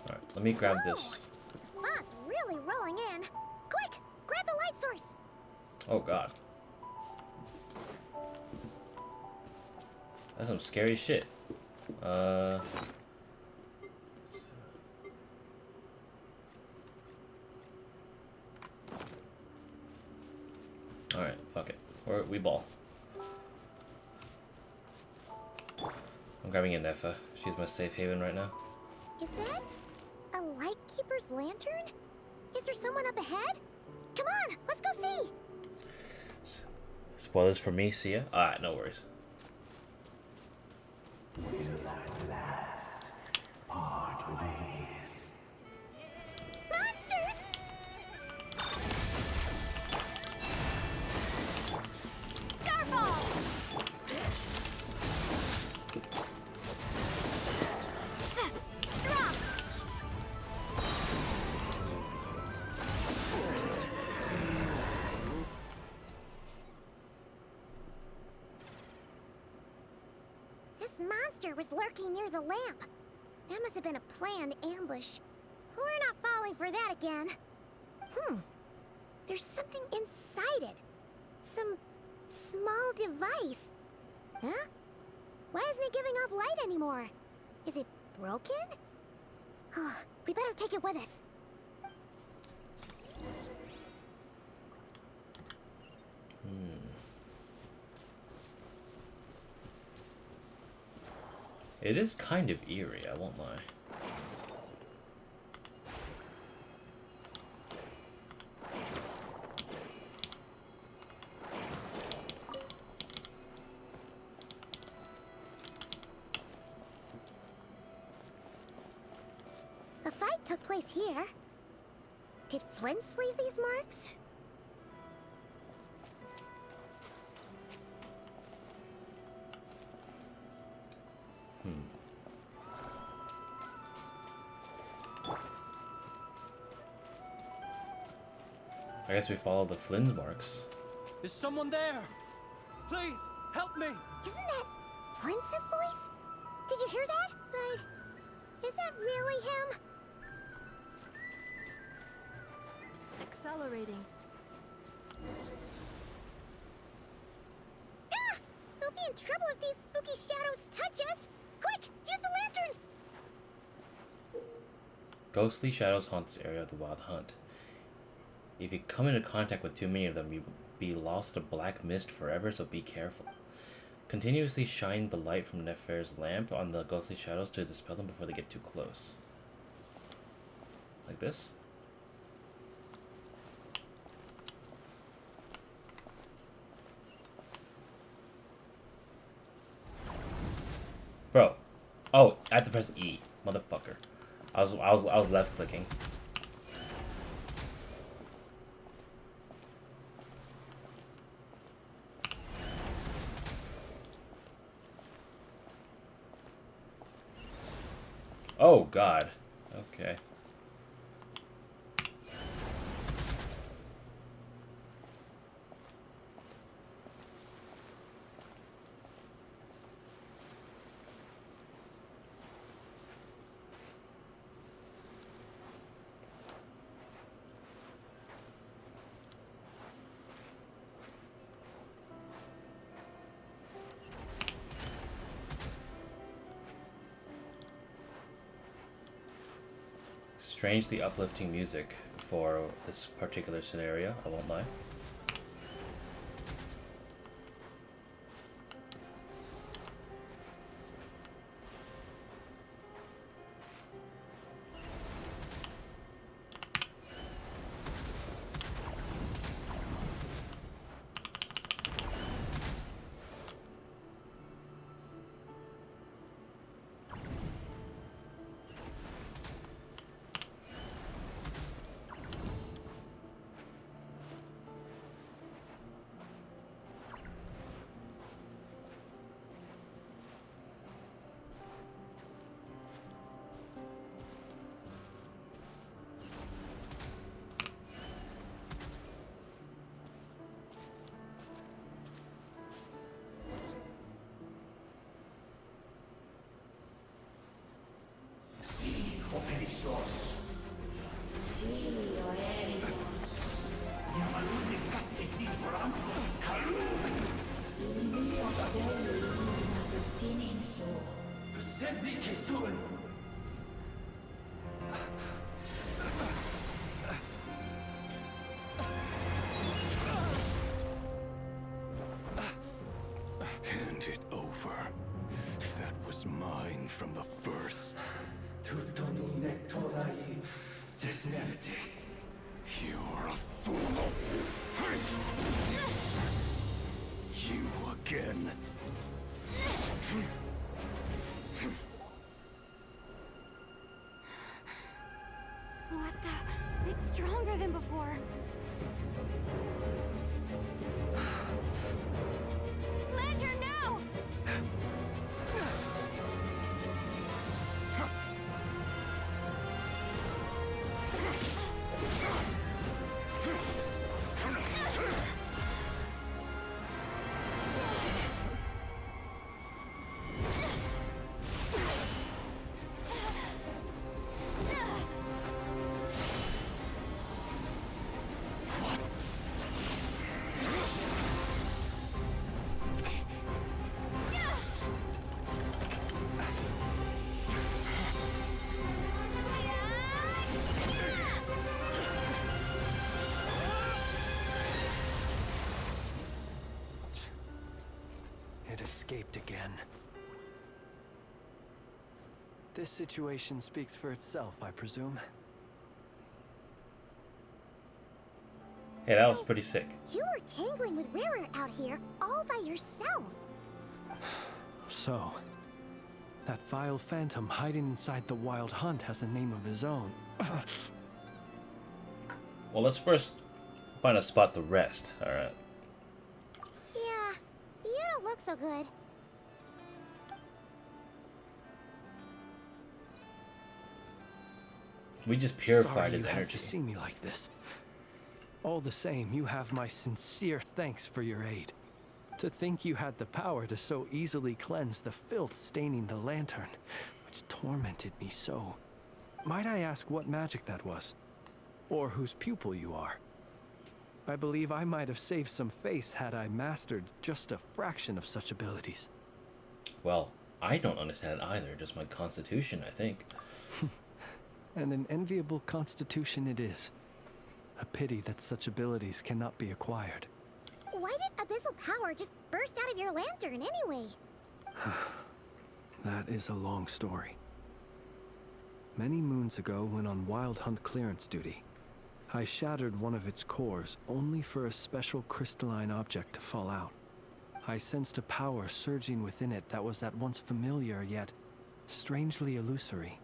Alright, let me grab this. Fog's really rolling in. Quick, grab the light source. Oh god. That's some scary shit. Alright, fuck it. We ball. I'm grabbing a Nefer. She's my safe haven right now. Is that a Lightkeeper's lantern? Is there someone up ahead? Come on, let's go see! Spoilers for me, see ya? Alright, no worries. Monsters! Starfall! Drop! This monster was lurking near the lamp. That must have been a planned ambush. We're not falling for that again. There's something inside it. Some small device. Huh? Why isn't it giving off light anymore? Is it broken? Oh, we better take it with us. It is kind of eerie, I won't lie. A fight took place here. Did Flins leave these marks? I guess we follow the Flins marks. Is someone there? Please, help me! Isn't that Flins' voice? Did you hear that? But is that really him? Accelerating. Ah! We'll be in trouble if these spooky shadows touch us! Quick, use the lantern! Ghostly shadows haunt this area of the Wild Hunt. If you come into contact with too many of them, you'll be lost in a black mist forever, so be careful. Continuously shine the light from Nefer's lamp on the ghostly shadows to dispel them before they get too close. Like this? Bro. Oh, I have to press E. Motherfucker. I was left clicking. Oh god. Okay. Strangely uplifting music for this particular scenario, I won't lie. Hand it over. That was mine from the first. It's stronger than before. Lantern, now! It escaped again. This situation speaks for itself, I presume. Hey, that was pretty sick. You were tangling with Rerir out here all by yourself. So, that vile phantom hiding inside the Wild Hunt has a name of his own. Well, let's first find a spot to rest. Alright. Yeah, you don't look so good. We just purified Sorry his you had energy. to see me like this. All the same, you have my sincere thanks for your aid. To think you had the power to so easily cleanse the filth staining the lantern, which tormented me so. Might I ask what magic that was? Or whose pupil you are? I believe I might have saved some face had I mastered just a fraction of such abilities. Well, I don't understand either, just my constitution, I think. And an enviable constitution it is. A pity that such abilities cannot be acquired. Why did abyssal power just burst out of your lantern anyway? That is a long story. Many moons ago, when on Wild Hunt clearance duty, I shattered one of its cores only for a special crystalline object to fall out. I sensed a power surging within it that was at once familiar yet strangely illusory.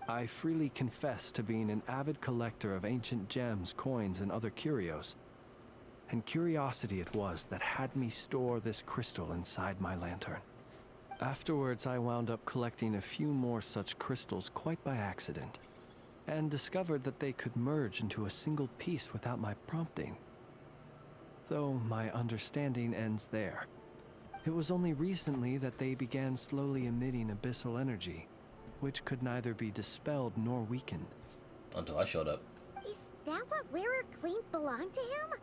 I freely confess to being an avid collector of ancient gems, coins, and other curios. And curiosity it was that had me store this crystal inside my lantern. Afterwards, I wound up collecting a few more such crystals quite by accident, and discovered that they could merge into a single piece without my prompting. Though my understanding ends there. It was only recently that they began slowly emitting abyssal energy, which could neither be dispelled nor weakened. Until I showed up. Is that what Rerir claimed belonged to him?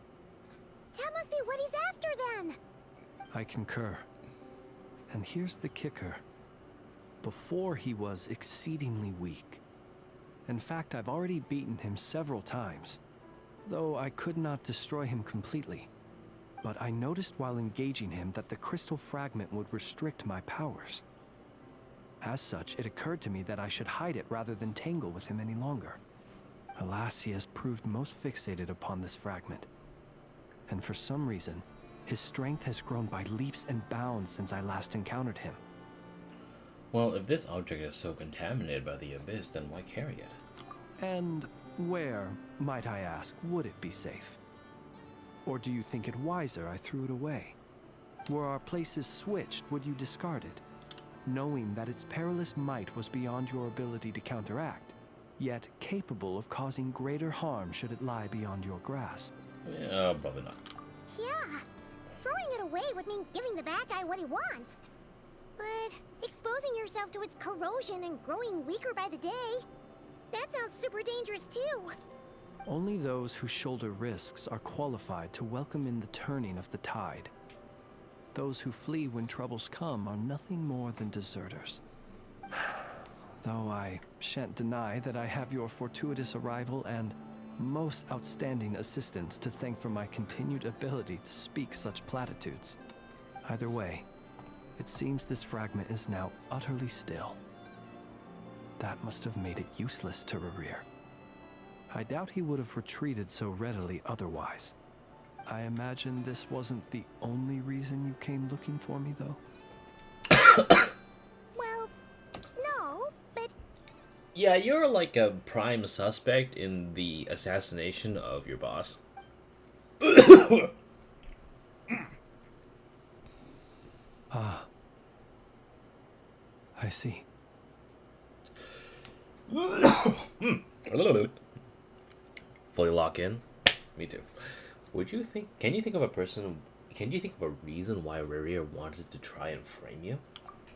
That must be what he's after then! I concur. And here's the kicker. Before he was exceedingly weak. In fact, I've already beaten him several times, though I could not destroy him completely. But I noticed while engaging him that the crystal fragment would restrict my powers. As such, it occurred to me that I should hide it rather than tangle with him any longer. Alas, he has proved most fixated upon this fragment. And for some reason, his strength has grown by leaps and bounds since I last encountered him. Well, if this object is so contaminated by the abyss, then why carry it? And where, might I ask, would it be safe? Or do you think it wiser I threw it away? Were our places switched, would you discard it? Knowing that its perilous might was beyond your ability to counteract, yet capable of causing greater harm should it lie beyond your grasp. Yeah, probably not. Yeah, throwing it away would mean giving the bad guy what he wants. But exposing yourself to its corrosion and growing weaker by the day, that sounds super dangerous too. Only those who shoulder risks are qualified to welcome in the turning of the tide. Those who flee when troubles come are nothing more than deserters. Though I shan't deny that I have your fortuitous arrival and most outstanding assistance to thank for my continued ability to speak such platitudes. Either way, it seems this fragment is now utterly still. That must have made it useless to Rerir. I doubt he would have retreated so readily otherwise. I imagine this wasn't the only reason you came looking for me, though? Well, no, but... Yeah, you're like a prime suspect in the assassination of your boss. Ah. I see. Fully lock in? Me too. Can you think of a reason why Rerir wanted to try and frame you?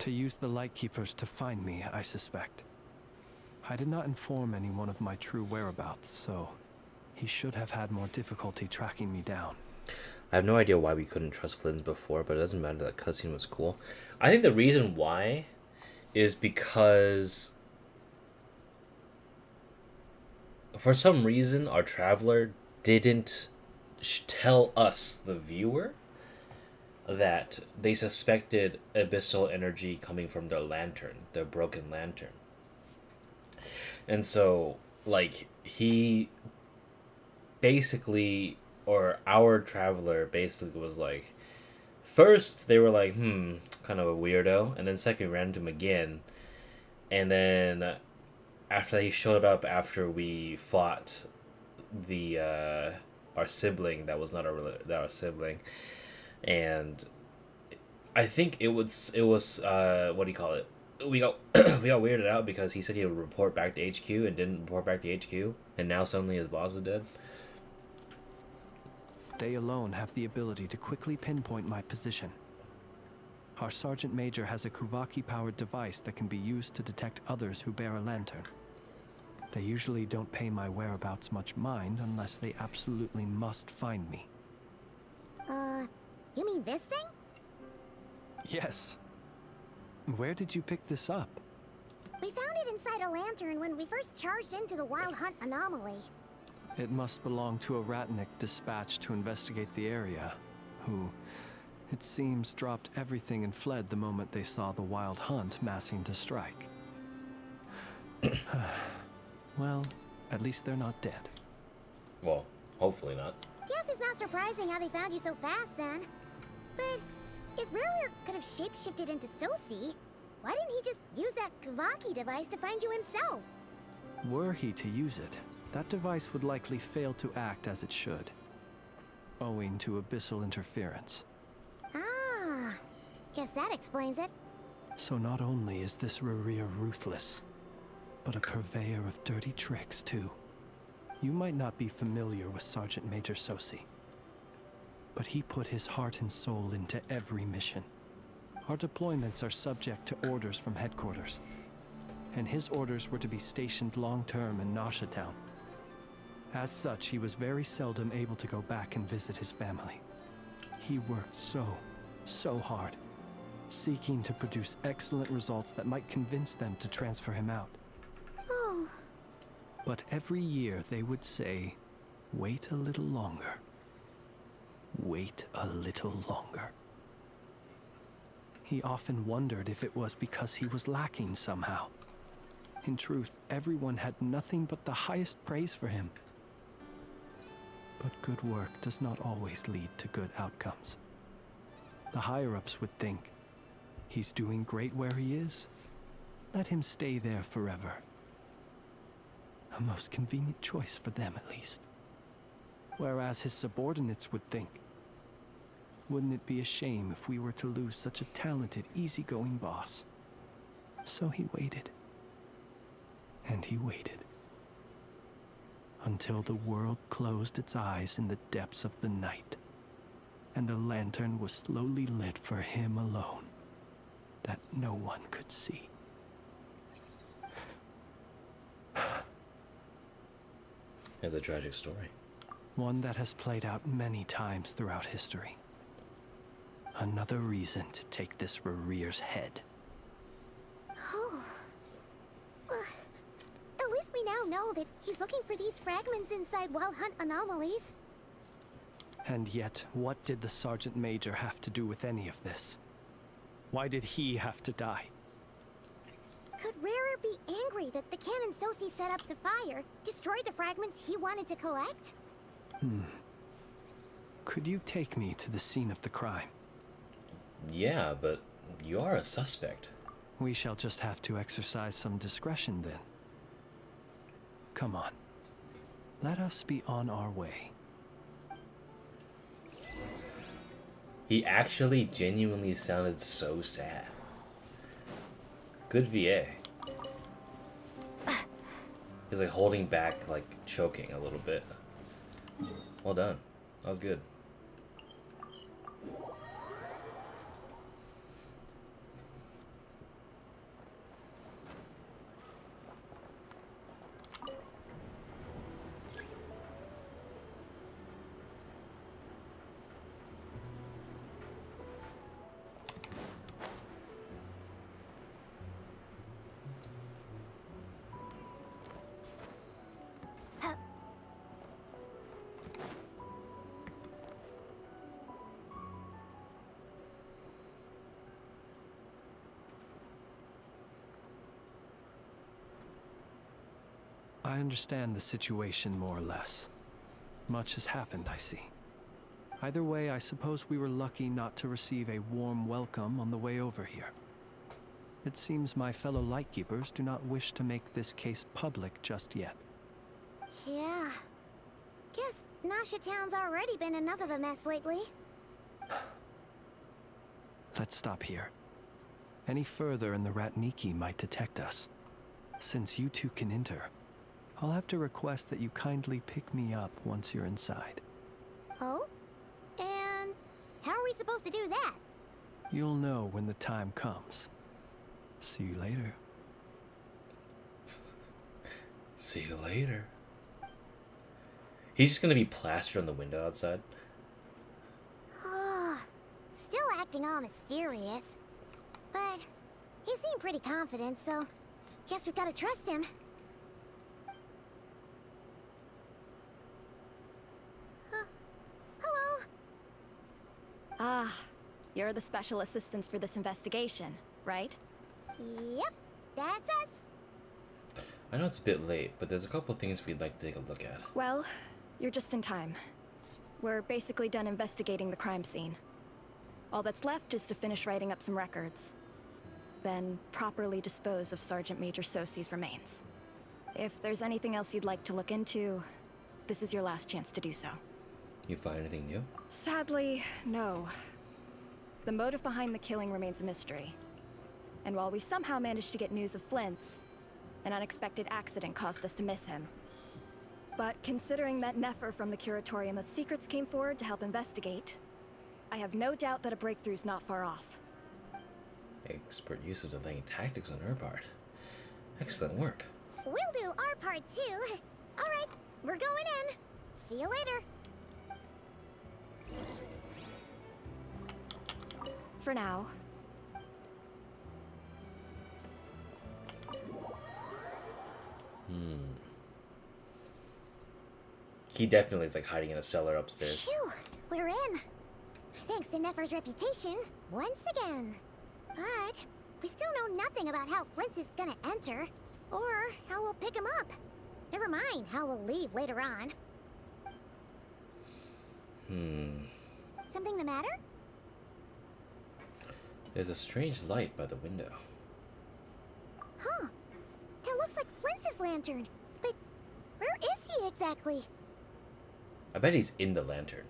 To use the Lightkeepers to find me, I suspect. I did not inform anyone of my true whereabouts, so he should have had more difficulty tracking me down. I have no idea why we couldn't trust Flins before, but it doesn't matter, that cutscene was cool. I think the reason why is because for some reason our traveler didn't tell us, the viewer, that they suspected abyssal energy coming from their lantern, their broken lantern. And so, like, he basically, or our traveler basically was like, first they were like, kind of a weirdo, and then second we ran into him again, and then after he showed up after we fought the our sibling that was not our sibling, and I think it was what do you call it? We got we got weirded out because he said he would report back to HQ and didn't report back to HQ, and now suddenly his boss is dead. They alone have the ability to quickly pinpoint my position. Our Sergeant Major has a Kuvaki-powered device that can be used to detect others who bear a lantern. They usually don't pay my whereabouts much mind unless they absolutely must find me. You mean this thing? Yes. Where did you pick this up? We found it inside a lantern when we first charged into the Wild Hunt anomaly. It must belong to a Ratnik dispatched to investigate the area, who, it seems, dropped everything and fled the moment they saw the Wild Hunt massing to strike. Well, at least they're not dead. Well, hopefully not. Guess it's not surprising how they found you so fast then. But if Rerir could have shapeshifted into Sousi, why didn't he just use that Kavaki device to find you himself? Were he to use it, that device would likely fail to act as it should, owing to abyssal interference. Ah, guess that explains it. So not only is this Rerir ruthless, but a purveyor of dirty tricks too. You might not be familiar with Sergeant Major Sousi, but he put his heart and soul into every mission. Our deployments are subject to orders from headquarters, and his orders were to be stationed long-term in Nasha Town. As such, he was very seldom able to go back and visit his family. He worked so hard, seeking to produce excellent results that might convince them to transfer him out. Oh. But every year they would say, wait a little longer. Wait a little longer. He often wondered if it was because he was lacking somehow. In truth, everyone had nothing but the highest praise for him. But good work does not always lead to good outcomes. The higher-ups would think, he's doing great where he is. Let him stay there forever. A most convenient choice for them, at least. Whereas his subordinates would think, wouldn't it be a shame if we were to lose such a talented, easygoing boss? So he waited. And he waited. Until the world closed its eyes in the depths of the night, and a lantern was slowly lit for him alone, that no one could see. It's a tragic story. One that has played out many times throughout history. Another reason to take this Rerir's head. Oh. At least we now know that he's looking for these fragments inside Wild Hunt anomalies. And yet, what did the Sergeant Major have to do with any of this? Why did he have to die? Could Rerir be angry that the cannon Sousi set up to fire destroyed the fragments he wanted to collect? Could you take me to the scene of the crime? Yeah, but you are a suspect. We shall just have to exercise some discretion then. Come on. Let us be on our way. He actually genuinely sounded so sad. Good VA. He's like holding back, like choking a little bit. Well done. That was good. I understand the situation more or less. Much has happened, I see. Either way, I suppose we were lucky not to receive a warm welcome on the way over here. It seems my fellow Lightkeepers do not wish to make this case public just yet. Yeah. Guess Nasha Town's already been enough of a mess lately. Let's stop here. Any further and the Ratniki might detect us. Since you two can enter, I'll have to request that you kindly pick me up once you're inside. Oh? And how are we supposed to do that? You'll know when the time comes. See you later. See you later. He's just gonna be plastered on the window outside. Still acting all mysterious. But he seemed pretty confident, so guess we've got to trust him. Hello? Ah, you're the special assistants for this investigation, right? Yep, that's us. I know it's a bit late, but there's a couple things we'd like to take a look at. Well, you're just in time. We're basically done investigating the crime scene. All that's left is to finish writing up some records. Then properly dispose of Sergeant Major Sousi's remains. If there's anything else you'd like to look into, this is your last chance to do so. You find anything new? Sadly, no. The motive behind the killing remains a mystery. And while we somehow managed to get news of Flint's, an unexpected accident caused us to miss him. But considering that Nefer from the Curatorium of Secrets came forward to help investigate, I have no doubt that a breakthrough's not far off. Expert use of delaying tactics on her part. Excellent work. We'll do our part too. All right, we're going in. See you later. For now. He definitely is like hiding in a cellar upstairs. Phew, we're in. Thanks to Nefer's reputation, once again. But we still know nothing about how Flint's is gonna enter, or how we'll pick him up. Never mind how we'll leave later on. Something the matter? There's a strange light by the window. Huh. That looks like Flint's lantern. But where is he exactly? I bet he's in the lantern.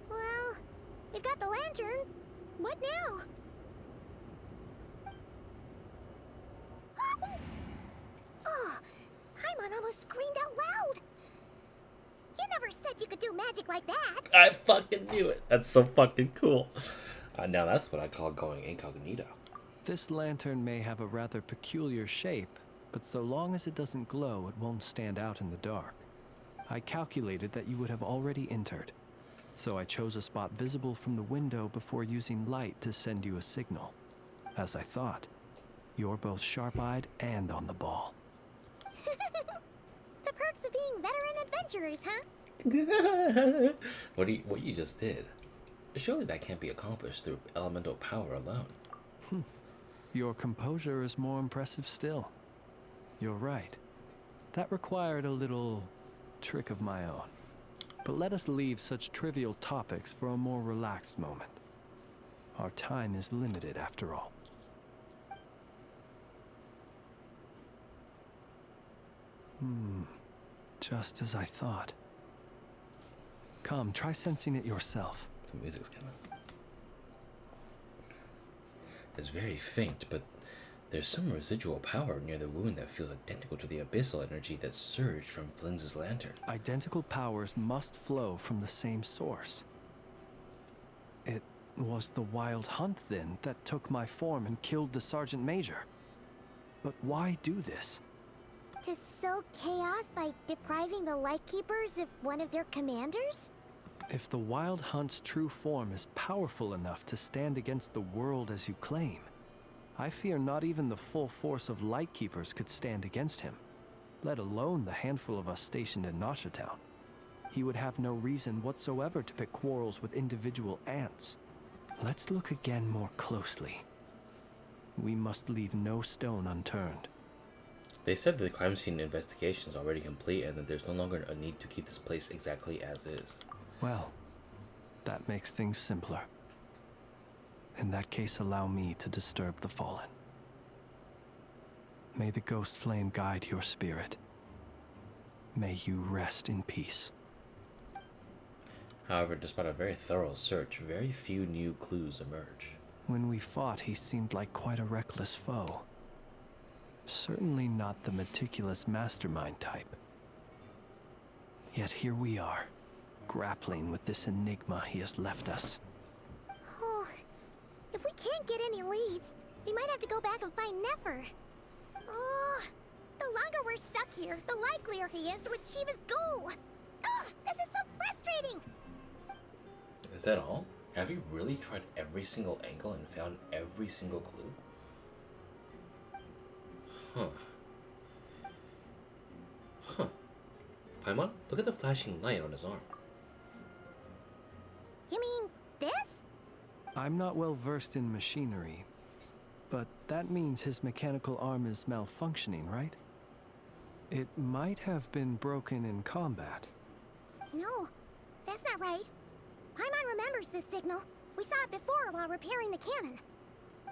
Well, we've got the lantern. What now? Oh, Paimon almost screamed out loud. You never said you could do magic like that. I fucking knew it. That's so fucking cool. Now that's what I call going incognito. This lantern may have a rather peculiar shape, but so long as it doesn't glow, it won't stand out in the dark. I calculated that you would have already entered, so I chose a spot visible from the window before using light to send you a signal. As I thought, you're both sharp-eyed and on the ball. The perks of being veteran adventurers, huh? What you just did. Surely that can't be accomplished through elemental power alone. Your composure is more impressive still. You're right. That required a little trick of my own. But let us leave such trivial topics for a more relaxed moment. Our time is limited after all. Just as I thought. Come, try sensing it yourself. The music's coming. It's very faint, but there's some residual power near the wound that feels identical to the abyssal energy that surged from Flins' lantern. Identical powers must flow from the same source. It was the Wild Hunt, then, that took my form and killed the Sergeant Major. But why do this? To sow chaos by depriving the Lightkeepers of one of their commanders? If the Wild Hunt's true form is powerful enough to stand against the world as you claim, I fear not even the full force of Lightkeepers could stand against him, let alone the handful of us stationed in Nashatown. He would have no reason whatsoever to pick quarrels with individual ants. Let's look again more closely. We must leave no stone unturned. They said the crime scene investigation is already complete and that there's no longer a need to keep this place exactly as is. Well, that makes things simpler. In that case, allow me to disturb the fallen. May the ghost flame guide your spirit. May you rest in peace. However, despite a very thorough search, very few new clues emerge. When we fought, he seemed like quite a reckless foe. Certainly not the meticulous mastermind type. Yet here we are, grappling with this enigma he has left us. Oh, if we can't get any leads, we might have to go back and find Nefer. Oh, the longer we're stuck here, the likelier he is to achieve his goal. Ugh, this is so frustrating! Is that all? Have you really tried every single angle and found every single clue? Paimon, look at the flashing light on his arm. You mean this? I'm not well versed in machinery, but that means his mechanical arm is malfunctioning, right? It might have been broken in combat. No, that's not right. Paimon remembers this signal. We saw it before while repairing the cannon.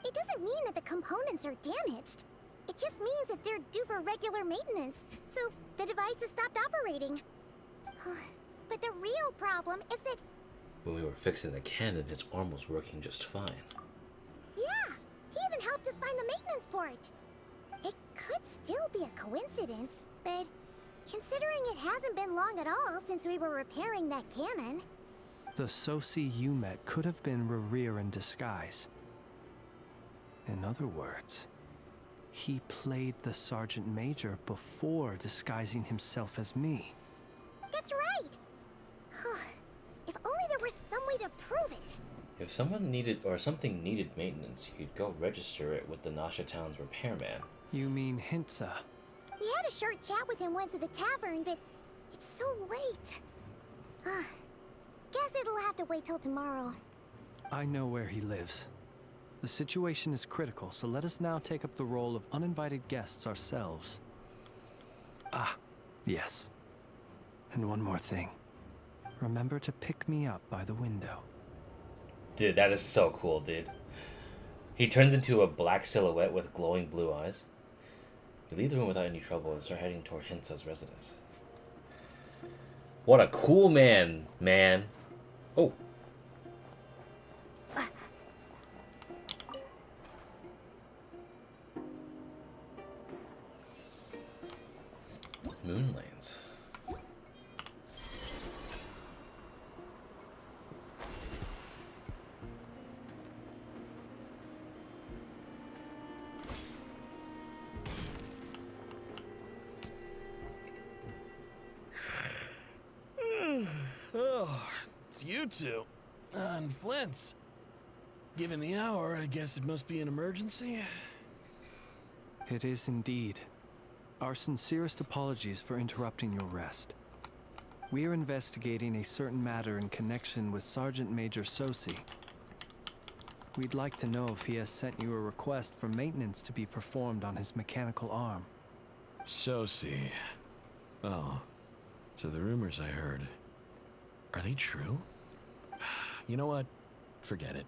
It doesn't mean that the components are damaged. It just means that they're due for regular maintenance, so the device has stopped operating. But the real problem is that... When we were fixing the cannon, his arm was working just fine. Yeah, he even helped us find the maintenance port. It could still be a coincidence, but considering it hasn't been long at all since we were repairing that cannon... The Sousi you met could have been Rerir in disguise. In other words, he played the Sergeant Major before disguising himself as me. That's right! If only there were some way to prove it. If someone needed, or something needed maintenance, you could go register it with the Nashatown's repairman. You mean Hintsa? We had a short chat with him once at the tavern, but it's so late. Guess it'll have to wait till tomorrow. I know where he lives. The situation is critical, so let us now take up the role of uninvited guests ourselves. Ah, yes. And one more thing. Remember to pick me up by the window. Dude, that is so cool, dude. He turns into a black silhouette with glowing blue eyes. You leave the room without any trouble and start heading toward Hintsa's residence. What a cool man. Oh. Moonlands. Oh, it's you two. And Flint's. Given the hour, I guess it must be an emergency. It is indeed. Our sincerest apologies for interrupting your rest. We are investigating a certain matter in connection with Sergeant Major Sousi. We'd like to know if he has sent you a request for maintenance to be performed on his mechanical arm. Sousi. Oh, so the rumors I heard, are they true? You know what? Forget it.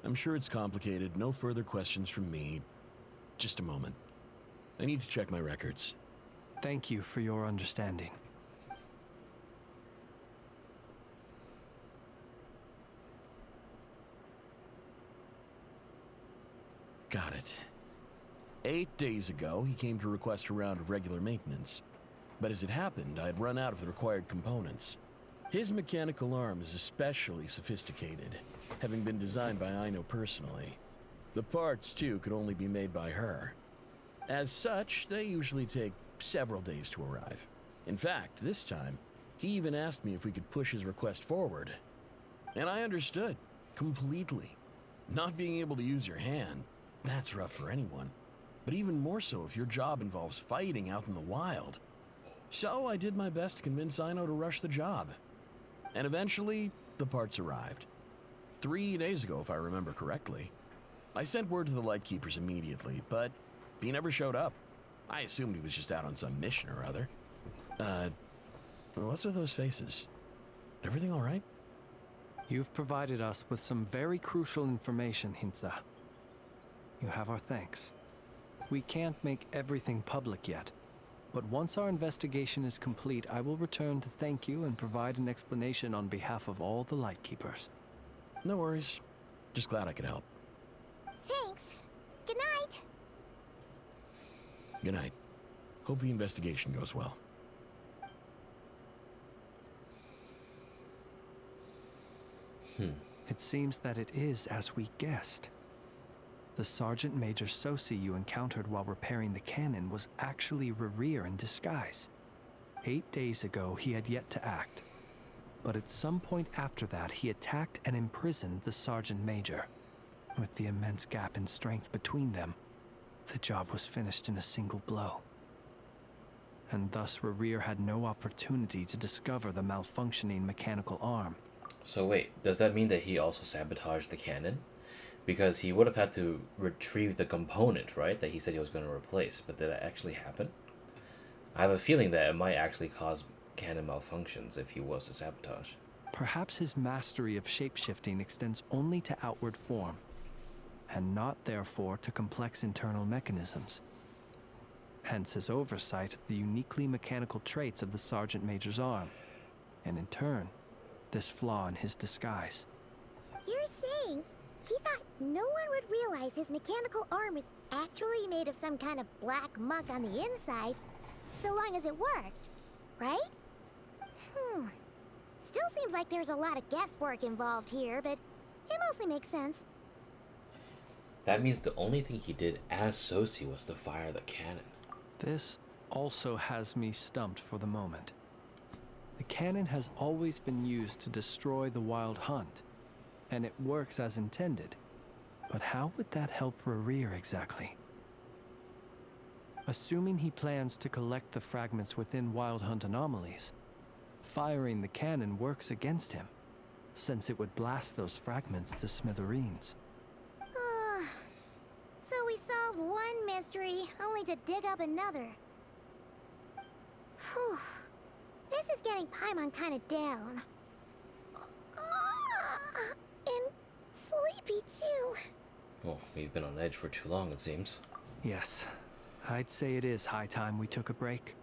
I'm sure it's complicated. No further questions from me. Just a moment. I need to check my records. Thank you for your understanding. Got it. 8 days ago, he came to request a round of regular maintenance. But as it happened, I had run out of the required components. His mechanical arm is especially sophisticated, having been designed by Aino personally. The parts, too, could only be made by her. As such, they usually take several days to arrive. In fact, this time, he even asked me if we could push his request forward. And I understood, completely. Not being able to use your hand, that's rough for anyone. But even more so if your job involves fighting out in the wild. So I did my best to convince Aino to rush the job. And eventually, the parts arrived. 3 days ago, if I remember correctly. I sent word to the Lightkeepers immediately, but he never showed up. I assumed he was just out on some mission or other. What's with those faces? Everything all right? You've provided us with some very crucial information, Hintsa. You have our thanks. We can't make everything public yet, but once our investigation is complete, I will return to thank you and provide an explanation on behalf of all the Lightkeepers. No worries. Just glad I could help. Thanks. Good night. Good night. Hope the investigation goes well. It seems that it is as we guessed. The Sergeant Major Sousi you encountered while repairing the cannon was actually Rerir in disguise. 8 days ago, he had yet to act. But at some point after that, he attacked and imprisoned the Sergeant Major. With the immense gap in strength between them, the job was finished in a single blow. And thus Rerir had no opportunity to discover the malfunctioning mechanical arm. So wait, does that mean that he also sabotaged the cannon? Because he would have had to retrieve the component, right, that he said he was going to replace. But did that actually happen? I have a feeling that it might actually cause cannon malfunctions if he was to sabotage. Perhaps his mastery of shapeshifting extends only to outward form, and not therefore to complex internal mechanisms. Hence his oversight of the uniquely mechanical traits of the Sergeant Major's arm, and in turn, this flaw in his disguise. You're saying he thought no one would realize his mechanical arm is actually made of some kind of black muck on the inside, so long as it worked, right? Still seems like there's a lot of guesswork involved here, but it mostly makes sense. That means the only thing he did as Sousi was to fire the cannon. This also has me stumped for the moment. The cannon has always been used to destroy the Wild Hunt, and it works as intended. But how would that help Rerir exactly? Assuming he plans to collect the fragments within Wild Hunt anomalies, firing the cannon works against him, since it would blast those fragments to smithereens. So we solved one mystery, only to dig up another. Whew. This is getting Paimon kind of down. And sleepy too. Well, we've been on edge for too long, it seems. Yes, I'd say it is high time we took a break.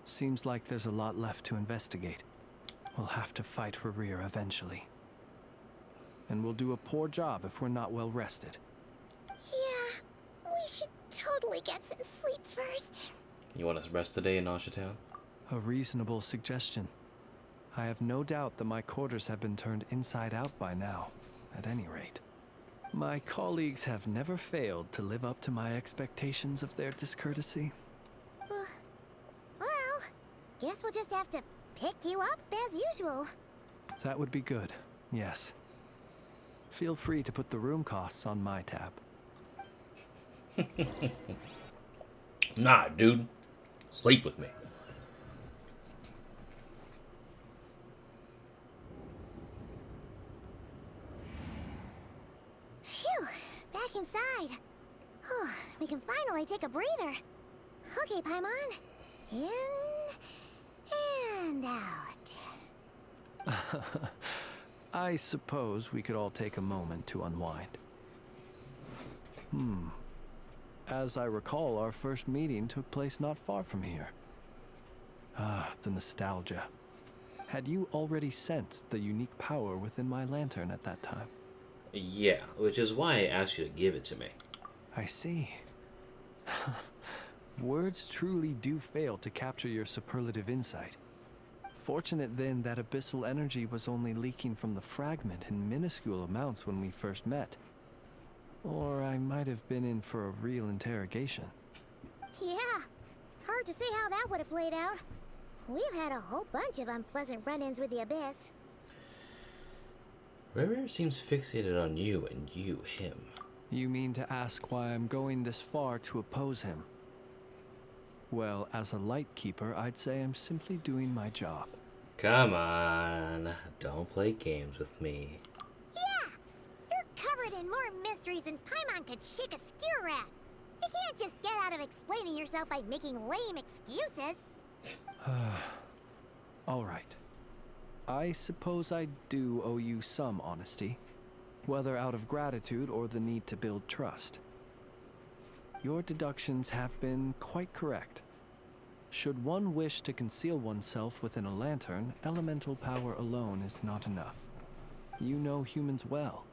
Seems like there's a lot left to investigate. We'll have to fight Rerir eventually. And we'll do a poor job if we're not well rested. Yeah, we should totally get some sleep first. You want us to rest today in Ashitown? A reasonable suggestion. I have no doubt that my quarters have been turned inside out by now, at any rate. My colleagues have never failed to live up to my expectations of their discourtesy. Well, guess we'll just have to pick you up as usual. That would be good, yes. Feel free to put the room costs on my tab. Nah, dude. Sleep with me. Phew, back inside. We can finally take a breather. Okay, Paimon. In and out. I suppose we could all take a moment to unwind. As I recall, our first meeting took place not far from here. Ah, the nostalgia. Had you already sensed the unique power within my lantern at that time? Yeah, which is why I asked you to give it to me. I see. Words truly do fail to capture your superlative insight. Fortunate then that abyssal energy was only leaking from the fragment in minuscule amounts when we first met. Or I might have been in for a real interrogation. Yeah, hard to say how that would have played out. We've had a whole bunch of unpleasant run-ins with the Abyss. Rerir seems fixated on you and you him. You mean to ask why I'm going this far to oppose him? Well, as a Lightkeeper, I'd say I'm simply doing my job. Come on, don't play games with me. Yeah, you're covered in more mysteries than Paimon could shake a skewer at. You can't just get out of explaining yourself by making lame excuses. All right. I suppose I do owe you some honesty, whether out of gratitude or the need to build trust. Your deductions have been quite correct. Should one wish to conceal oneself within a lantern, elemental power alone is not enough. You know humans well,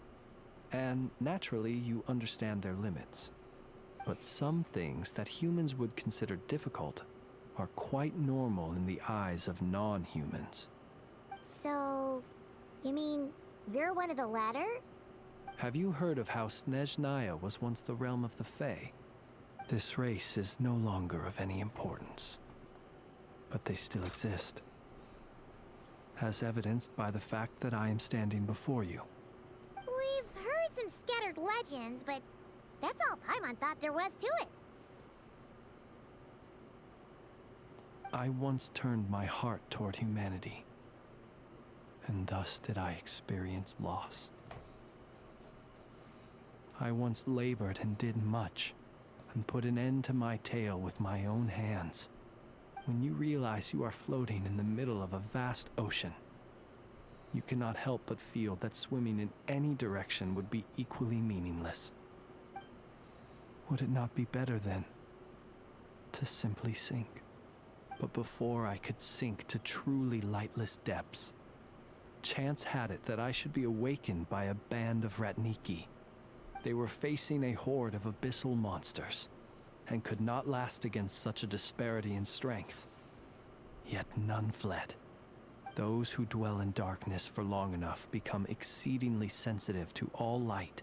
and naturally you understand their limits. But some things that humans would consider difficult are quite normal in the eyes of non-humans. So, you mean you're one of the latter? Have you heard of how Snezhnaya was once the realm of the Fae? This race is no longer of any importance, but they still exist, as evidenced by the fact that I am standing before you. We've heard some scattered legends, but that's all Paimon thought there was to it. I once turned my heart toward humanity, and thus did I experience loss. I once labored and did much, and put an end to my tale with my own hands. When you realize you are floating in the middle of a vast ocean, you cannot help but feel that swimming in any direction would be equally meaningless. Would it not be better then to simply sink? But before I could sink to truly lightless depths, chance had it that I should be awakened by a band of Ratniki. They were facing a horde of abyssal monsters, and could not last against such a disparity in strength. Yet none fled. Those who dwell in darkness for long enough become exceedingly sensitive to all light.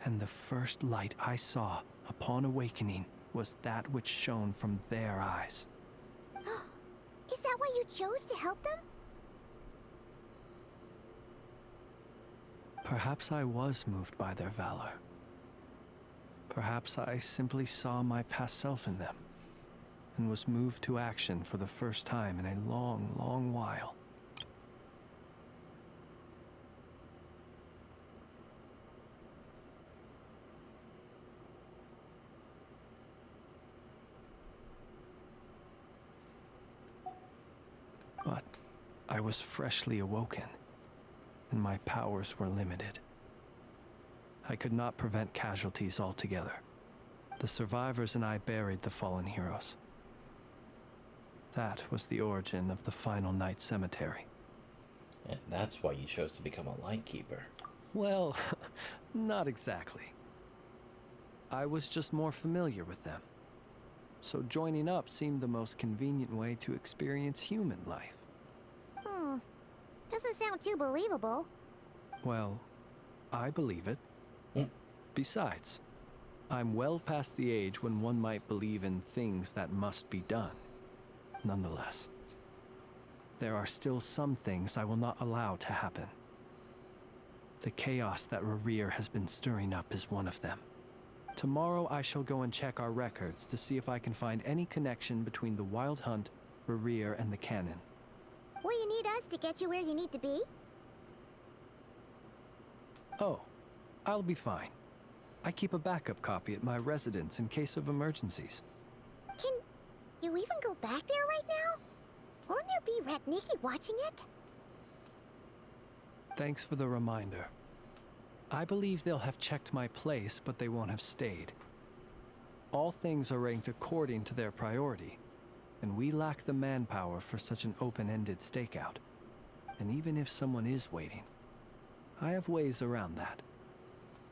And the first light I saw upon awakening was that which shone from their eyes. Is that why you chose to help them? Perhaps I was moved by their valor. Perhaps I simply saw my past self in them, and was moved to action for the first time in a long, long while. But I was freshly awoken, and my powers were limited. I could not prevent casualties altogether. The survivors and I buried the fallen heroes. That was the origin of the Final Night Cemetery. And that's why you chose to become a Lightkeeper. Well, not exactly. I was just more familiar with them. So joining up seemed the most convenient way to experience human life. Doesn't sound too believable. Well, I believe it. Besides, I'm well past the age when one might believe in things that must be done. Nonetheless, there are still some things I will not allow to happen. The chaos that Rerir has been stirring up is one of them. Tomorrow I shall go and check our records to see if I can find any connection between the Wild Hunt, Rerir, and the Canon. Will you need us to get you where you need to be? Oh, I'll be fine. I keep a backup copy at my residence in case of emergencies. Can you even go back there right now? Won't there be Ratniki watching it? Thanks for the reminder. I believe they'll have checked my place, but they won't have stayed. All things are ranked according to their priority, and we lack the manpower for such an open-ended stakeout. And even if someone is waiting, I have ways around that.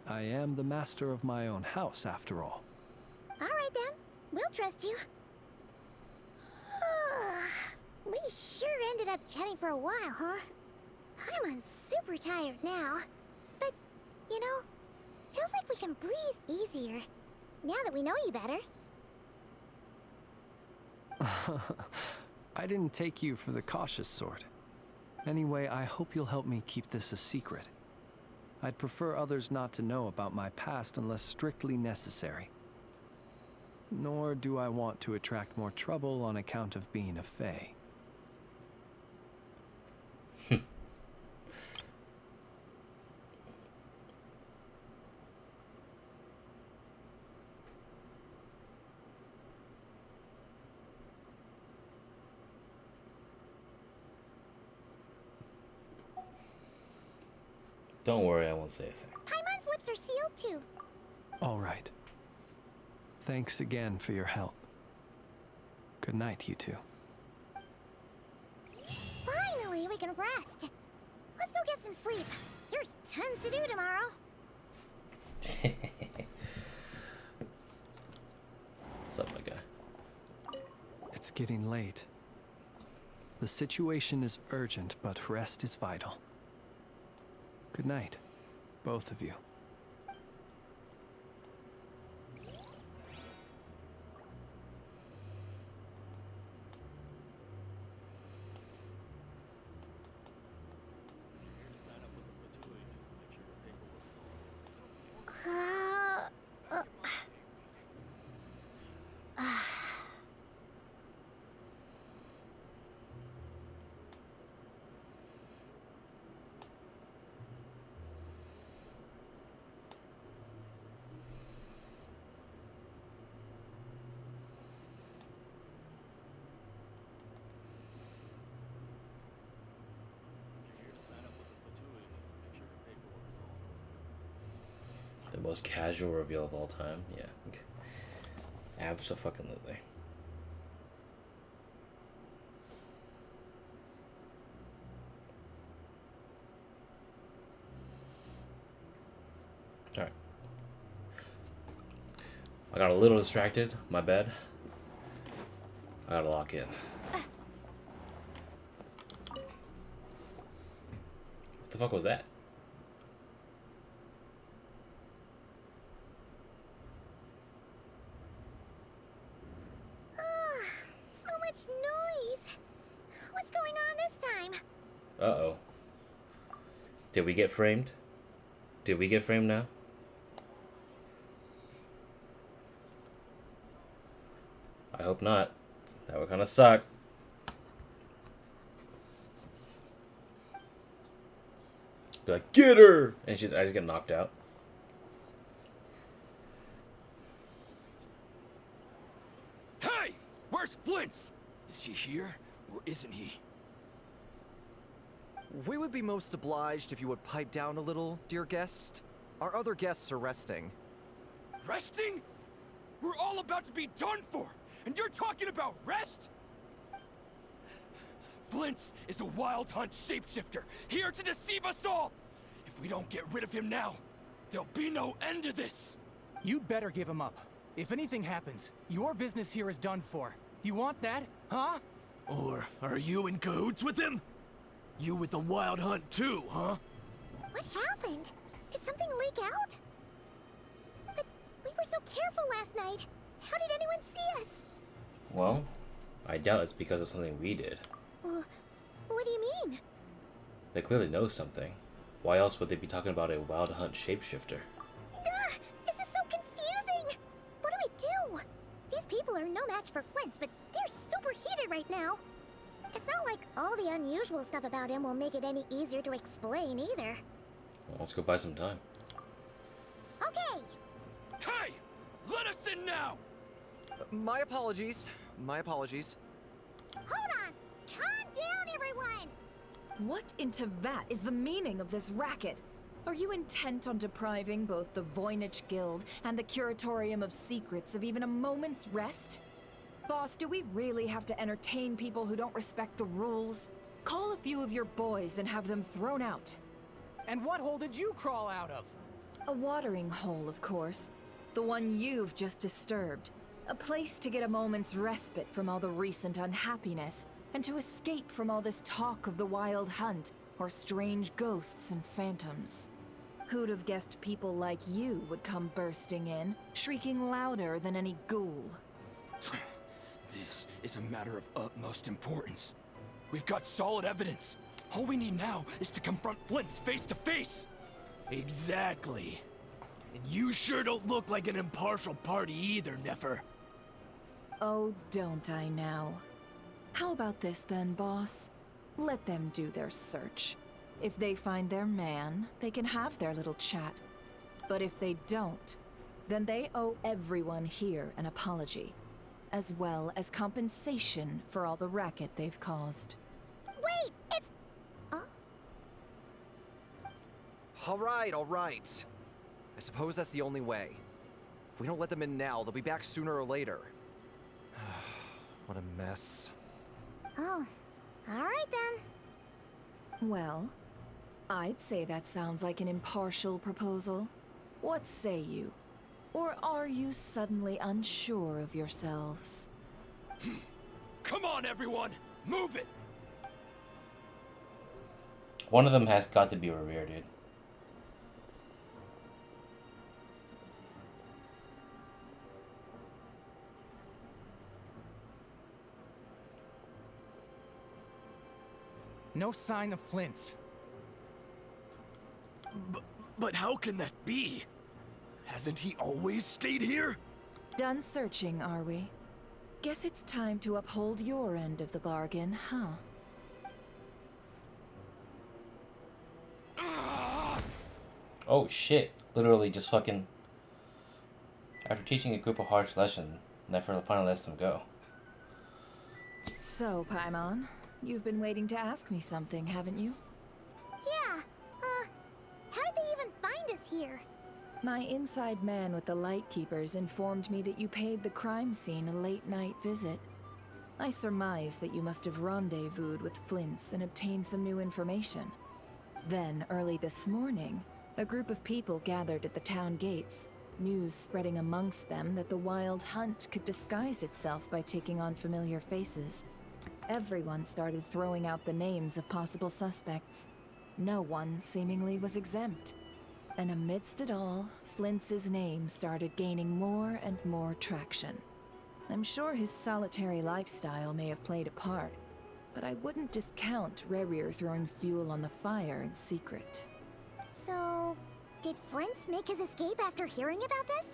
I am the master of my own house, after all. All right then, we'll trust you. We sure ended up chatting for a while, huh? I'm super tired now. But, you know, feels like we can breathe easier, now that we know you better. I didn't take you for the cautious sort. Anyway, I hope you'll help me keep this a secret. I'd prefer others not to know about my past unless strictly necessary. Nor do I want to attract more trouble on account of being a fae. Don't worry, I won't say a thing. Paimon's lips are sealed too. All right. Thanks again for your help. Good night, you two. Finally, we can rest. Let's go get some sleep. There's tons to do tomorrow. What's up, my guy? It's getting late. The situation is urgent, but rest is vital. Good night, both of you. The most casual reveal of all time? Yeah. Abso-fucking-lutely. Alright. I got a little distracted. My bad. I gotta lock in. What the fuck was that? Noise. What's going on this time? Uh-oh. Did we get framed? Did we get framed now? I hope not. That would kind of suck. Be like, get her! And I just get knocked out. Hey! Where's Flins? Is he here, or isn't he? We would be most obliged if you would pipe down a little, dear guest. Our other guests are resting. Resting? We're all about to be done for, and you're talking about rest? Flins is a wild hunt shapeshifter, here to deceive us all! If we don't get rid of him now, there'll be no end to this! You'd better give him up. If anything happens, your business here is done for. You want that, huh? Or are you in cahoots with him? You with the wild hunt too, huh? What happened? Did something leak out? But we were so careful last night. How did anyone see us? Well, I doubt it's because of something we did. What do you mean? They clearly know something. Why else would they be talking about a wild hunt shapeshifter? This is so confusing! What do? These people are no match for Flins, but they're super heated right now. It's not like all the unusual stuff about him will make it any easier to explain either. Well, let's go buy some time. Okay! Hey! Let us in now! My apologies. My apologies. Hold on! Calm down, everyone! What in Tevat is the meaning of this racket? Are you intent on depriving both the Voynich Guild and the Curatorium of Secrets of even a moment's rest? Boss, do we really have to entertain people who don't respect the rules? Call a few of your boys and have them thrown out. And what hole did you crawl out of? A watering hole, of course. The one you've just disturbed. A place to get a moment's respite from all the recent unhappiness, and to escape from all this talk of the Wild Hunt, or strange ghosts and phantoms. Who'd have guessed people like you would come bursting in, shrieking louder than any ghoul? This is a matter of utmost importance. We've got solid evidence. All we need now is to confront Flins face to face. Exactly. And you sure don't look like an impartial party either, Nefer. Oh, don't I now? How about this then, boss? Let them do their search. If they find their man, they can have their little chat. But if they don't, then they owe everyone here an apology, as well as compensation for all the racket they've caused. Wait, it's... All right. I suppose that's the only way. If we don't let them in now, they'll be back sooner or later. What a mess. Oh, alright then. Well, I'd say that sounds like an impartial proposal. What say you? Or are you suddenly unsure of yourselves? Come on, everyone! Move it! One of them has got to be Rerir, dude. No sign of Flint's. But how can that be? Hasn't he always stayed here? Done searching, are we? Guess it's time to uphold your end of the bargain, huh? Oh shit. Literally just fucking... After teaching a group a harsh lesson, Nefer finally lets them go. So, Paimon, you've been waiting to ask me something, haven't you? Yeah, how did they even find us here? My inside man with the Lightkeepers informed me that you paid the crime scene a late-night visit. I surmise that you must have rendezvoused with Flins and obtained some new information. Then, early this morning, a group of people gathered at the town gates, news spreading amongst them that the Wild Hunt could disguise itself by taking on familiar faces. Everyone started throwing out the names of possible suspects. No one seemingly was exempt. And amidst it all, Flints's name started gaining more and more traction. I'm sure his solitary lifestyle may have played a part, but I wouldn't discount Rerir throwing fuel on the fire in secret. So, did Flint's make his escape after hearing about this?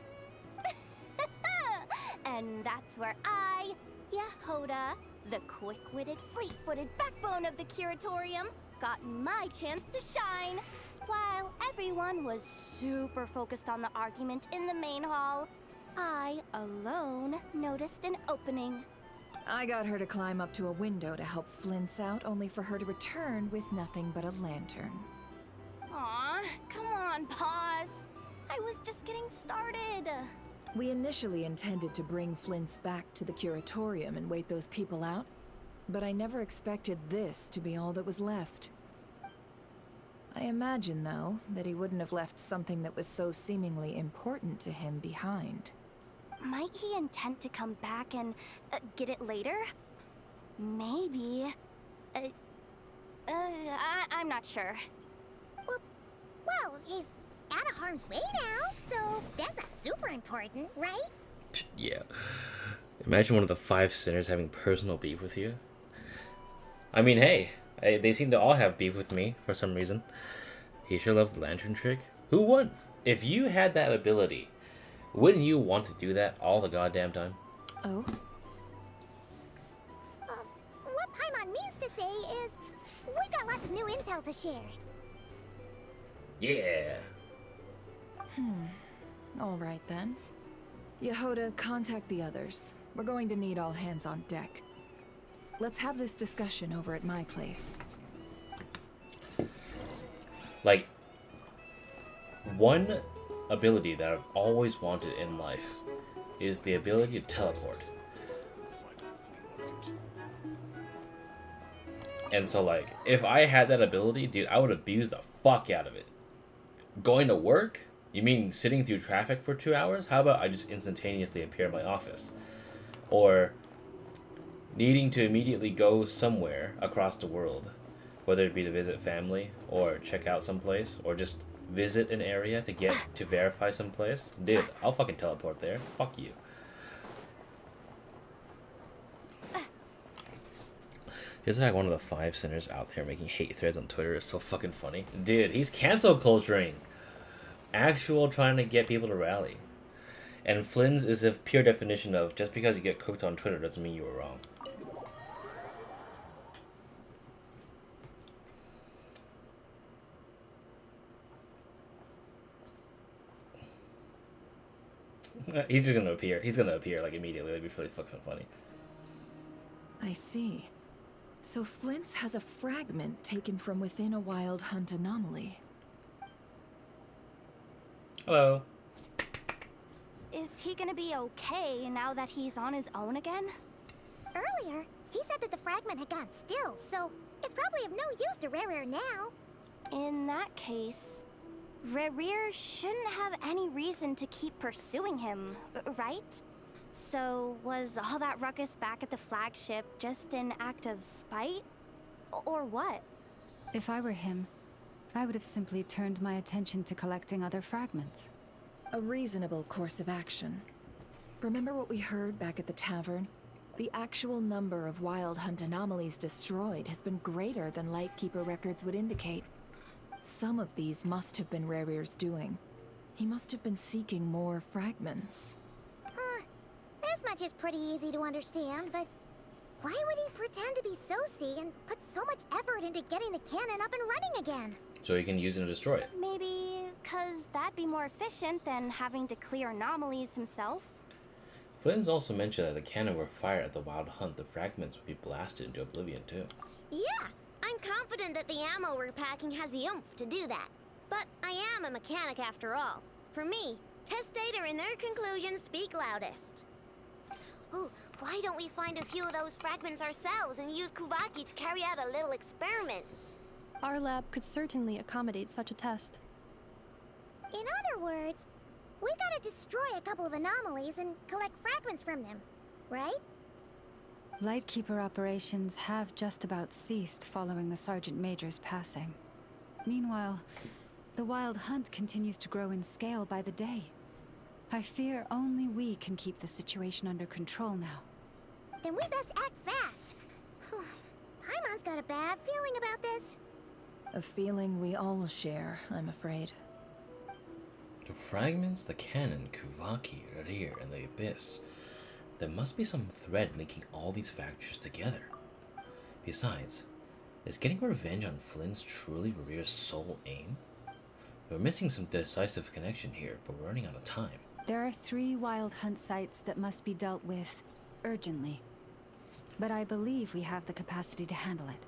And that's where I, Yehoda, the quick-witted, fleet-footed backbone of the Curatorium, got my chance to shine. While everyone was super focused on the argument in the main hall, I, alone, noticed an opening. I got her to climb up to a window to help Flint's out, only for her to return with nothing but a lantern. Aw, come on, pause. I was just getting started. We initially intended to bring Flint's back to the Curatorium and wait those people out, but I never expected this to be all that was left. I imagine, though, that he wouldn't have left something that was so seemingly important to him behind. Might he intend to come back and get it later? Maybe. I'm not sure. Well, he's out of harm's way now, so that's not super important, right? Yeah. Imagine one of the 5 sinners having personal beef with you. I mean, hey, they seem to all have beef with me for some reason. He sure loves the lantern trick. Who wouldn't? If you had that ability, wouldn't you want to do that all the goddamn time? Oh? What Paimon means to say is, we got lots of new intel to share. Yeah. All right then. Yehoda, contact the others. We're going to need all hands on deck. Let's have this discussion over at my place. Like, one ability that I've always wanted in life is the ability to teleport. And so, like, if I had that ability, dude, I would abuse the fuck out of it. Going to work? You mean sitting through traffic for 2 hours? How about I just instantaneously appear in my office? Or needing to immediately go somewhere across the world, whether it be to visit family, or check out someplace, or just visit an area to get to verify someplace. Dude, I'll fucking teleport there. Fuck you. He's like one of the 5 sinners out there making hate threads on Twitter. Is so fucking funny. Dude, he's cancel culturing. Actual trying to get people to rally. And Flins is a pure definition of just because you get cooked on Twitter doesn't mean you were wrong. He's just gonna appear. He's gonna appear like immediately. That'd be really fucking funny. I see. So Flint's has a fragment taken from within a wild hunt anomaly. Hello. Is he gonna be okay now that he's on his own again? Earlier, he said that the fragment had gone still, so it's probably of no use to Rerir now. In that case, Rerir shouldn't have any reason to keep pursuing him, right? So, was all that ruckus back at the flagship just an act of spite? Or what? If I were him, I would have simply turned my attention to collecting other fragments. A reasonable course of action. Remember what we heard back at the tavern? The actual number of wild hunt anomalies destroyed has been greater than Lightkeeper records would indicate. Some of these must have been Rerir's doing. He must have been seeking more fragments. This much is pretty easy to understand, but why would he pretend to be Sousi and put so much effort into getting the cannon up and running again? So he can use it to destroy it. Maybe because that'd be more efficient than having to clear anomalies himself. Flins also mentioned that the cannon were fired at the wild hunt. The fragments would be blasted into oblivion too. Yeah, I'm confident that the ammo we're packing has the oomph to do that. But I am a mechanic after all. For me, test data and their conclusions speak loudest. Ooh, why don't we find a few of those fragments ourselves and use Kuvaki to carry out a little experiment? Our lab could certainly accommodate such a test. In other words, we gotta destroy a couple of anomalies and collect fragments from them, right? Lightkeeper operations have just about ceased following the Sergeant Major's passing. Meanwhile, the wild hunt continues to grow in scale by the day. I fear only we can keep the situation under control now. Then we best act fast. Paimon's got a bad feeling about this. A feeling we all share, I'm afraid. The fragments, the cannon, Kuvaki, Rerir, and the Abyss. There must be some thread linking all these factors together. Besides, is getting revenge on Flins truly Rerir's sole aim? We're missing some decisive connection here, but we're running out of time. There are 3 wild hunt sites that must be dealt with urgently. But I believe we have the capacity to handle it.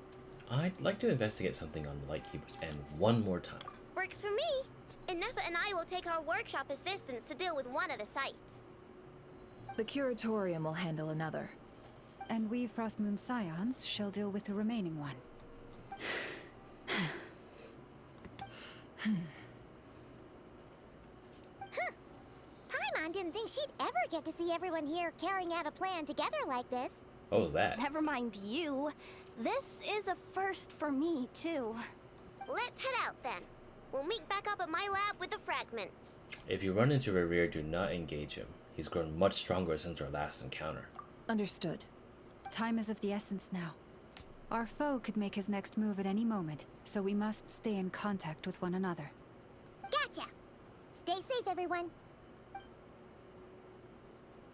I'd like to investigate something on the Lightkeeper's end one more time. Works for me. And Nefer and I will take our workshop assistants to deal with one of the sites. The Curatorium will handle another. And we Frostmoon Scions shall deal with the remaining one. Paimon didn't think she'd ever get to see everyone here carrying out a plan together like this. What was that? Never mind you. This is a first for me, too. Let's head out then. We'll meet back up at my lab with the fragments. If you run into Rerir, do not engage him. He's grown much stronger since our last encounter. Understood. Time is of the essence now. Our foe could make his next move at any moment, so we must stay in contact with one another. Gotcha! Stay safe, everyone.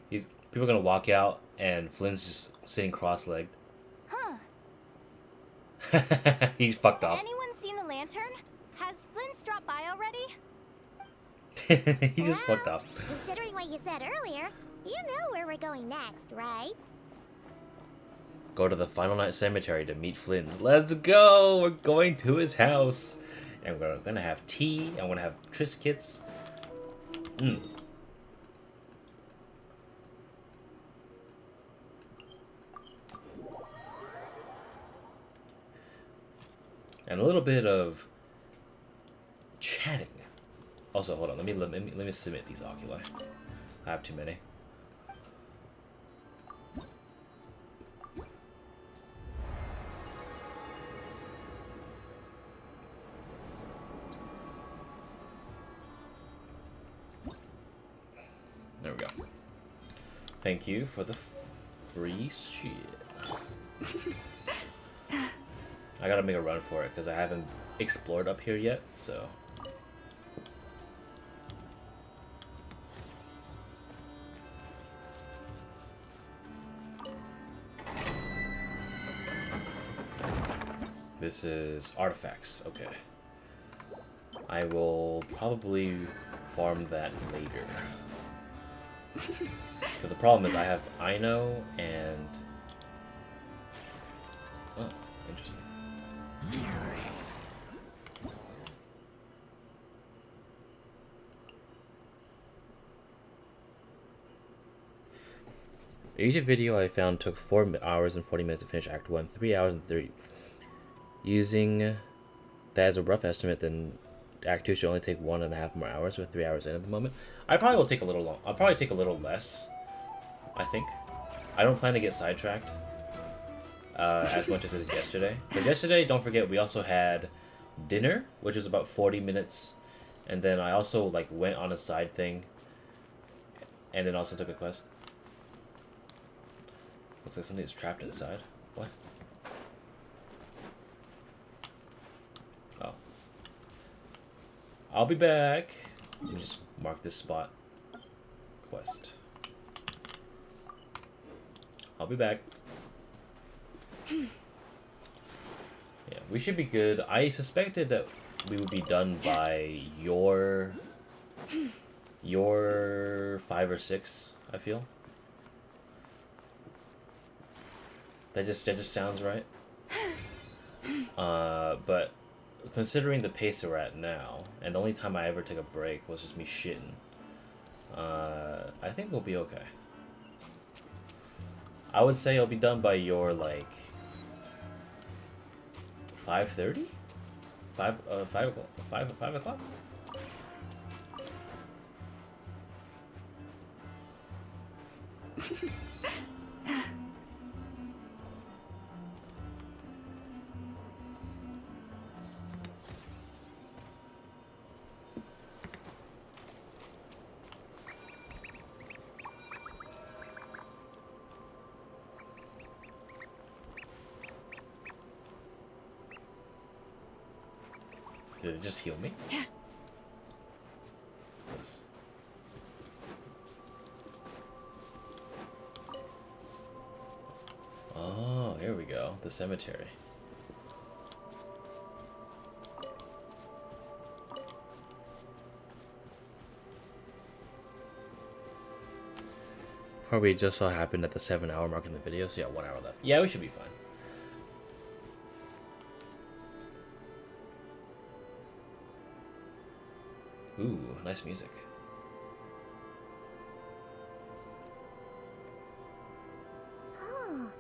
People are gonna walk out and Flynn's just sitting cross-legged. Huh. He's fucked off. Anyone seen the lantern? Has Flint dropped by already? He just fucked off. Considering what you said earlier, you know where we're going next, right? Go to the Final Night Cemetery to meet Flins. Let's go! We're going to his house. And we're gonna have tea. I'm gonna have Triscuits. Mm. And a little bit of chatting. Also, hold on. Let me submit these oculi. I have too many. There we go. Thank you for the free shit. I gotta make a run for it because I haven't explored up here yet, so. This is artifacts, okay. I will probably farm that later. Because the problem is I have Ino and... Oh, interesting. The YouTube video I found took 4 hours and 40 minutes to finish Act 1, 3 hours and 30. Using that as a rough estimate, then Act 2 should only take 1.5 more hours, with 3 hours in at the moment. I probably will take a little long. I'll probably take a little less, I think. I don't plan to get sidetracked as much as I did yesterday. Because yesterday, don't forget, we also had dinner, which was about 40 minutes. And then I also like went on a side thing. And then also took a quest. Looks like somebody's trapped inside. What? Oh. I'll be back. Let me just mark this spot. Quest. I'll be back. Yeah, we should be good. I suspected that we would be done by your 5 or 6, I feel. That just sounds right. But considering the pace we're at now, and the only time I ever took a break was just me shitting, I think we'll be okay. I would say I'll be done by your, like, 5:30? 5 o'clock? 5 o'clock? Did it just heal me? Yeah. What's this? Oh, here we go. The cemetery. Probably just so happened at the 7-hour mark in the video, so yeah, 1 hour left. Yeah, we should be fine. Ooh, nice music. Oh,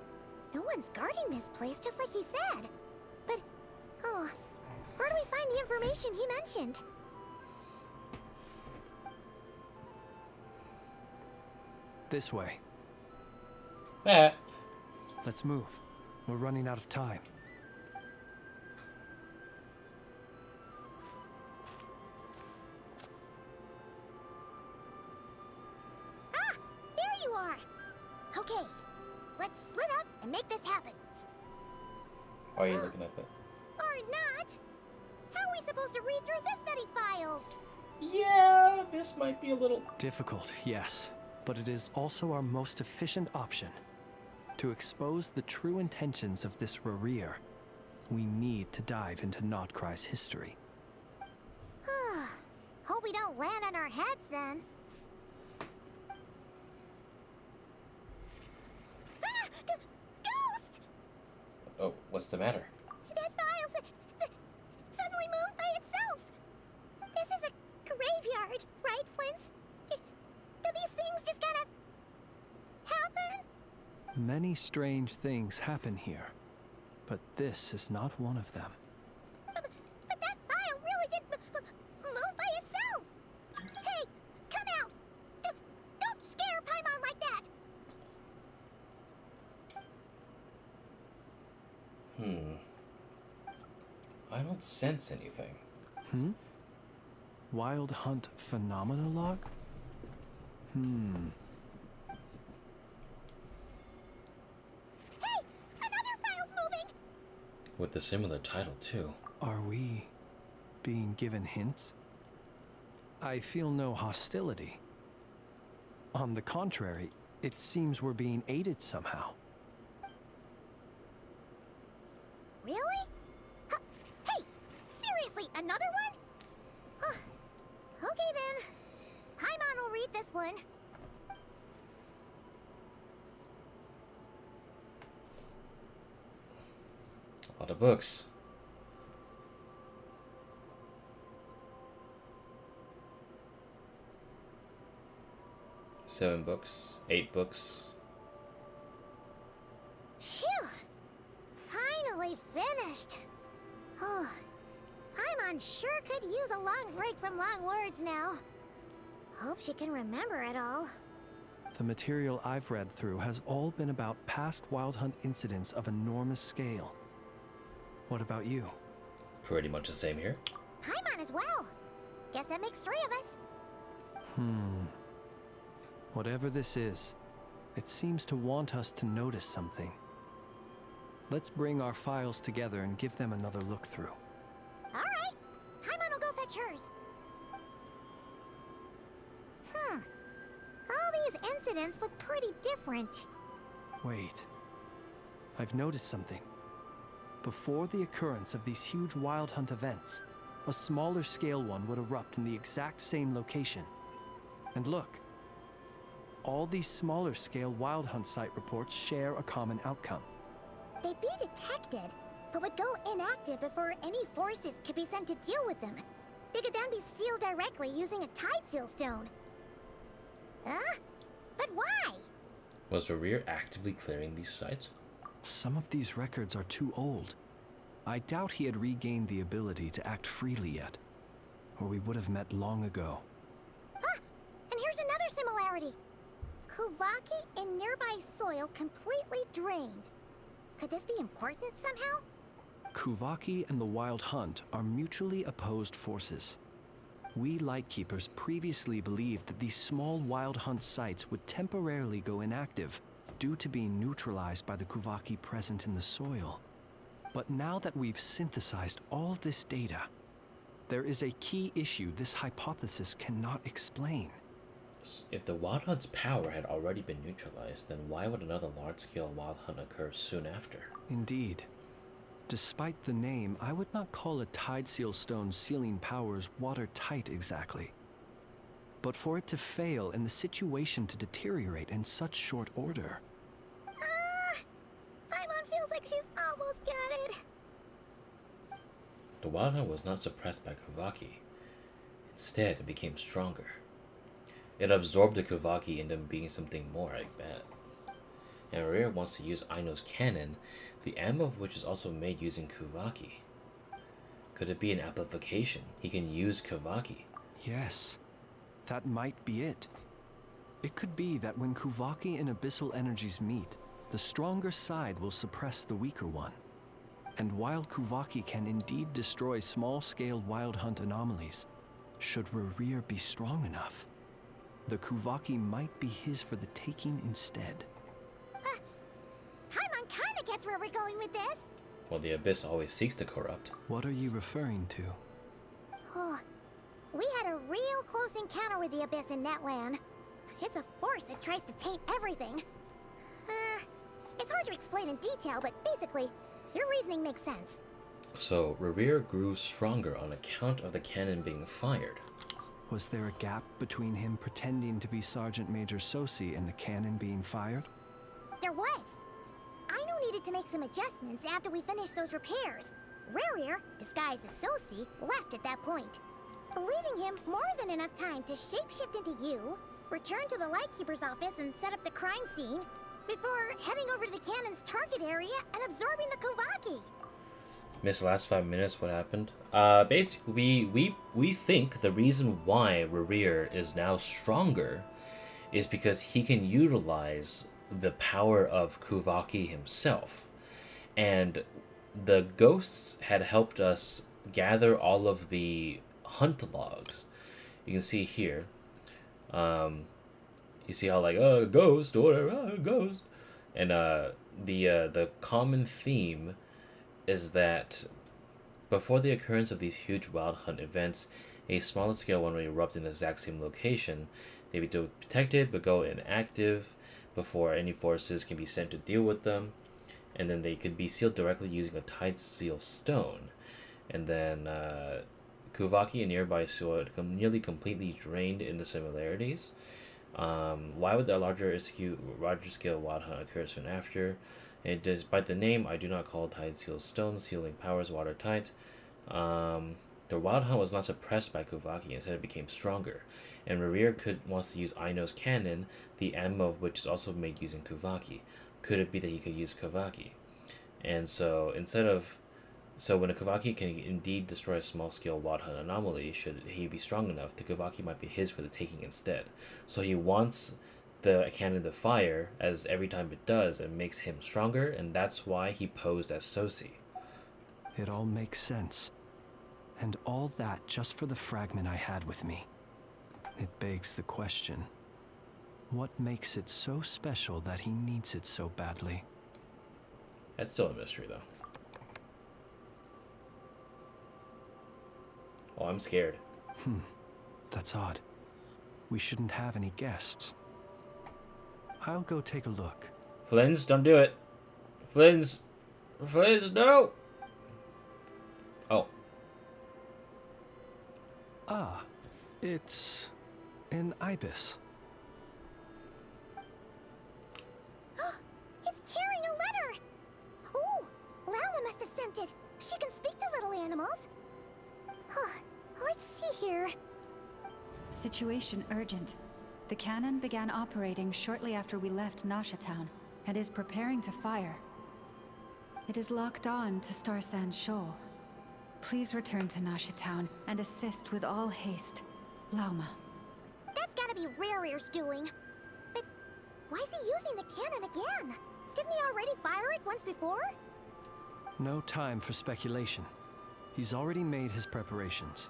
no one's guarding this place, just like he said. But, oh, where do we find the information he mentioned? This way. Let's move. We're running out of time. There you are! Okay, let's split up and make this happen. Why are you looking at that? Or not! How are we supposed to read through this many files? Yeah, this might be a little... Difficult, yes. But it is also our most efficient option. To expose the true intentions of this Rerir, we need to dive into Nod-Krai's history. Hope we don't land on our heads then. Ghost! Oh, what's the matter? That file suddenly moved by itself! Many strange things happen here, but this is not one of them. But that file really did move by itself! Hey, come out! Don't scare Paimon like that! I don't sense anything. Wild Hunt Phenomenologue? Hey! Another file's moving! With a similar title, too. Are we being given hints? I feel no hostility. On the contrary, it seems we're being aided somehow. Really? Hey! Seriously, another one? Okay then. Paimon will read this one. A lot of books. Seven books, 8 books. Phew! Finally finished. Oh, Paimon sure could use a long break from long words now. Hope she can remember it all. The material I've read through has all been about past Wild Hunt incidents of enormous scale. What about you? Pretty much the same here. Paimon as well. Guess that makes 3 of us. Whatever this is, it seems to want us to notice something. Let's bring our files together and give them another look through. All right. Paimon will go fetch hers. All these incidents look pretty different. Wait. I've noticed something. Before the occurrence of these huge Wild Hunt events, a smaller scale one would erupt in the exact same location. And look. All these smaller scale Wild Hunt site reports share a common outcome. They'd be detected, but would go inactive before any forces could be sent to deal with them. They could then be sealed directly using a tide seal stone. Huh? But why? Was Rerir actively clearing these sites? Some of these records are too old. I doubt he had regained the ability to act freely yet, or we would have met long ago. Ah! And here's another similarity. Kuvaki and nearby soil completely drained. Could this be important somehow? Kuvaki and the Wild Hunt are mutually opposed forces. We Lightkeepers previously believed that these small Wild Hunt sites would temporarily go inactive due to being neutralized by the Kuvaki present in the soil. But now that we've synthesized all this data, there is a key issue this hypothesis cannot explain. If the Wild Hunt's power had already been neutralized, then why would another large-scale Wild Hunt occur soon after? Indeed. Despite the name, I would not call a tide seal stone's sealing powers watertight exactly. But for it to fail and the situation to deteriorate in such short order... Paimon feels like she's almost got it. The Wild Hunt was not suppressed by Kuvaki. Instead, it became stronger. It absorbed the Kuvaki into being something more like that. And Rerir wants to use Aino's cannon, the ammo of which is also made using Kuvaki. Could it be an amplification? He can use Kuvaki. Yes, that might be it. It could be that when Kuvaki and abyssal energies meet, the stronger side will suppress the weaker one. And while Kuvaki can indeed destroy small-scale Wild Hunt anomalies, should Rerir be strong enough, the Kuvaki might be his for the taking instead. Paimon kinda gets where we're going with this. Well, the Abyss always seeks to corrupt. What are you referring to? Oh, we had a real close encounter with the Abyss in Netland. It's a force that tries to taint everything. It's hard to explain in detail, but basically, your reasoning makes sense. So, Rerir grew stronger on account of the cannon being fired. Was there a gap between him pretending to be Sergeant Major Sousi and the cannon being fired? There was. Aino needed to make some adjustments after we finished those repairs. Rerir, disguised as Sousi, left at that point, leaving him more than enough time to shapeshift into you, return to the Lightkeeper's office and set up the crime scene, before heading over to the cannon's target area and absorbing the Kuvaki. Missed the last 5 minutes. What happened? Basically, we think the reason why Rerir is now stronger is because he can utilize the power of Kuvaki himself, and the ghosts had helped us gather all of the hunt logs. You can see here. You see how like ghost or whatever, ghost, and the common theme is that before the occurrence of these huge wild hunt events, a smaller scale one will erupt in the exact same location. They be detected but go inactive before any forces can be sent to deal with them, and then they could be sealed directly using a tide seal stone. And then Kuvaki and nearby soil nearly completely drained in the similarities. Why would the larger scale wild hunt occur soon after? And despite the name, I do not call tide seal stones sealing powers watertight. The wild hunt was not suppressed by Kuvaki, instead it became stronger. And Rerir wants to use Aino's cannon, the ammo of which is also made using Kuvaki. Could it be that he could use Kuvaki? And so when a Kuvaki can indeed destroy a small-scale wild hunt anomaly, should he be strong enough, the Kuvaki might be his for the taking instead. So he wants the cannon to fire, as every time it does, it makes him stronger, and that's why he posed as Sousi. It all makes sense. And all that just for the fragment I had with me. It begs the question, what makes it so special that he needs it so badly? That's still a mystery, though. Oh, I'm scared. That's odd. We shouldn't have any guests. I'll go take a look. Flins, don't do it. Flins, no! Oh. Ah, it's an ibis. It's carrying a letter! Ooh, Lauma must have sent it. She can speak to little animals. Let's see here. Situation urgent. The cannon began operating shortly after we left Nasha Town and is preparing to fire. It is locked on to Star Sand Shoal. Please return to Nasha Town and assist with all haste. Lauma. That's gotta be Rerir's doing. But why is he using the cannon again? Didn't he already fire it once before? No time for speculation. He's already made his preparations.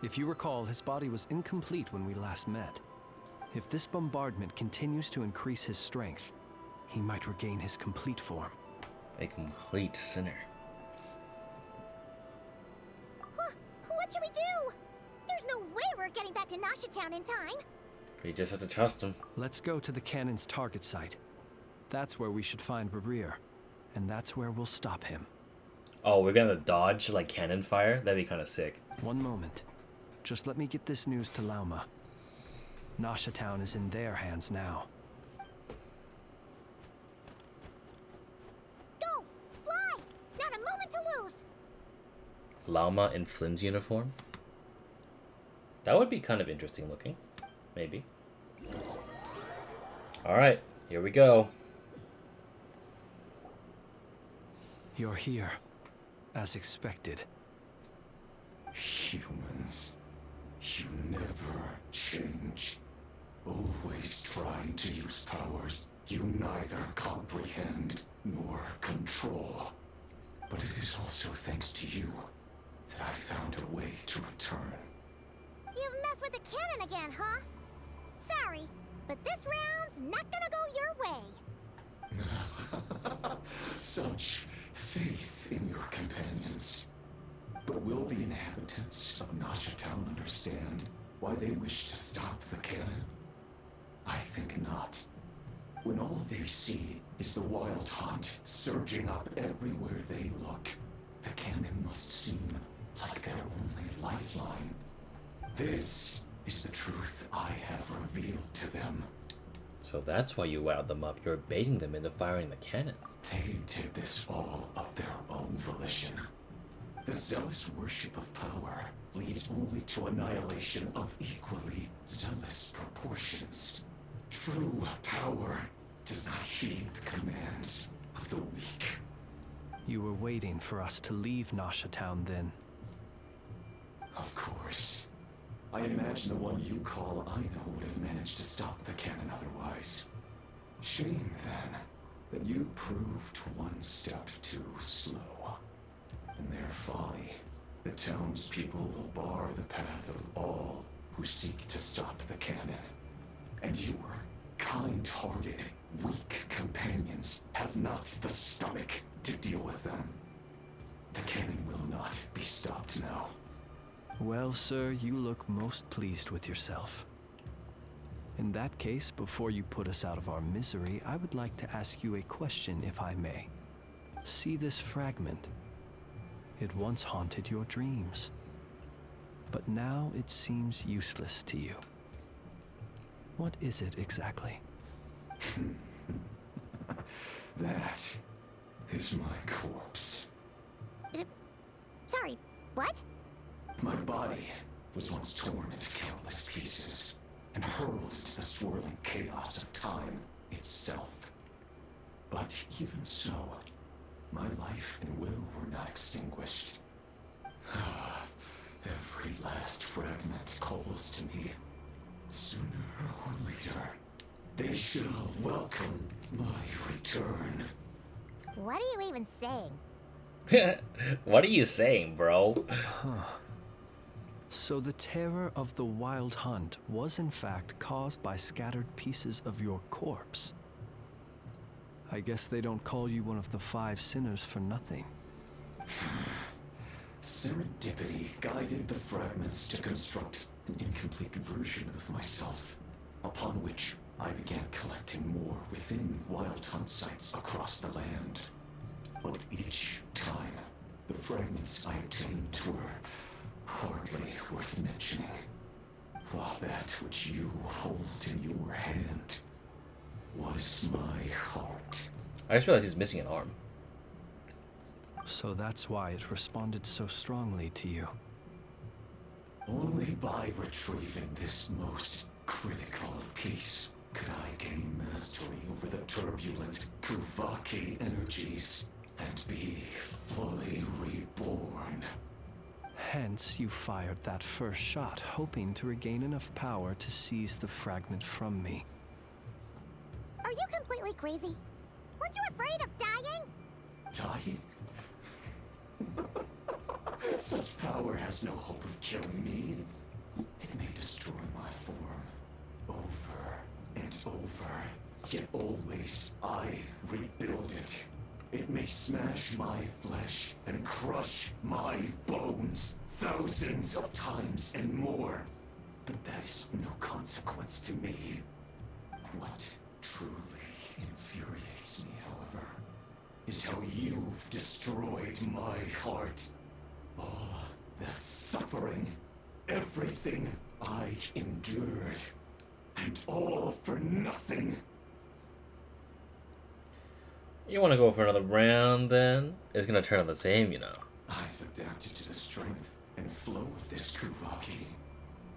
If you recall, his body was incomplete when we last met. If this bombardment continues to increase his strength, he might regain his complete form. A complete sinner. What should we do? There's no way we're getting back to Nasha Town in time. You just have to trust him. Let's go to the cannon's target site. That's where we should find Rerir, and that's where we'll stop him. Oh, we're gonna dodge like cannon fire? That'd be kind of sick. One moment. Just let me get this news to Lauma. Nasha Town is in their hands now. Go! Fly! Not a moment to lose! Lauma in Flynn's uniform? That would be kind of interesting looking. Maybe. Alright, here we go. You're here, as expected. Humans, you never change. Always trying to use powers you neither comprehend nor control. But it is also thanks to you that I found a way to return. You've messed with the cannon again, huh? Sorry, but this round's not gonna go your way. Such faith in your companions. But will the inhabitants of Nasha Town understand why they wish to stop the cannon? I think not. When all they see is the wild hunt surging up everywhere they look, the cannon must seem like their only lifeline. This is the truth I have revealed to them. So that's why you wowed them up. You're baiting them into firing the cannon. They did this all of their own volition. The zealous worship of power leads only to annihilation of equally zealous proportions. True power does not heed the commands of the weak. You were waiting for us to leave Nasha Town then. Of course. I imagine the one you call Aino would have managed to stop the cannon otherwise. Shame, then, that you proved one step too slow. In their folly, the townspeople will bar the path of all who seek to stop the cannon. And your kind-hearted, weak companions have not the stomach to deal with them. The cannon will not be stopped now. Well, sir, you look most pleased with yourself. In that case, before you put us out of our misery, I would like to ask you a question, if I may. See this fragment? It once haunted your dreams, but now it seems useless to you. What is it exactly? That is my corpse. Sorry, what? My body was once torn into countless pieces and hurled into the swirling chaos of time itself. But even so, my life and will were not extinguished. Every last fragment calls to me. Sooner or later, they shall welcome my return. What are you even saying? What are you saying, bro? Huh. So the terror of the Wild Hunt was in fact caused by scattered pieces of your corpse. I guess they don't call you one of the 5 sinners for nothing. Serendipity guided the fragments to construct an incomplete version of myself, upon which I began collecting more within Wild Hunt sites across the land. But each time, the fragments I obtained were hardly worth mentioning, while that which you hold in your hand was my heart. I just realized he's missing an arm. So that's why it responded so strongly to you. Only by retrieving this most critical piece could I gain mastery over the turbulent Kuvaki energies and be fully reborn. Hence, you fired that first shot, hoping to regain enough power to seize the fragment from me. Are you completely crazy? Weren't you afraid of dying? Dying? Such power has no hope of killing me. It may destroy my form over and over, yet always I rebuild it. It may smash my flesh and crush my bones thousands of times and more, but that is of no consequence to me. What truly infuriates me, however, is how you've destroyed my heart. All that suffering, everything I endured, and all for nothing. You want to go for another round, then? It's gonna turn out the same, you know. I've adapted to the strength and flow of this Kuvaki.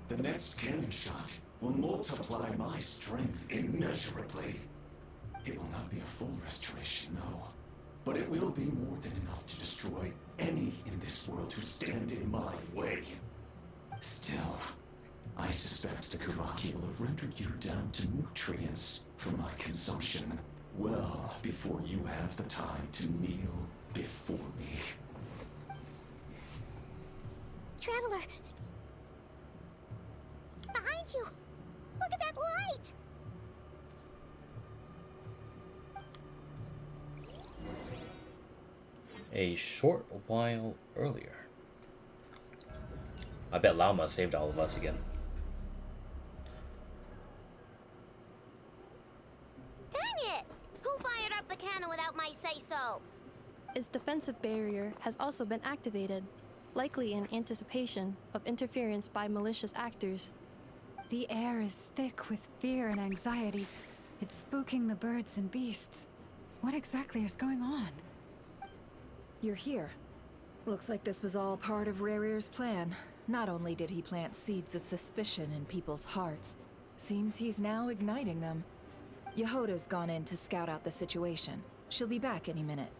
The next cannon shot will multiply my strength immeasurably. It will not be a full restoration, no. But it will be more than enough to destroy any in this world who stand in my way. Still, I suspect the Kuvaki will have rendered you down to nutrients for my consumption well before you have the time to kneel before me. Traveler! Behind you! Look at that light! A short while earlier. I bet Lauma saved all of us again. Dang it! Who fired up the cannon without my say-so? Its defensive barrier has also been activated, likely in anticipation of interference by malicious actors. The air is thick with fear and anxiety. It's spooking the birds and beasts. What exactly is going on? You're here. Looks like this was all part of Rerir's plan. Not only did he plant seeds of suspicion in people's hearts, seems he's now igniting them. Yehoda's gone in to scout out the situation. She'll be back any minute.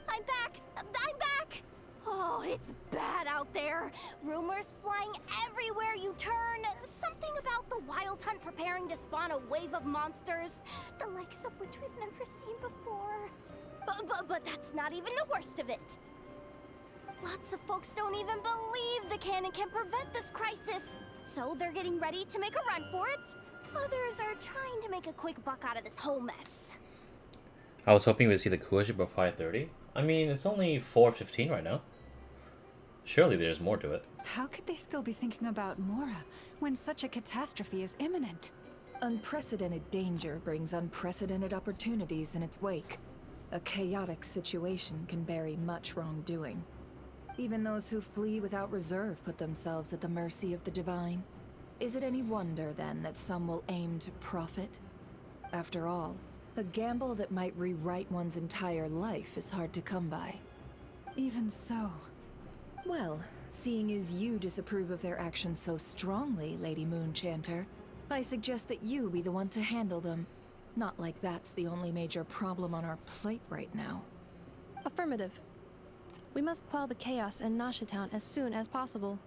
I'm back! I'm back! Oh, it's bad out there. Rumors flying everywhere you turn. Something about the Wild Hunt preparing to spawn a wave of monsters, the likes of which we've never seen before. But that's not even the worst of it. Lots of folks don't even believe the cannon can prevent this crisis, so they're getting ready to make a run for it. Others are trying to make a quick buck out of this whole mess. I was hoping we'd see the cool ship by 5:30. I mean, it's only 4:15 right now. Surely there's more to it. How could they still be thinking about Mora when such a catastrophe is imminent? Unprecedented danger brings unprecedented opportunities in its wake. A chaotic situation can bury much wrongdoing. Even those who flee without reserve put themselves at the mercy of the divine. Is it any wonder, then, that some will aim to profit? After all, a gamble that might rewrite one's entire life is hard to come by. Even so. Well, seeing as you disapprove of their actions so strongly, Lady Moonchanter, I suggest that you be the one to handle them. Not like that's the only major problem on our plate right now. Affirmative. We must quell the chaos in Nasha Town as soon as possible.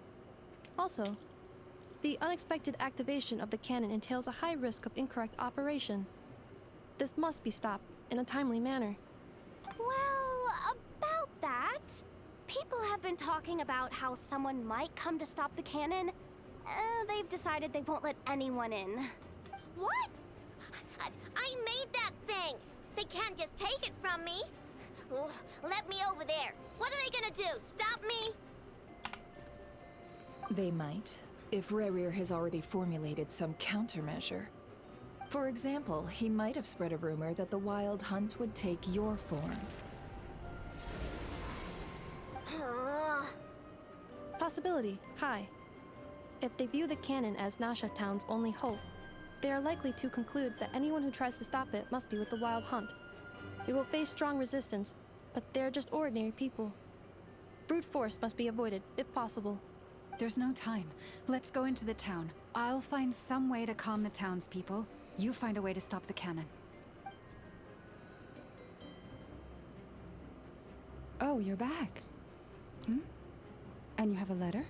Also, the unexpected activation of the cannon entails a high risk of incorrect operation. This must be stopped in a timely manner. Well, about that, people have been talking about how someone might come to stop the cannon. They've decided they won't let anyone in. What? I made that thing! They can't just take it from me! Oh, let me over there! What are they gonna do? Stop me? They might, if Rerir has already formulated some countermeasure. For example, he might have spread a rumor that the Wild Hunt would take your form. Possibility high. If they view the cannon as Nasha Town's only hope, they are likely to conclude that anyone who tries to stop it must be with the Wild Hunt. We will face strong resistance, but they're just ordinary people. Brute force must be avoided, if possible. There's no time. Let's go into the town. I'll find some way to calm the townspeople. You find a way to stop the cannon. Oh, you're back. And you have a letter?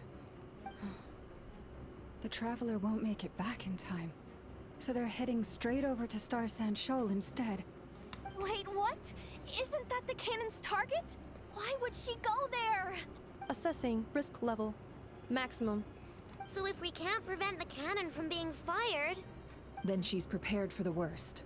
The Traveler won't make it back in time. So they're heading straight over to Star Sand Shoal instead. Wait, what? Isn't that the cannon's target? Why would she go there? Assessing risk level. Maximum. So if we can't prevent the cannon from being fired... Then she's prepared for the worst.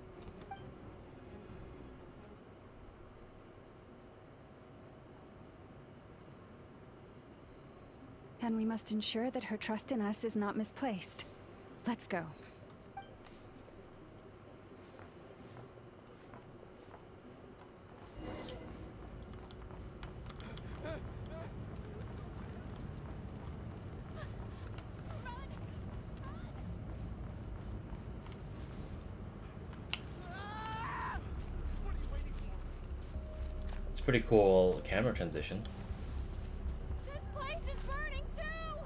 And we must ensure that her trust in us is not misplaced. Let's go. It's pretty cool camera transition. This place is burning too!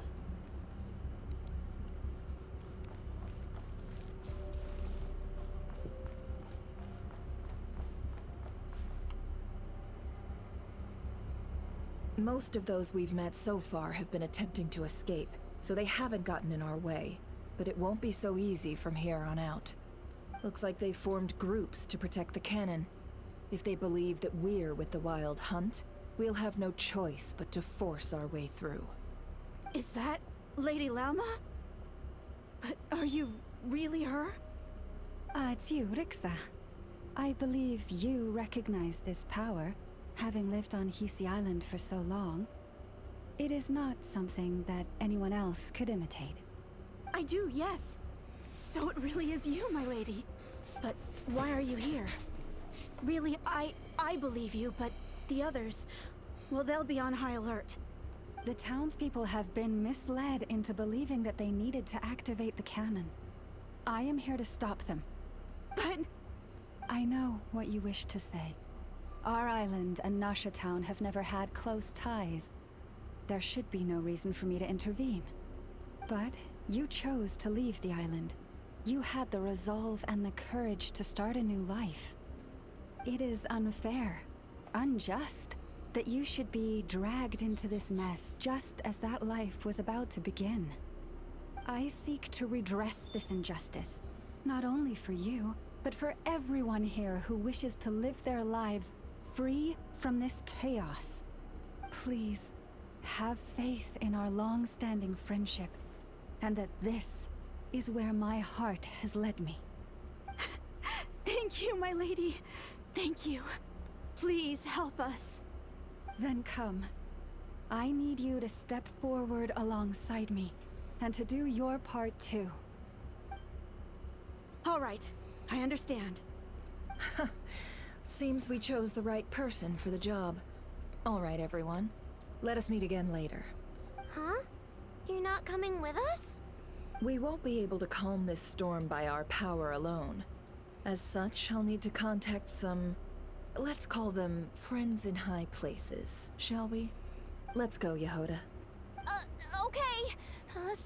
Most of those we've met so far have been attempting to escape, so they haven't gotten in our way. But it won't be so easy from here on out. Looks like they formed groups to protect the cannon. If they believe that we're with the Wild Hunt, we'll have no choice but to force our way through. Is that Lady Lauma? But are you really her? It's you, Rixa. I believe you recognize this power, having lived on Hisi Island for so long. It is not something that anyone else could imitate. I do, yes. So it really is you, my lady. But why are you here? Really, I believe you, but the others, well, they'll be on high alert. The townspeople have been misled into believing that they needed to activate the cannon. I am here to stop them. But... I know what you wish to say. Our island and Nasha Town have never had close ties. There should be no reason for me to intervene. But you chose to leave the island. You had the resolve and the courage to start a new life. It is unfair, unjust, that you should be dragged into this mess just as that life was about to begin. I seek to redress this injustice, not only for you, but for everyone here who wishes to live their lives free from this chaos. Please, have faith in our long-standing friendship, and that this is where my heart has led me. Thank you, my lady. Thank you. Please help us. Then come. I need you to step forward alongside me, and to do your part too. All right, I understand. Seems we chose the right person for the job. All right, everyone. Let us meet again later. Huh? You're not coming with us? We won't be able to calm this storm by our power alone. As such, I'll need to contact some... let's call them friends in high places, shall we? Let's go, Yehoda. Okay.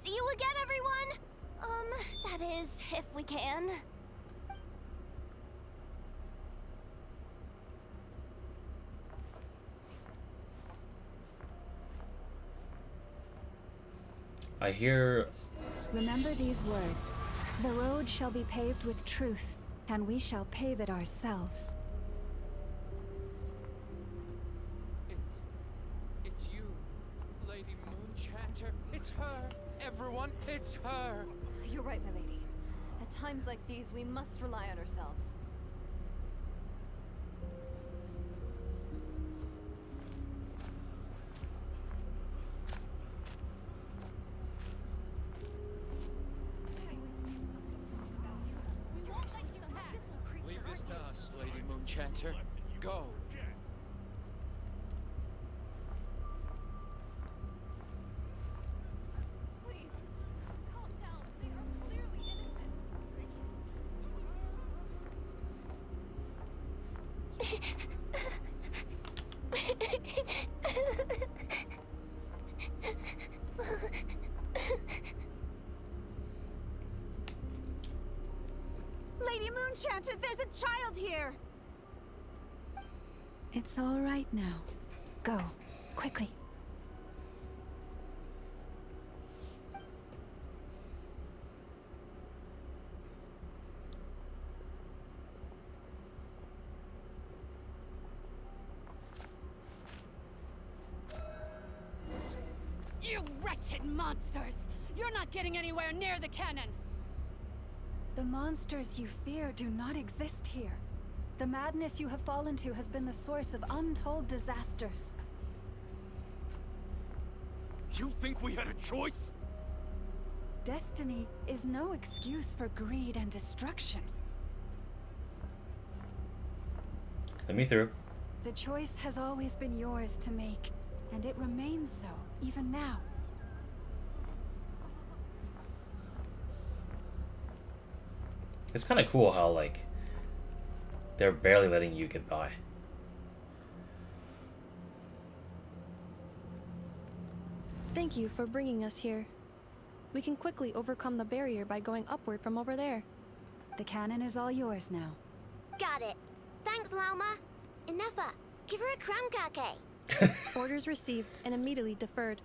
See you again, everyone! That is, if we can. I hear... Remember these words. The road shall be paved with truth, and we shall pave it ourselves. It's you, Lady Moonchanter. It's her. Everyone, it's her. You're right, my lady. At times like these, we must rely on ourselves. Leave this to us, Lady Moonchanter. Go. Please, calm down. They are clearly innocent. Lady Moonchanter, there's a child here! It's all right now. Go, quickly. You wretched monsters! You're not getting anywhere near the cannon! The monsters you fear do not exist here. The madness you have fallen to has been the source of untold disasters. You think we had a choice? Destiny is no excuse for greed and destruction. Let me through. The choice has always been yours to make, and it remains so, even now. It's kind of cool how, like, they're barely letting you get by. Thank you for bringing us here. We can quickly overcome the barrier by going upward from over there. The cannon is all yours now. Got it. Thanks, Lauma. And Nefer, give her a crown cake. Orders received and immediately deferred.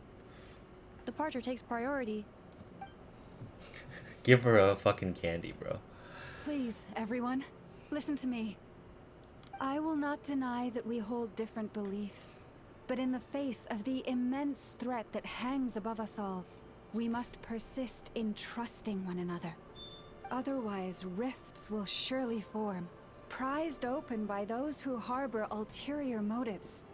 Departure takes priority. Give her a fucking candy, bro. Please, everyone, listen to me. I will not deny that we hold different beliefs, but in the face of the immense threat that hangs above us all, we must persist in trusting one another. Otherwise, rifts will surely form, prized open by those who harbor ulterior motives.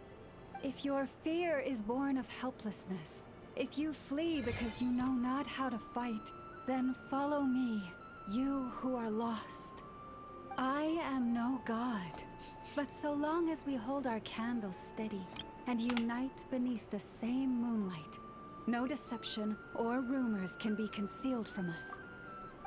If your fear is born of helplessness, if you flee because you know not how to fight, then follow me, you who are lost. I am no god, but so long as we hold our candles steady and unite beneath the same moonlight, no deception or rumors can be concealed from us.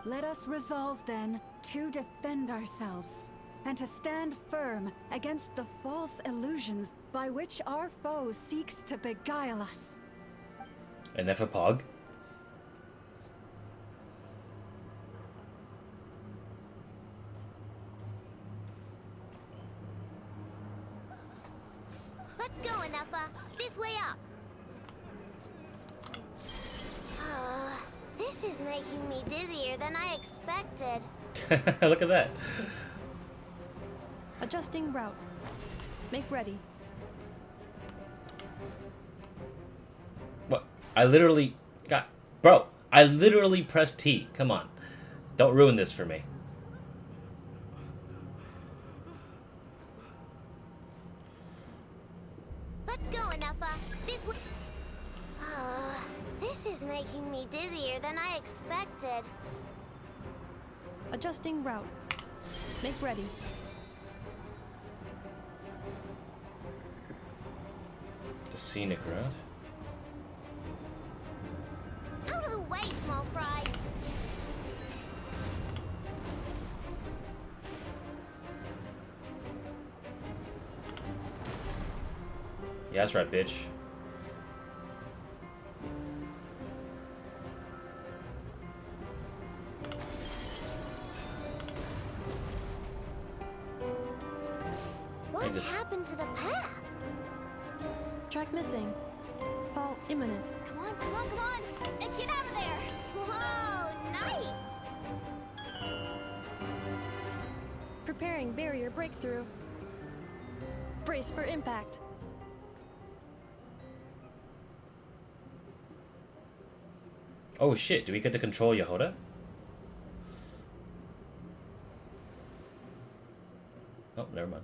Let us resolve then to defend ourselves and to stand firm against the false illusions by which our foe seeks to beguile us. And Nefer Pog? Let's go, Nefer. This way up. This is making me dizzier than I expected. Look at that. Adjusting route. Make ready. What? I literally got... Bro, I literally pressed T. Come on. Don't ruin this for me. Let's go, Nefer. This way. This is making me dizzier than I expected. Adjusting route. Make ready. The scenic route. Out of the way, small fry. Yeah, that's right, bitch. What happened to the path? Track missing. Fall imminent. Come on, come on, come on! Get out of there! Whoa, nice! Preparing barrier breakthrough. Brace for impact. Oh shit, do we get to control Yehoda? Oh, never mind.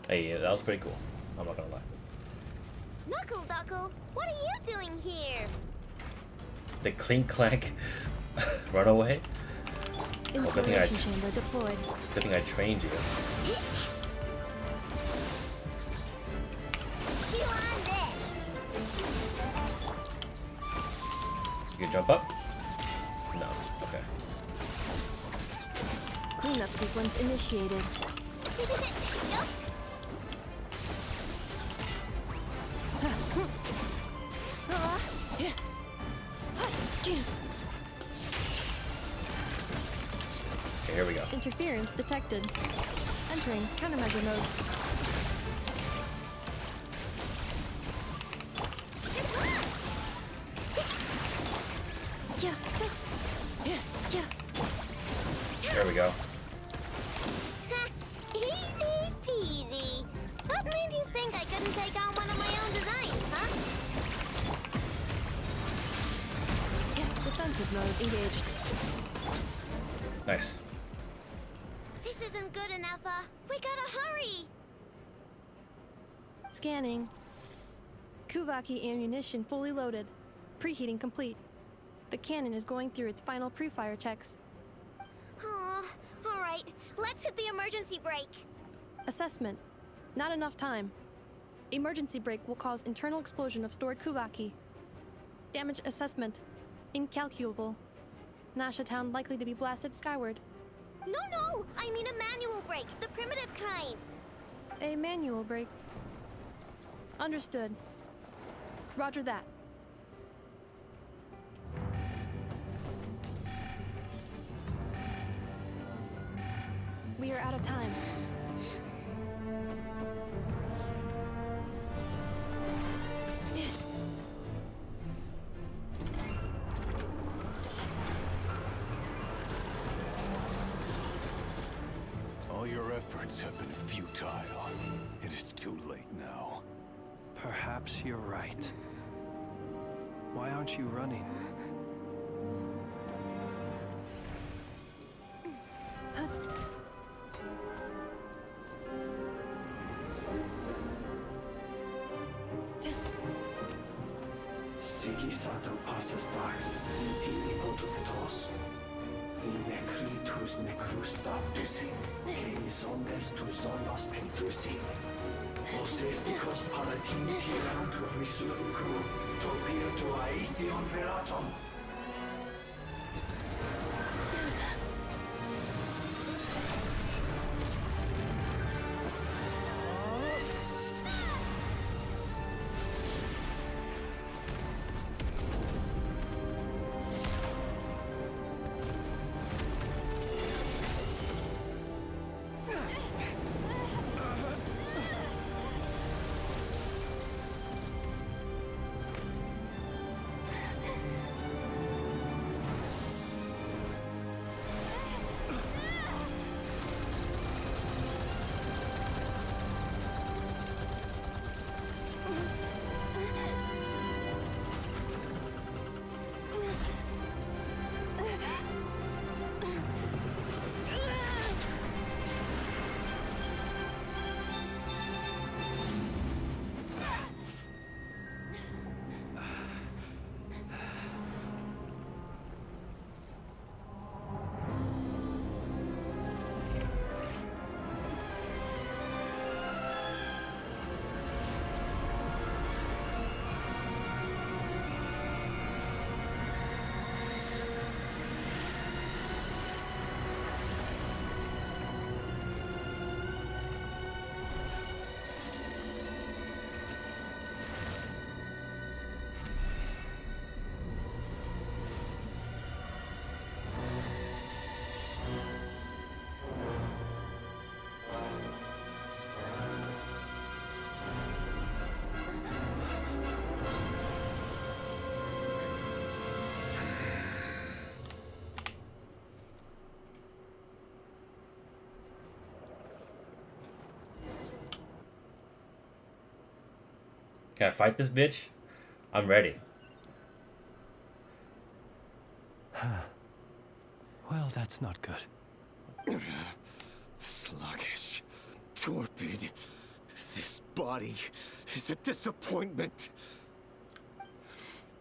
Hey, yeah, that was pretty cool. I'm not gonna lie. Knuckle Duckle, what are you doing here? The clink clank runaway? Oh, good thing chamber deployed. Good thing I trained you. Chew on this. You can jump up? No. Okay. Cleanup sequence initiated. Yup. Okay, here we go. Interference detected. Entering countermeasure mode. There we go. Easy peasy. What made you think I couldn't take on one of my own designs, huh? Defensive mode engaged. Nice. This isn't good enough. We gotta hurry. Scanning. Kuvaki ammunition fully loaded. Preheating complete. The cannon is going through its final pre-fire checks. Aw, alright. Let's hit the emergency brake. Assessment. Not enough time. Emergency brake will cause internal explosion of stored Kuvaki. Damage assessment. Incalculable. Nasha Town likely to be blasted skyward. No! I mean a manual brake, the primitive kind. A manual brake. Understood. Roger that. We are out of time. All your efforts have been futile. It is too late now. Perhaps you're right. Why aren't you running? Sigisato passes sax, intimi potuvitos. Necritus necrus baptusi, canis omnes tu zonos pentusi. Osesticos palatin pirantur resurcu, topirtu aetion veratum. Can I fight this bitch? I'm ready. Well, that's not good. Sluggish. Torpid. This body is a disappointment.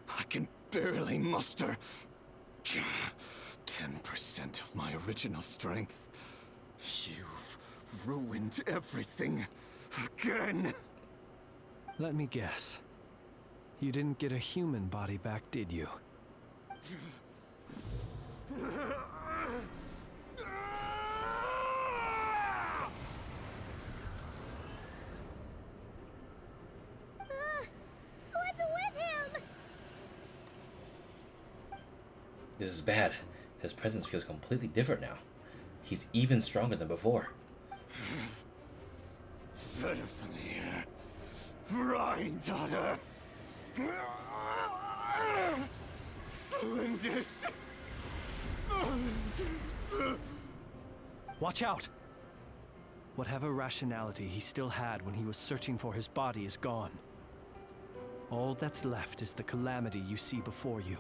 I can barely muster 10% of my original strength. You've ruined everything again. Let me guess. You didn't get a human body back, did you? What's with him? This is bad. His presence feels completely different now. He's even stronger than before. Verfnir. Rhindaughter. Flinders. Watch out! Whatever rationality he still had when he was searching for his body is gone. All that's left is the calamity you see before you.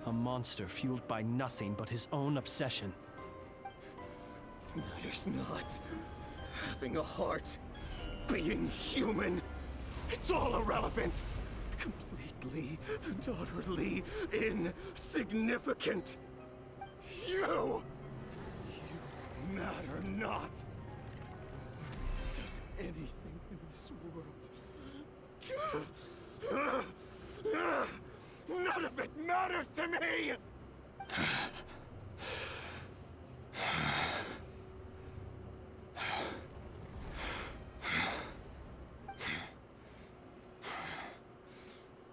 A monster fueled by nothing but his own obsession. Matters not. Having a heart. Being human. It's all irrelevant. Completely and utterly insignificant. You matter not. Does anything in this world. None of it matters to me!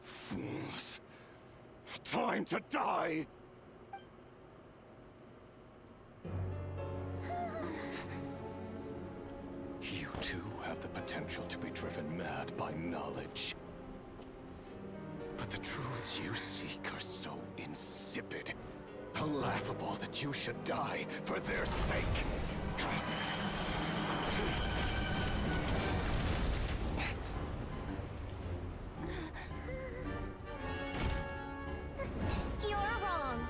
Fools. Time to die! You too have the potential to be driven mad by knowledge. But the truths you seek are so insipid. How laughable that you should die for their sake. You're wrong.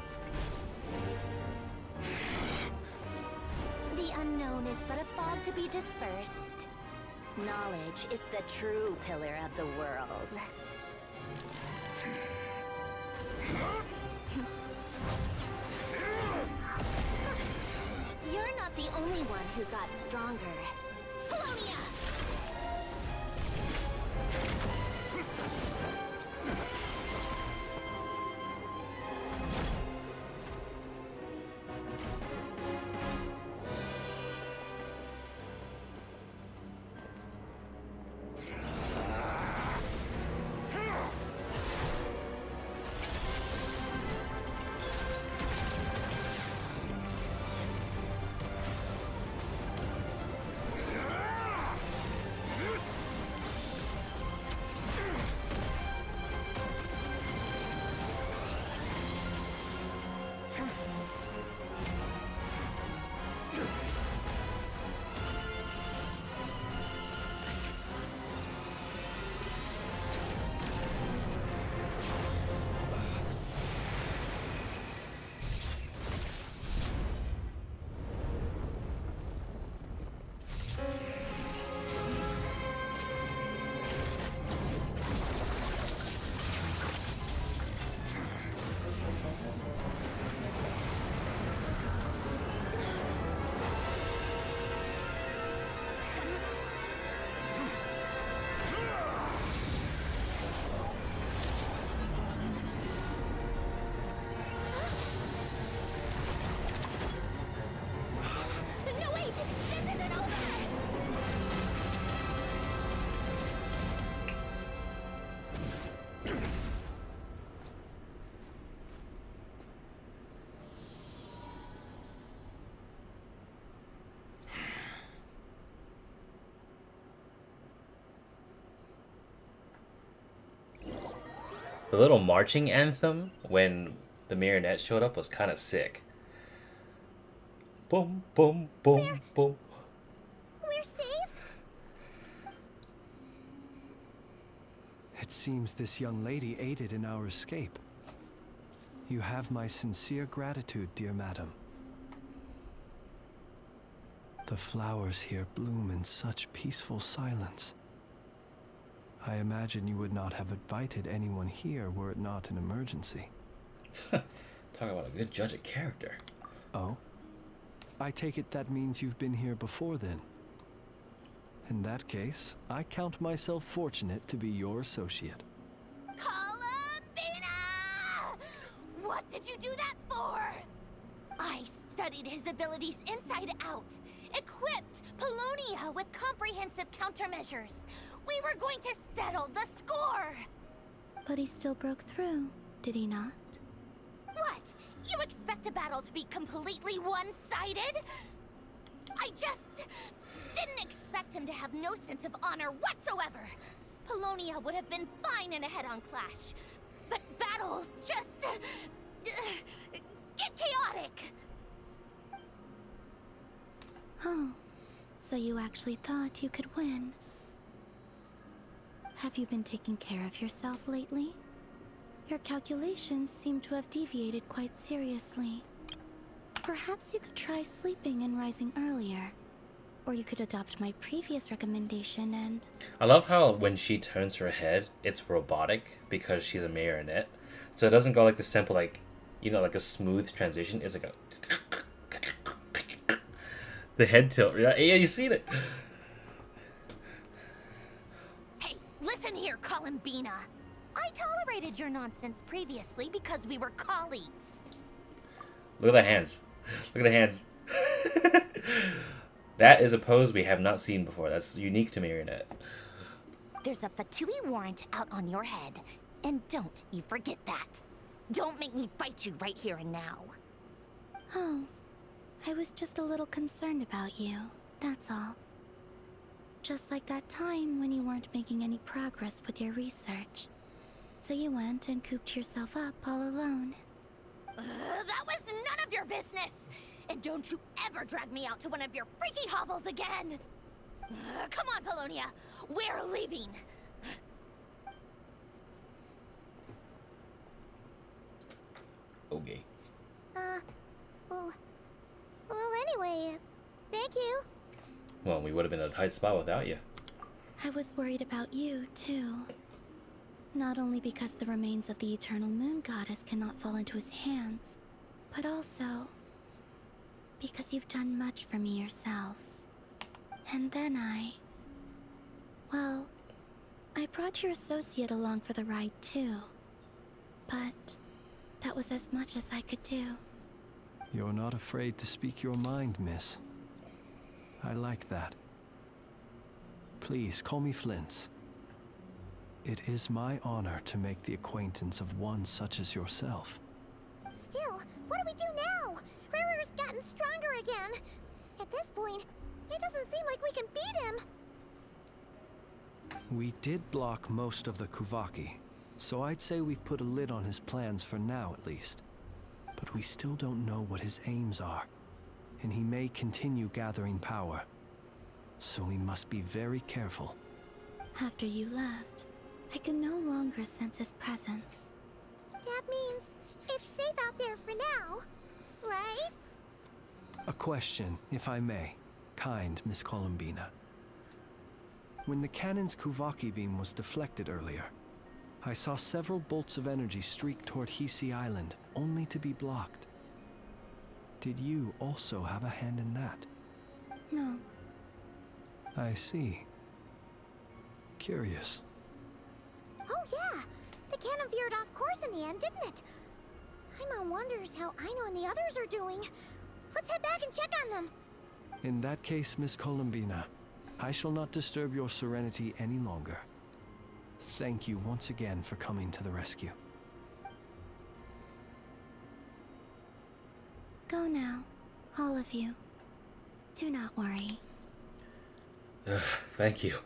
The unknown is but a fog to be dispersed. Knowledge is the true pillar of the world. You're not the only one who got stronger. Polonia! The little marching anthem when the marionette showed up was kind of sick. Boom, boom, boom, boom. We're safe? It seems this young lady aided in our escape. You have my sincere gratitude, dear madam. The flowers here bloom in such peaceful silence. I imagine you would not have invited anyone here were it not an emergency. Talk about a good judge of character. Oh? I take it that means you've been here before then. In that case, I count myself fortunate to be your associate. Columbina! What did you do that for? I studied his abilities inside out, equipped Polonia with comprehensive countermeasures. We were going to settle the score! But he still broke through, did he not? What? You expect a battle to be completely one-sided? I just didn't expect him to have no sense of honor whatsoever. Polonia would have been fine in a head-on clash, but battles just get chaotic. Oh, so you actually thought you could win. Have you been taking care of yourself lately? Your calculations seem to have deviated quite seriously. Perhaps you could try sleeping and rising earlier. Or you could adopt my previous recommendation and... I love how when she turns her head, it's robotic because she's a marionette. So it doesn't go like the simple, like, you know, like a smooth transition. It's like a... the head tilt. Yeah, you seen it. Hey, listen here, Columbina. I tolerated your nonsense previously because we were colleagues. Look at the hands. Look at the hands. That is a pose we have not seen before. That's unique to Marionette. There's a Fatui warrant out on your head. And don't you forget that. Don't make me fight you right here and now. Oh, I was just a little concerned about you, that's all. Just like that time when you weren't making any progress with your research. So you went and cooped yourself up all alone. That was none of your business! And don't you ever drag me out to one of your freaky hobbles again! Come on, Polonia! We're leaving! Okay. Well, anyway, thank you. Well, we would have been in a tight spot without you. I was worried about you, too. Not only because the remains of the Eternal Moon Goddess cannot fall into his hands, but also because you've done much for me yourselves. And then well, I brought your associate along for the ride, too. But that was as much as I could do. You're not afraid to speak your mind, miss. I like that. Please, call me Flins. It is my honor to make the acquaintance of one such as yourself. Still, what do we do now? Rerir's gotten stronger again. At this point, it doesn't seem like we can beat him. We did block most of the Kuvaki, so I'd say we've put a lid on his plans for now at least. But we still don't know what his aims are, and he may continue gathering power. So we must be very careful. After you left, I can no longer sense his presence. That means it's safe out there for now, right? A question, if I may, kind Miss Columbina. When the cannon's Kuvaki beam was deflected earlier, I saw several bolts of energy streak toward Hisi Island, only to be blocked. Did you also have a hand in that? No. I see. Curious. Oh yeah, the cannon veered off course in the end, didn't it? Paimon wonders how Aino and the others are doing. Let's head back and check on them. In that case, Miss Columbina, I shall not disturb your serenity any longer. Thank you once again for coming to the rescue. Go now, all of you. Do not worry. Thank you.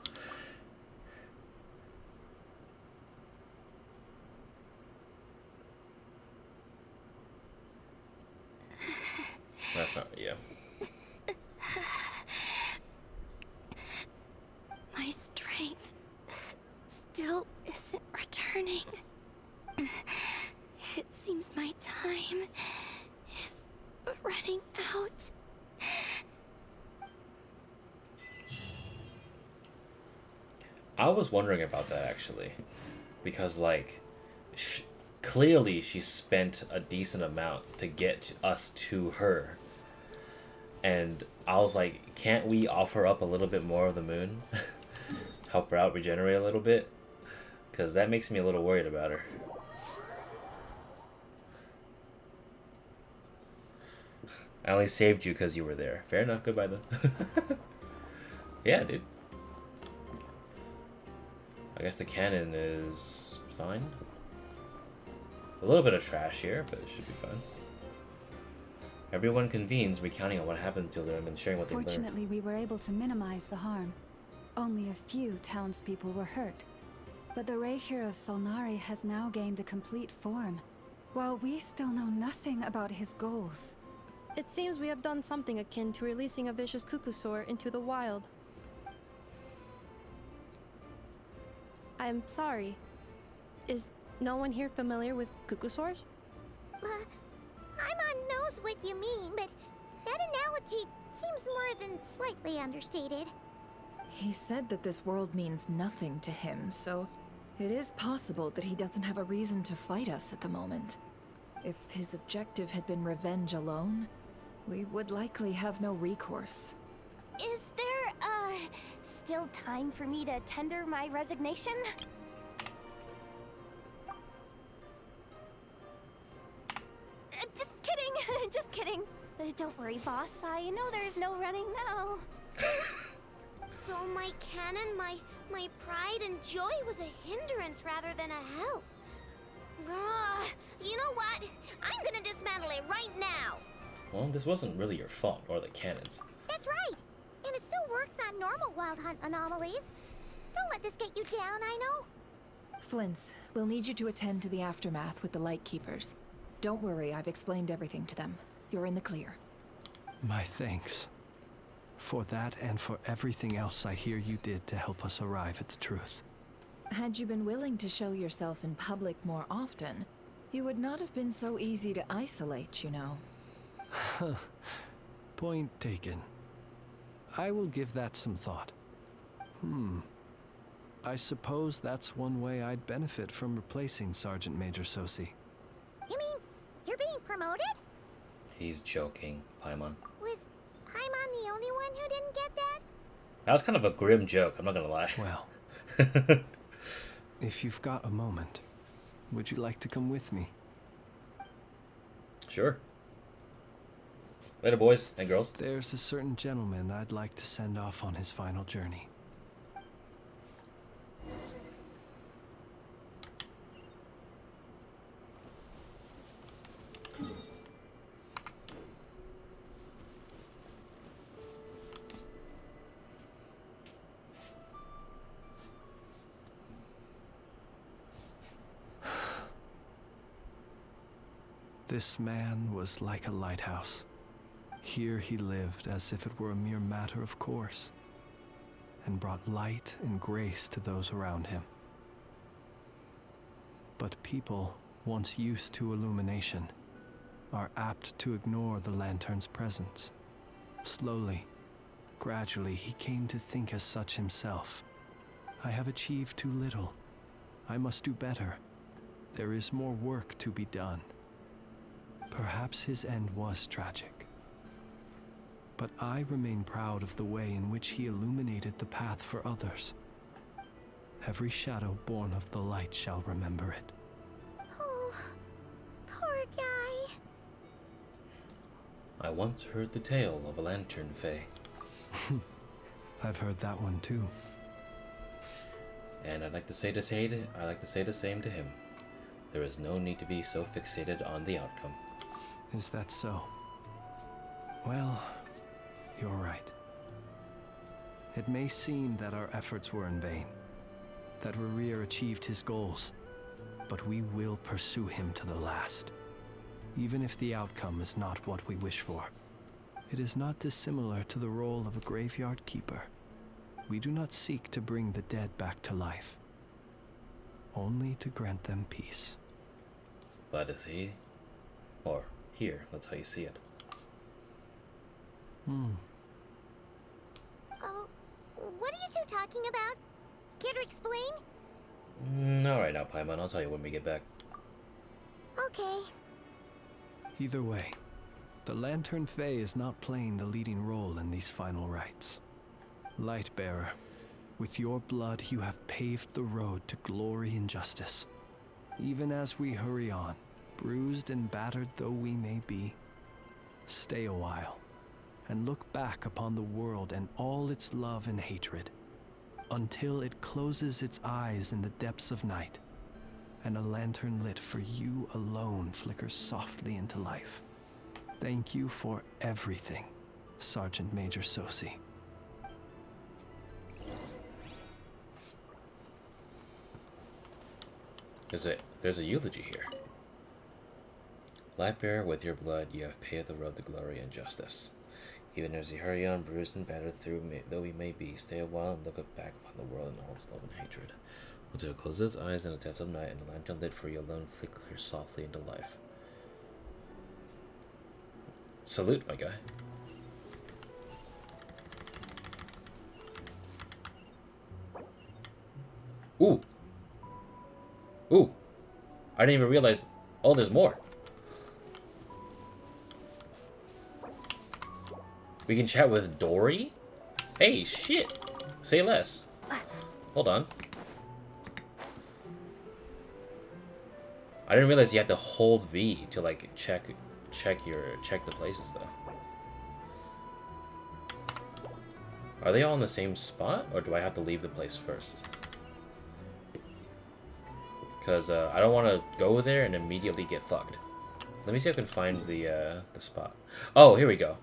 That's not you. My strength still isn't I was wondering about that actually, because like, clearly she spent a decent amount to get us to her, and I was like, can't we offer up a little bit more of the moon, help her out, regenerate a little bit, because that makes me a little worried about her. I only saved you because you were there. Fair enough. Goodbye then. Yeah, dude. I guess the cannon is fine. A little bit of trash here, but it should be fine. Everyone convenes, recounting on what happened to them and sharing what they learned. Fortunately, we were able to minimize the harm. Only a few townspeople were hurt. But the Rerir of Solnari has now gained a complete form, while we still know nothing about his goals. It seems we have done something akin to releasing a vicious cuckoosaur into the wild. I'm sorry. Is no one here familiar with cuckoosaurs? Paimon knows what you mean, but that analogy seems more than slightly understated. He said that this world means nothing to him, so it is possible that he doesn't have a reason to fight us at the moment. If his objective had been revenge alone, we would likely have no recourse. Is there, still time for me to tender my resignation? Just kidding, just kidding. Don't worry, boss. I know there's no running now. So my cannon, my pride and joy was a hindrance rather than a help. You know what? I'm gonna dismantle it right now. Well, this wasn't really your fault, or the cannons. That's right. And it still works on normal wild hunt anomalies. Don't let this get you down, I know. Flins, we'll need you to attend to the aftermath with the Lightkeepers. Don't worry, I've explained everything to them. You're in the clear. My thanks. For that and for everything else I hear you did to help us arrive at the truth. Had you been willing to show yourself in public more often, you would not have been so easy to isolate, you know. Point taken. I will give that some thought. I suppose that's one way I'd benefit from replacing Sergeant Major Sousi. You mean, you're being promoted? He's joking, Paimon. Was Paimon the only one who didn't get that? That was kind of a grim joke, I'm not gonna lie. Well, if you've got a moment, would you like to come with me? Sure. Later, boys and girls. There's a certain gentleman I'd like to send off on his final journey. This man was like a lighthouse. Here he lived as if it were a mere matter of course, and brought light and grace to those around him. But people, once used to illumination, are apt to ignore the lantern's presence. Slowly, gradually, he came to think as such himself. I have achieved too little. I must do better. There is more work to be done. Perhaps his end was tragic. But I remain proud of the way in which he illuminated the path for others. Every shadow born of the light shall remember it. Oh, poor guy. I once heard the tale of a lantern fae. I've heard that one too. And I'd like to say the same to him. There is no need to be so fixated on the outcome. Is that so? Well, you're right. It may seem that our efforts were in vain, that Rerir achieved his goals, but we will pursue him to the last, even if the outcome is not what we wish for. It is not dissimilar to the role of a graveyard keeper. We do not seek to bring the dead back to life, only to grant them peace. Glad to see. Or here, that's how you see it. Oh, what are you two talking about? Care to explain? Not right now, Paimon. I'll tell you when we get back. Okay. Either way, the Lantern Fae is not playing the leading role in these final rites. Lightbearer, with your blood you have paved the road to glory and justice. Even as we hurry on, bruised and battered though we may be, stay a while and look back upon the world and all its love and hatred, until it closes its eyes in the depths of night, and a lantern lit for you alone flickers softly into life. Thank you for everything, Sergeant Major Sousi. There's a eulogy here. Lightbearer, with your blood, you have paved the road to glory and justice. Even as you hurry on, bruised and battered though we may be, stay a while and look back upon the world and all its love and hatred, until it closes its eyes in the depths of night and the lantern lit for you alone flickers softly into life. Salute, my guy. Ooh! Ooh! I didn't even realize... Oh, there's more! We can chat with Dory? Hey, shit! Say less. Hold on. I didn't realize you had to hold V to like check the places though. Are they all in the same spot, or do I have to leave the place first? Because I don't want to go there and immediately get fucked. Let me see if I can find the spot. Oh, here we go.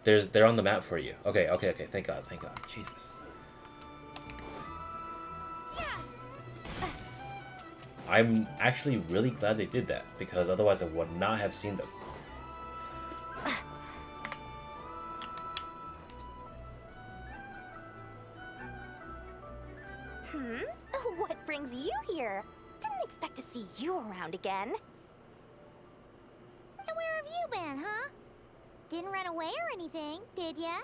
They're on the map for you. Okay. Thank God. Jesus. I'm actually really glad they did that, because otherwise I would not have seen them. What brings you here? Didn't expect to see you around again. And where have you been, huh? Didn't run away or anything, did ya?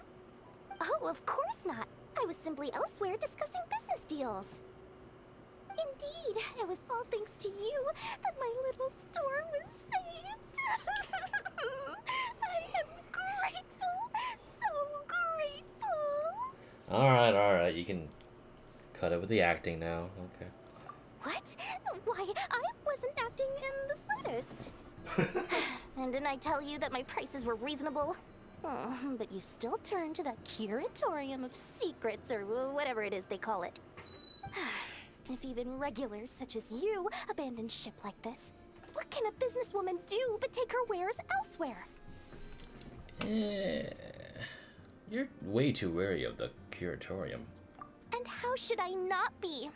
Oh, of course not. I was simply elsewhere discussing business deals. Indeed, it was all thanks to you that my little store was saved. I am grateful, so grateful. Alright, you can cut it with the acting now. Okay. What? Why, I wasn't acting in the slightest. And didn't I tell you that my prices were reasonable? Oh, but you still turn to that curatorium of secrets, or whatever it is they call it. If even regulars such as you abandon ship like this, what can a businesswoman do but take her wares elsewhere? You're way too wary of the curatorium. And how should I not be,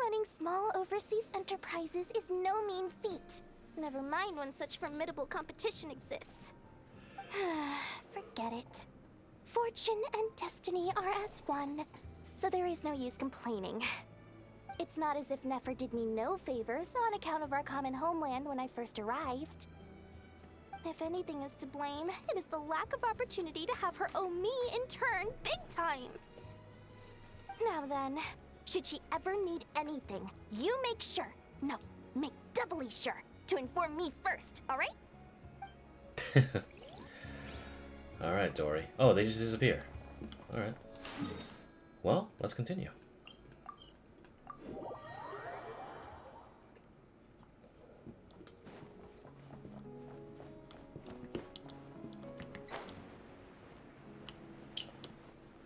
Running small overseas enterprises is no mean feat. Never mind when such formidable competition exists. Forget it. Fortune and destiny are as one, so there is no use complaining. It's not as if Nefer did me no favors on account of our common homeland when I first arrived. If anything is to blame, it is the lack of opportunity to have her owe me in turn big time. Now then, should she ever need anything, you make sure, no, make doubly sure, to inform me first, alright? Alright, Dory. Oh, they just disappear. Alright. Well, let's continue.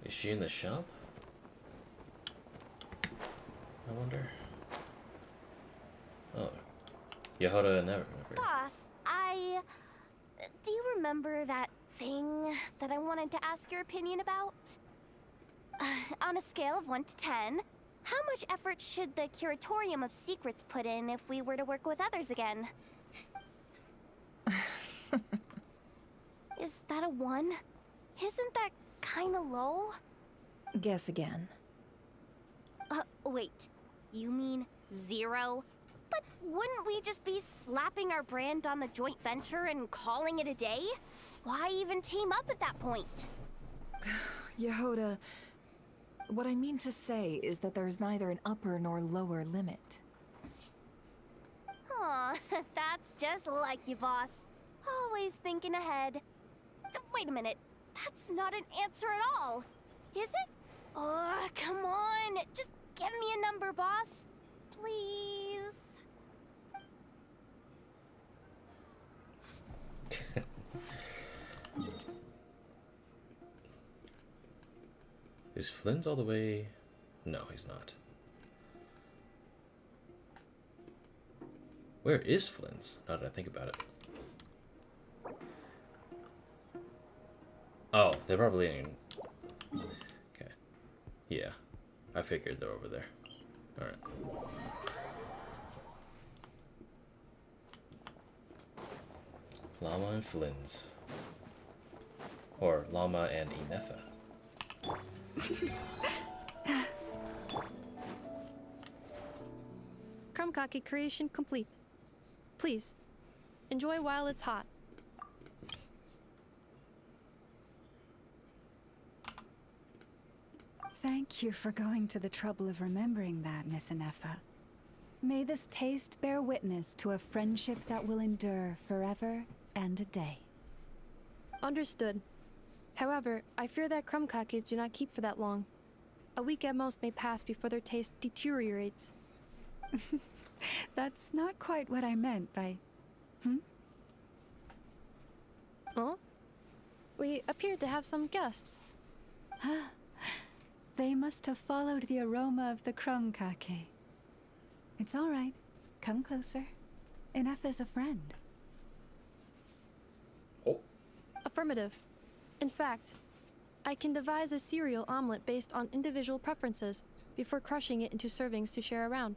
Is she in the shop? I wonder. Oh. Yehoda and Nefer. Boss, do you remember that thing that I wanted to ask your opinion about? On a scale of 1 to 10, how much effort should the Curatorium of Secrets put in if we were to work with others again? Is that a 1? Isn't that kinda low? Guess again. Wait. You mean 0? But wouldn't we just be slapping our brand on the joint venture and calling it a day? Why even team up at that point? Yehoda, What I mean to say is that there's neither an upper nor lower limit. Aw, that's just like you, boss. Always thinking ahead. Wait a minute. That's not an answer at all. Is it? Oh, come on. Just give me a number, boss. Please. Is Flins all the way? No, he's not. Where is Flins? Now that I think about it. Oh, they're probably in. Okay. Yeah. I figured they're over there. Alright. Lauma and Flins. Or Lauma and Nefer. Krumkake creation complete. Please, enjoy while it's hot. Thank you for going to the trouble of remembering that, Miss Nefer. May this taste bear witness to a friendship that will endure forever and a day. Understood. However, I fear that krumkakes do not keep for that long. A week at most may pass before their taste deteriorates. That's not quite what I meant by... Oh? We appear to have some guests. They must have followed the aroma of the krumkake. It's all right. Come closer. Enough is a friend. Oh. Affirmative. In fact, I can devise a cereal omelet based on individual preferences before crushing it into servings to share around.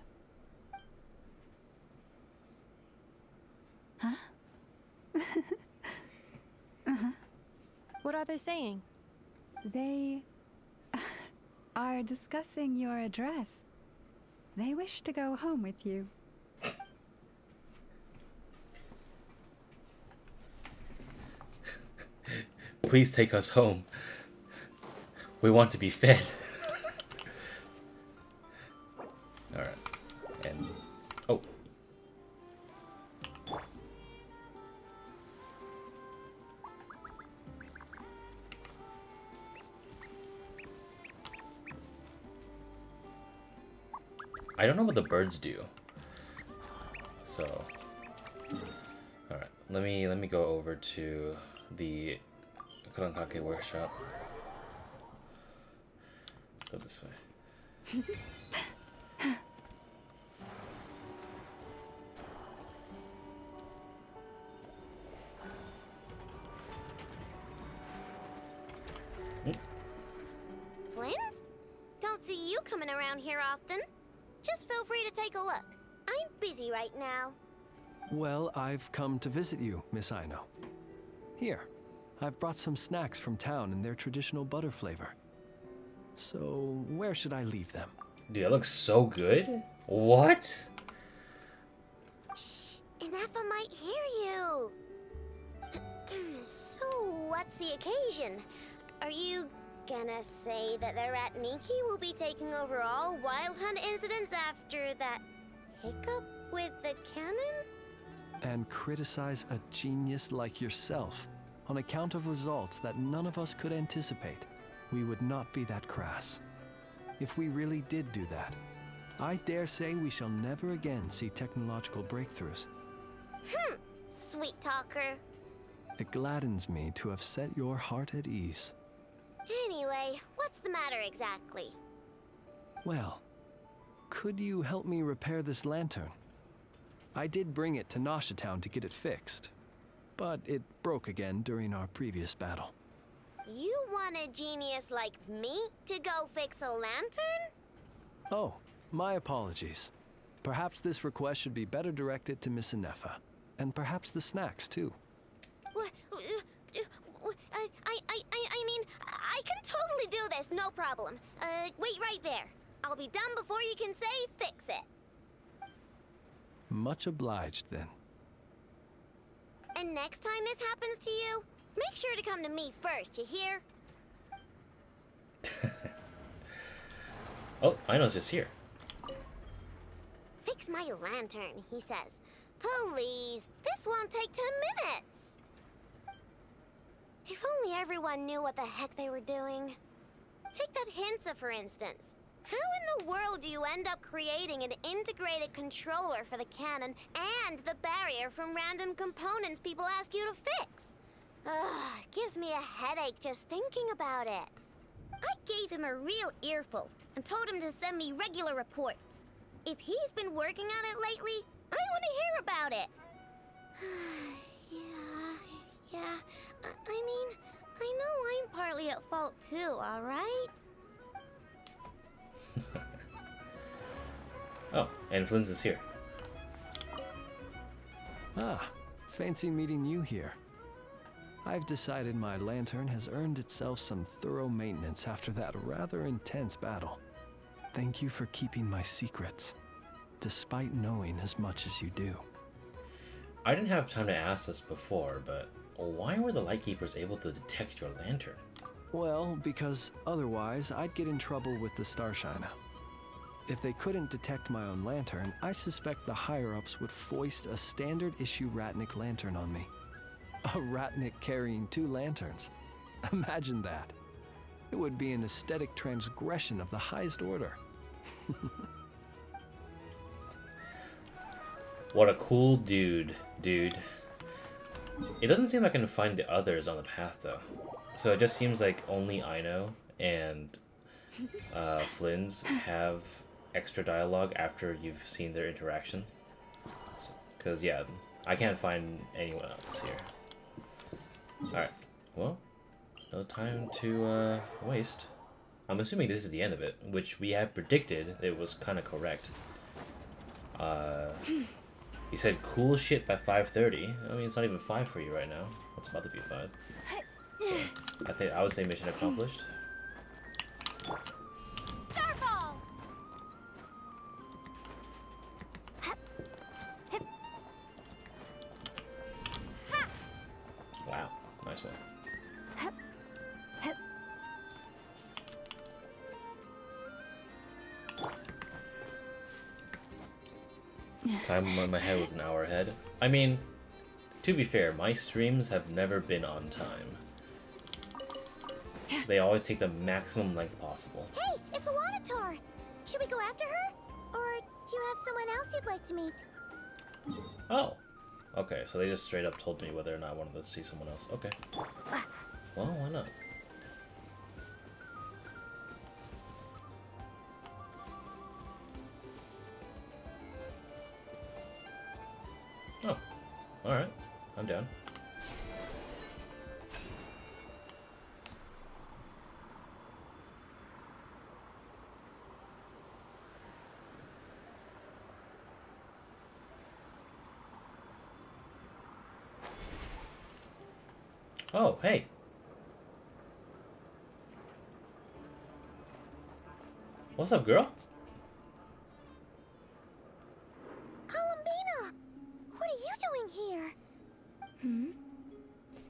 Huh? What are they saying? They are discussing your address. They wish to go home with you. Please take us home. We want to be fed. Alright. And... oh. I don't know what the birds do. So... alright. Let me go over to the Krumkake workshop. Go this way. Flins? Don't see you coming around here often. Just feel free to take a look. I'm busy right now. Well, I've come to visit you, Miss Aino. Here, I've brought some snacks from town in their traditional butter flavor. So, where should I leave them? Dude, that looks so good. What? Shh, Nefer might hear you. So, what's the occasion? Are you gonna say that the Rat Niki will be taking over all Wild Hunt incidents after that hiccup with the cannon? And criticize a genius like yourself on account of results that none of us could anticipate. We would not be that crass. If we really did do that, I dare say we shall never again see technological breakthroughs. Sweet talker. It gladdens me to have set your heart at ease. Anyway, what's the matter exactly? Well, could you help me repair this lantern? I did bring it to Town to get it fixed, but it broke again during our previous battle. You want a genius like me to go fix a lantern? Oh, my apologies. Perhaps this request should be better directed to Miss Nefer, and perhaps the snacks too. I mean, I can totally do this, no problem. Wait right there. I'll be done before you can say fix it. Much obliged, then. And next time this happens to you, make sure to come to me first, you hear? Oh, I know it's just here. Fix my lantern, he says. Please, this won't take 10 minutes. If only everyone knew what the heck they were doing. Take that Hinsa, for instance. How in the world do you end up creating an integrated controller for the cannon and the barrier from random components people ask you to fix? Ugh, gives me a headache just thinking about it. I gave him a real earful and told him to send me regular reports. If he's been working on it lately, I want to hear about it. Yeah. I mean, I know I'm partly at fault too, alright? Oh, and Flins is here. Ah, fancy meeting you here. I've decided my lantern has earned itself some thorough maintenance after that rather intense battle. Thank you for keeping my secrets, despite knowing as much as you do. I didn't have time to ask this before, but why were the Lightkeepers able to detect your lantern? Well, because otherwise I'd get in trouble with the Starshiner. If they couldn't detect my own lantern, I suspect the higher-ups would foist a standard-issue Ratnik lantern on me. A Ratnik carrying 2 lanterns. Imagine that. It would be an aesthetic transgression of the highest order. What a cool dude. It doesn't seem like I can find the others on the path, though. So it just seems like only Ino and Flins have extra dialogue after you've seen their interaction. Because, yeah, I can't find anyone else here. Alright, well, no time to waste. I'm assuming this is the end of it, which we have predicted it was kind of correct. You said cool shit by 5:30. I mean, it's not even 5 for you right now. It's about to be 5. So, I would say mission accomplished. Starfall! Wow, nice one. Time on my head was an hour ahead. I mean, to be fair, my streams have never been on time. They always take the maximum length possible. Hey, it's the Water. Should we go after her? Or do you have someone else you'd like to meet? Oh. Okay, so they just straight up told me whether or not I wanted to see someone else. Okay. Well, why not? Oh. Alright. I'm down. Oh, hey. What's up, girl? Columbina! What are you doing here?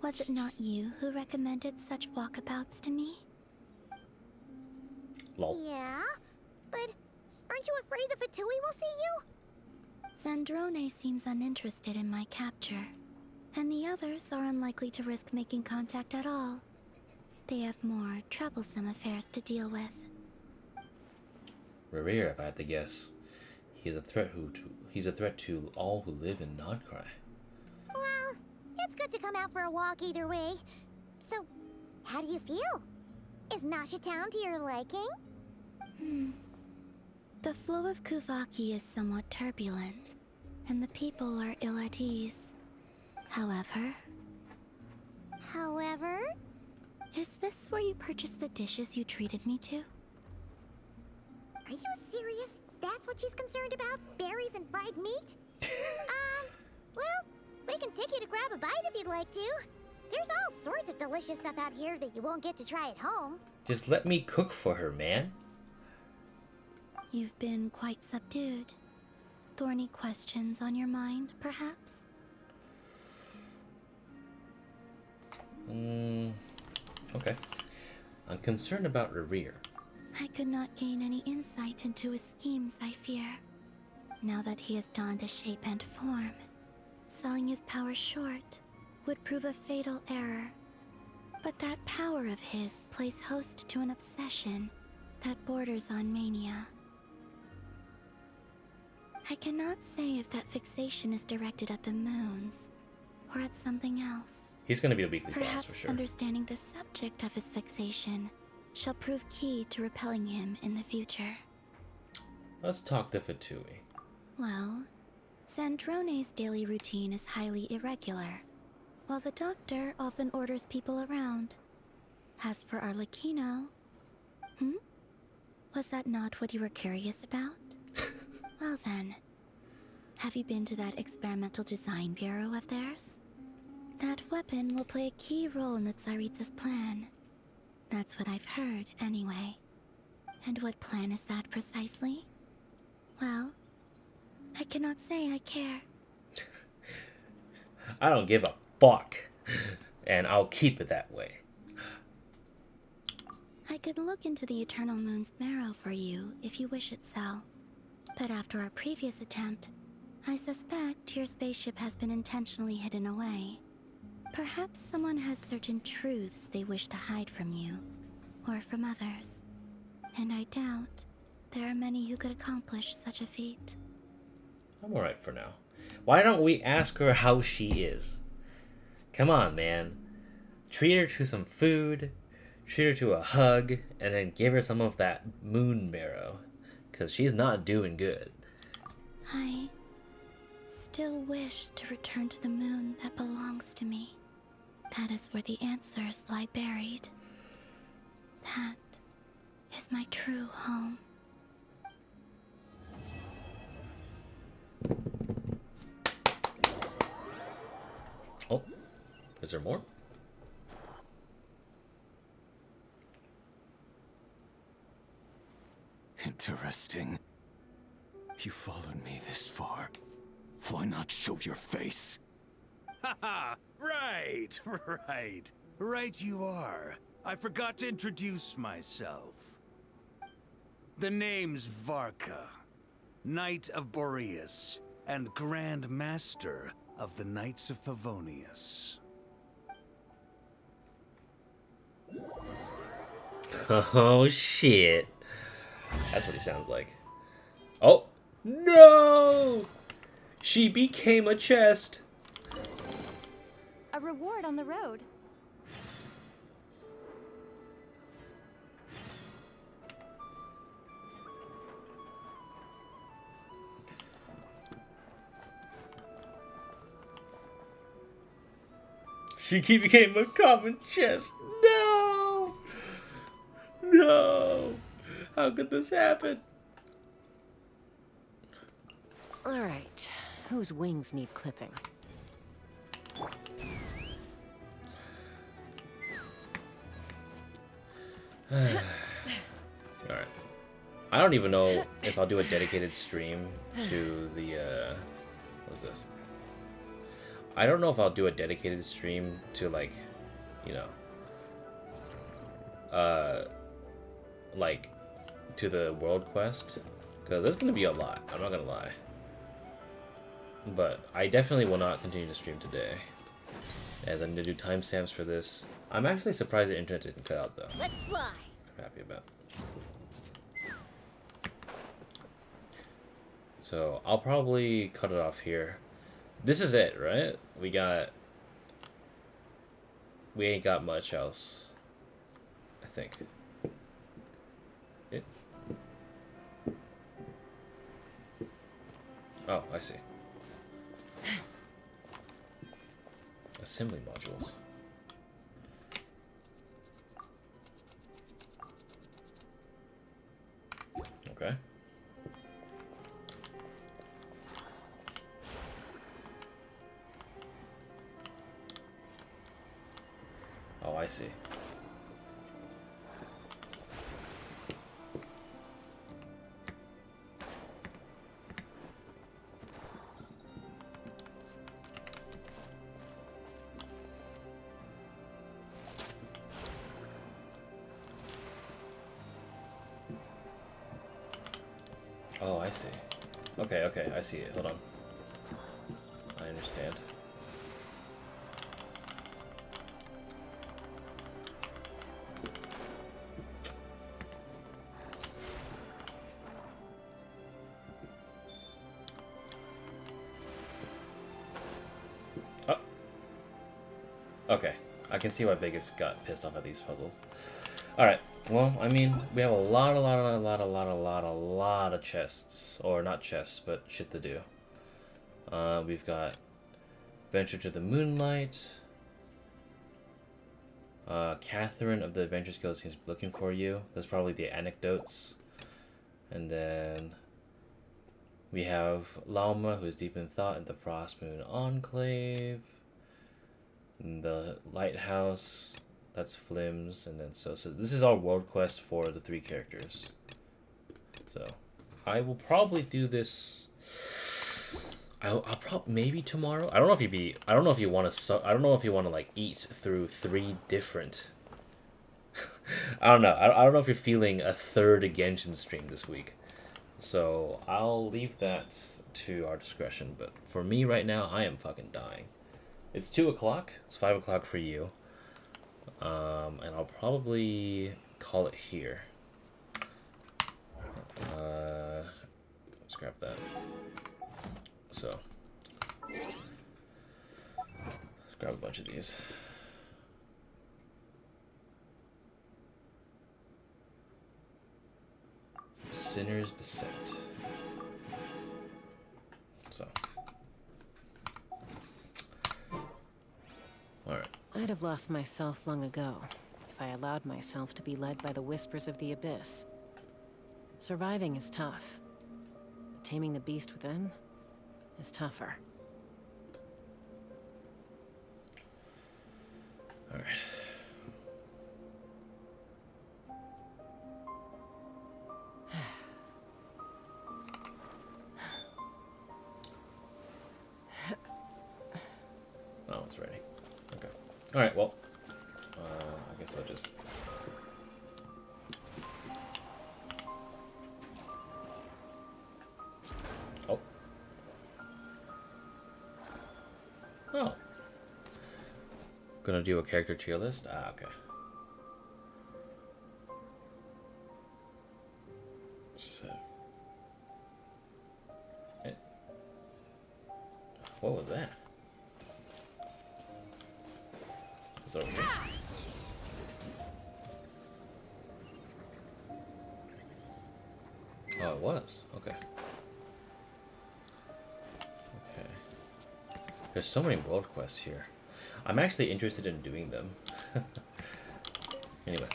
Was it not you who recommended such walkabouts to me? Lol. Yeah, but aren't you afraid the Fatui will see you? Zandrone seems uninterested in my capture, and the others are unlikely to risk making contact at all. They have more troublesome affairs to deal with. Rerir, if I had to guess. He's a threat to all who live in Nod-Krai. Well, it's good to come out for a walk either way. So, how do you feel? Is Nasha Town to your liking? The flow of Kuvaki is somewhat turbulent, and the people are ill at ease. However... Is this where you purchased the dishes you treated me to? Are you serious? That's what she's concerned about? Berries and fried meat? Well, we can take you to grab a bite if you'd like to. There's all sorts of delicious stuff out here that you won't get to try at home. Just let me cook for her, man. You've been quite subdued. Thorny questions on your mind, perhaps? Okay. I'm concerned about Rerir. I could not gain any insight into his schemes, I fear. Now that he has donned a shape and form, selling his power short would prove a fatal error. But that power of his plays host to an obsession that borders on mania. I cannot say if that fixation is directed at the moons or at something else. He's gonna be a weekly boss Perhaps for sure. understanding the subject of his fixation shall prove key to repelling him in the future. Let's talk to Fatui. Well, Sandrone's daily routine is highly irregular, while the doctor often orders people around. As for Arlecchino... Was that not what you were curious about? Well then, have you been to that experimental design bureau of theirs? That weapon will play a key role in the Tsaritsa's plan. That's what I've heard, anyway. And what plan is that precisely? Well, I cannot say I care. I don't give a fuck. And I'll keep it that way. I could look into the Eternal Moon's marrow for you if you wish it so. But after our previous attempt, I suspect your spaceship has been intentionally hidden away. Perhaps someone has certain truths they wish to hide from you, or from others. And I doubt there are many who could accomplish such a feat. I'm alright for now. Why don't we ask her how she is? Come on, man. Treat her to some food, treat her to a hug, and then give her some of that moon marrow. Because she's not doing good. I still wish to return to the moon that belongs to me. That is where the answers lie buried. That is my true home. Oh, is there more? Interesting. You followed me this far. Why not show your face? Haha! Right, right. Right you are. I forgot to introduce myself. The name's Varka, Knight of Boreas, and Grand Master of the Knights of Favonius. Oh shit. That's what he sounds like. Oh no! She became a chest. A reward on the road. She became a common chest. No! No! How could this happen? Alright. Whose wings need clipping? Alright. I don't even know if I'll do a dedicated stream to the, what's this? I don't know if I'll do a dedicated stream to, like, you know, like, to the world quest. Because there's going to be a lot, I'm not going to lie. But I definitely will not continue to stream today, as I need to do timestamps for this. I'm actually surprised the internet didn't cut out, though. Let's fly. I'm happy about. So I'll probably cut it off here. This is it, right? We ain't got much else, I think. It? Oh, I see. Assembly modules. Okay. Oh, I see. Oh, I see. Okay, okay, I see it. Hold on. I understand. Oh. Okay, I can see why Vegas got pissed off at these puzzles. Alright, well, I mean, we have a lot of chests. Or not chests, but shit to do. We've got Venture to the Moonlight. Catherine of the Adventures Guild seems to be looking for you. That's probably the anecdotes. And then we have Lauma, who is deep in thought, in the Frostmoon Enclave. And the Lighthouse. That's Flins, and then Sousi. This is all world quest for the 3 characters. So, I will probably do this. I'll probably maybe tomorrow. I don't know if I don't know if you want to. I don't know if you want to like eat through 3 different. I don't know. I don't know if you're feeling a 3rd Genshin stream this week. So I'll leave that to our discretion. But for me right now, I am fucking dying. It's 2 o'clock. It's 5 o'clock for you. And I'll probably call it here. Let's grab that. So, let's grab a bunch of these. Sinner's Descent. So, alright. I'd have lost myself long ago if I allowed myself to be led by the whispers of the abyss. Surviving is tough, but taming the beast within is tougher. All right. Oh, it's ready. Okay. All right. Well, I guess I'll just. Oh. Oh. Gonna do a character tier list? Ah, okay. So. What was that? Was it over here? Oh, it was. Okay. Okay. There's so many world quests here. I'm actually interested in doing them. Anyway.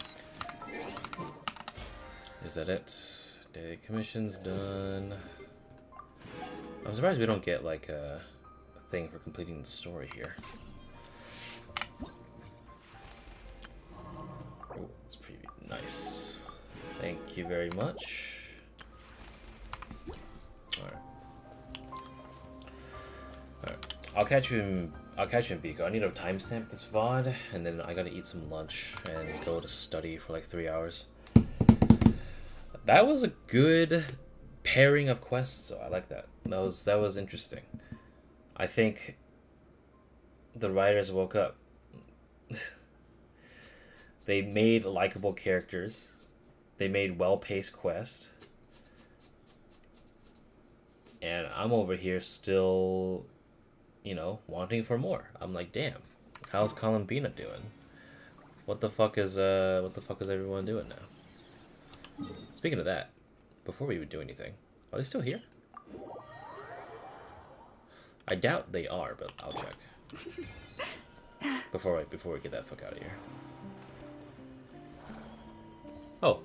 Is that it? Daily commission's done. I'm surprised we don't get like a thing for completing the story here. Oh, it's pretty nice. Thank you very much. Alright. I'll catch you in Biko. I need to timestamp this VOD, and then I gotta eat some lunch and go to study for like 3 hours. That was a good pairing of quests, so I like that. That was interesting. I think the writers woke up. They made likable characters. They made well-paced quests. And I'm over here still, you know, wanting for more. I'm like, damn, how's Columbina doing? What the fuck is everyone doing now? Speaking of that, before we would do anything, are they still here? I doubt they are, but I'll check. Before we get that fuck out of here. Oh.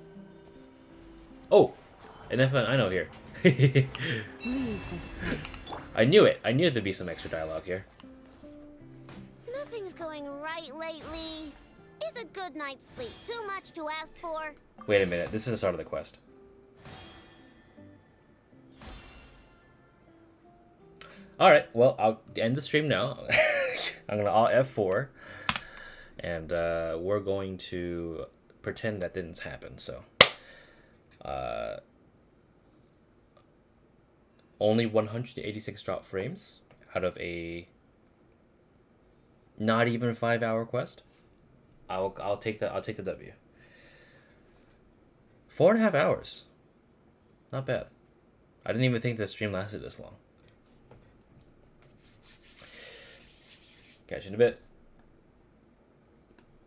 Oh! And Nefer and I know here. Leave this place. I knew it. I knew there'd be some extra dialogue here. Nothing's going right lately. Is a good night's sleep too much to ask for? Wait a minute. This is the start of the quest. Alright, well, I'll end the stream now. I'm gonna alt F4. And we're going to pretend that didn't happen, so. Only 186 drop frames out of a not even 5-hour quest. I'll take that. I'll take the W. 4.5 hours. Not bad. I didn't even think the stream lasted this long. Catch you in a bit.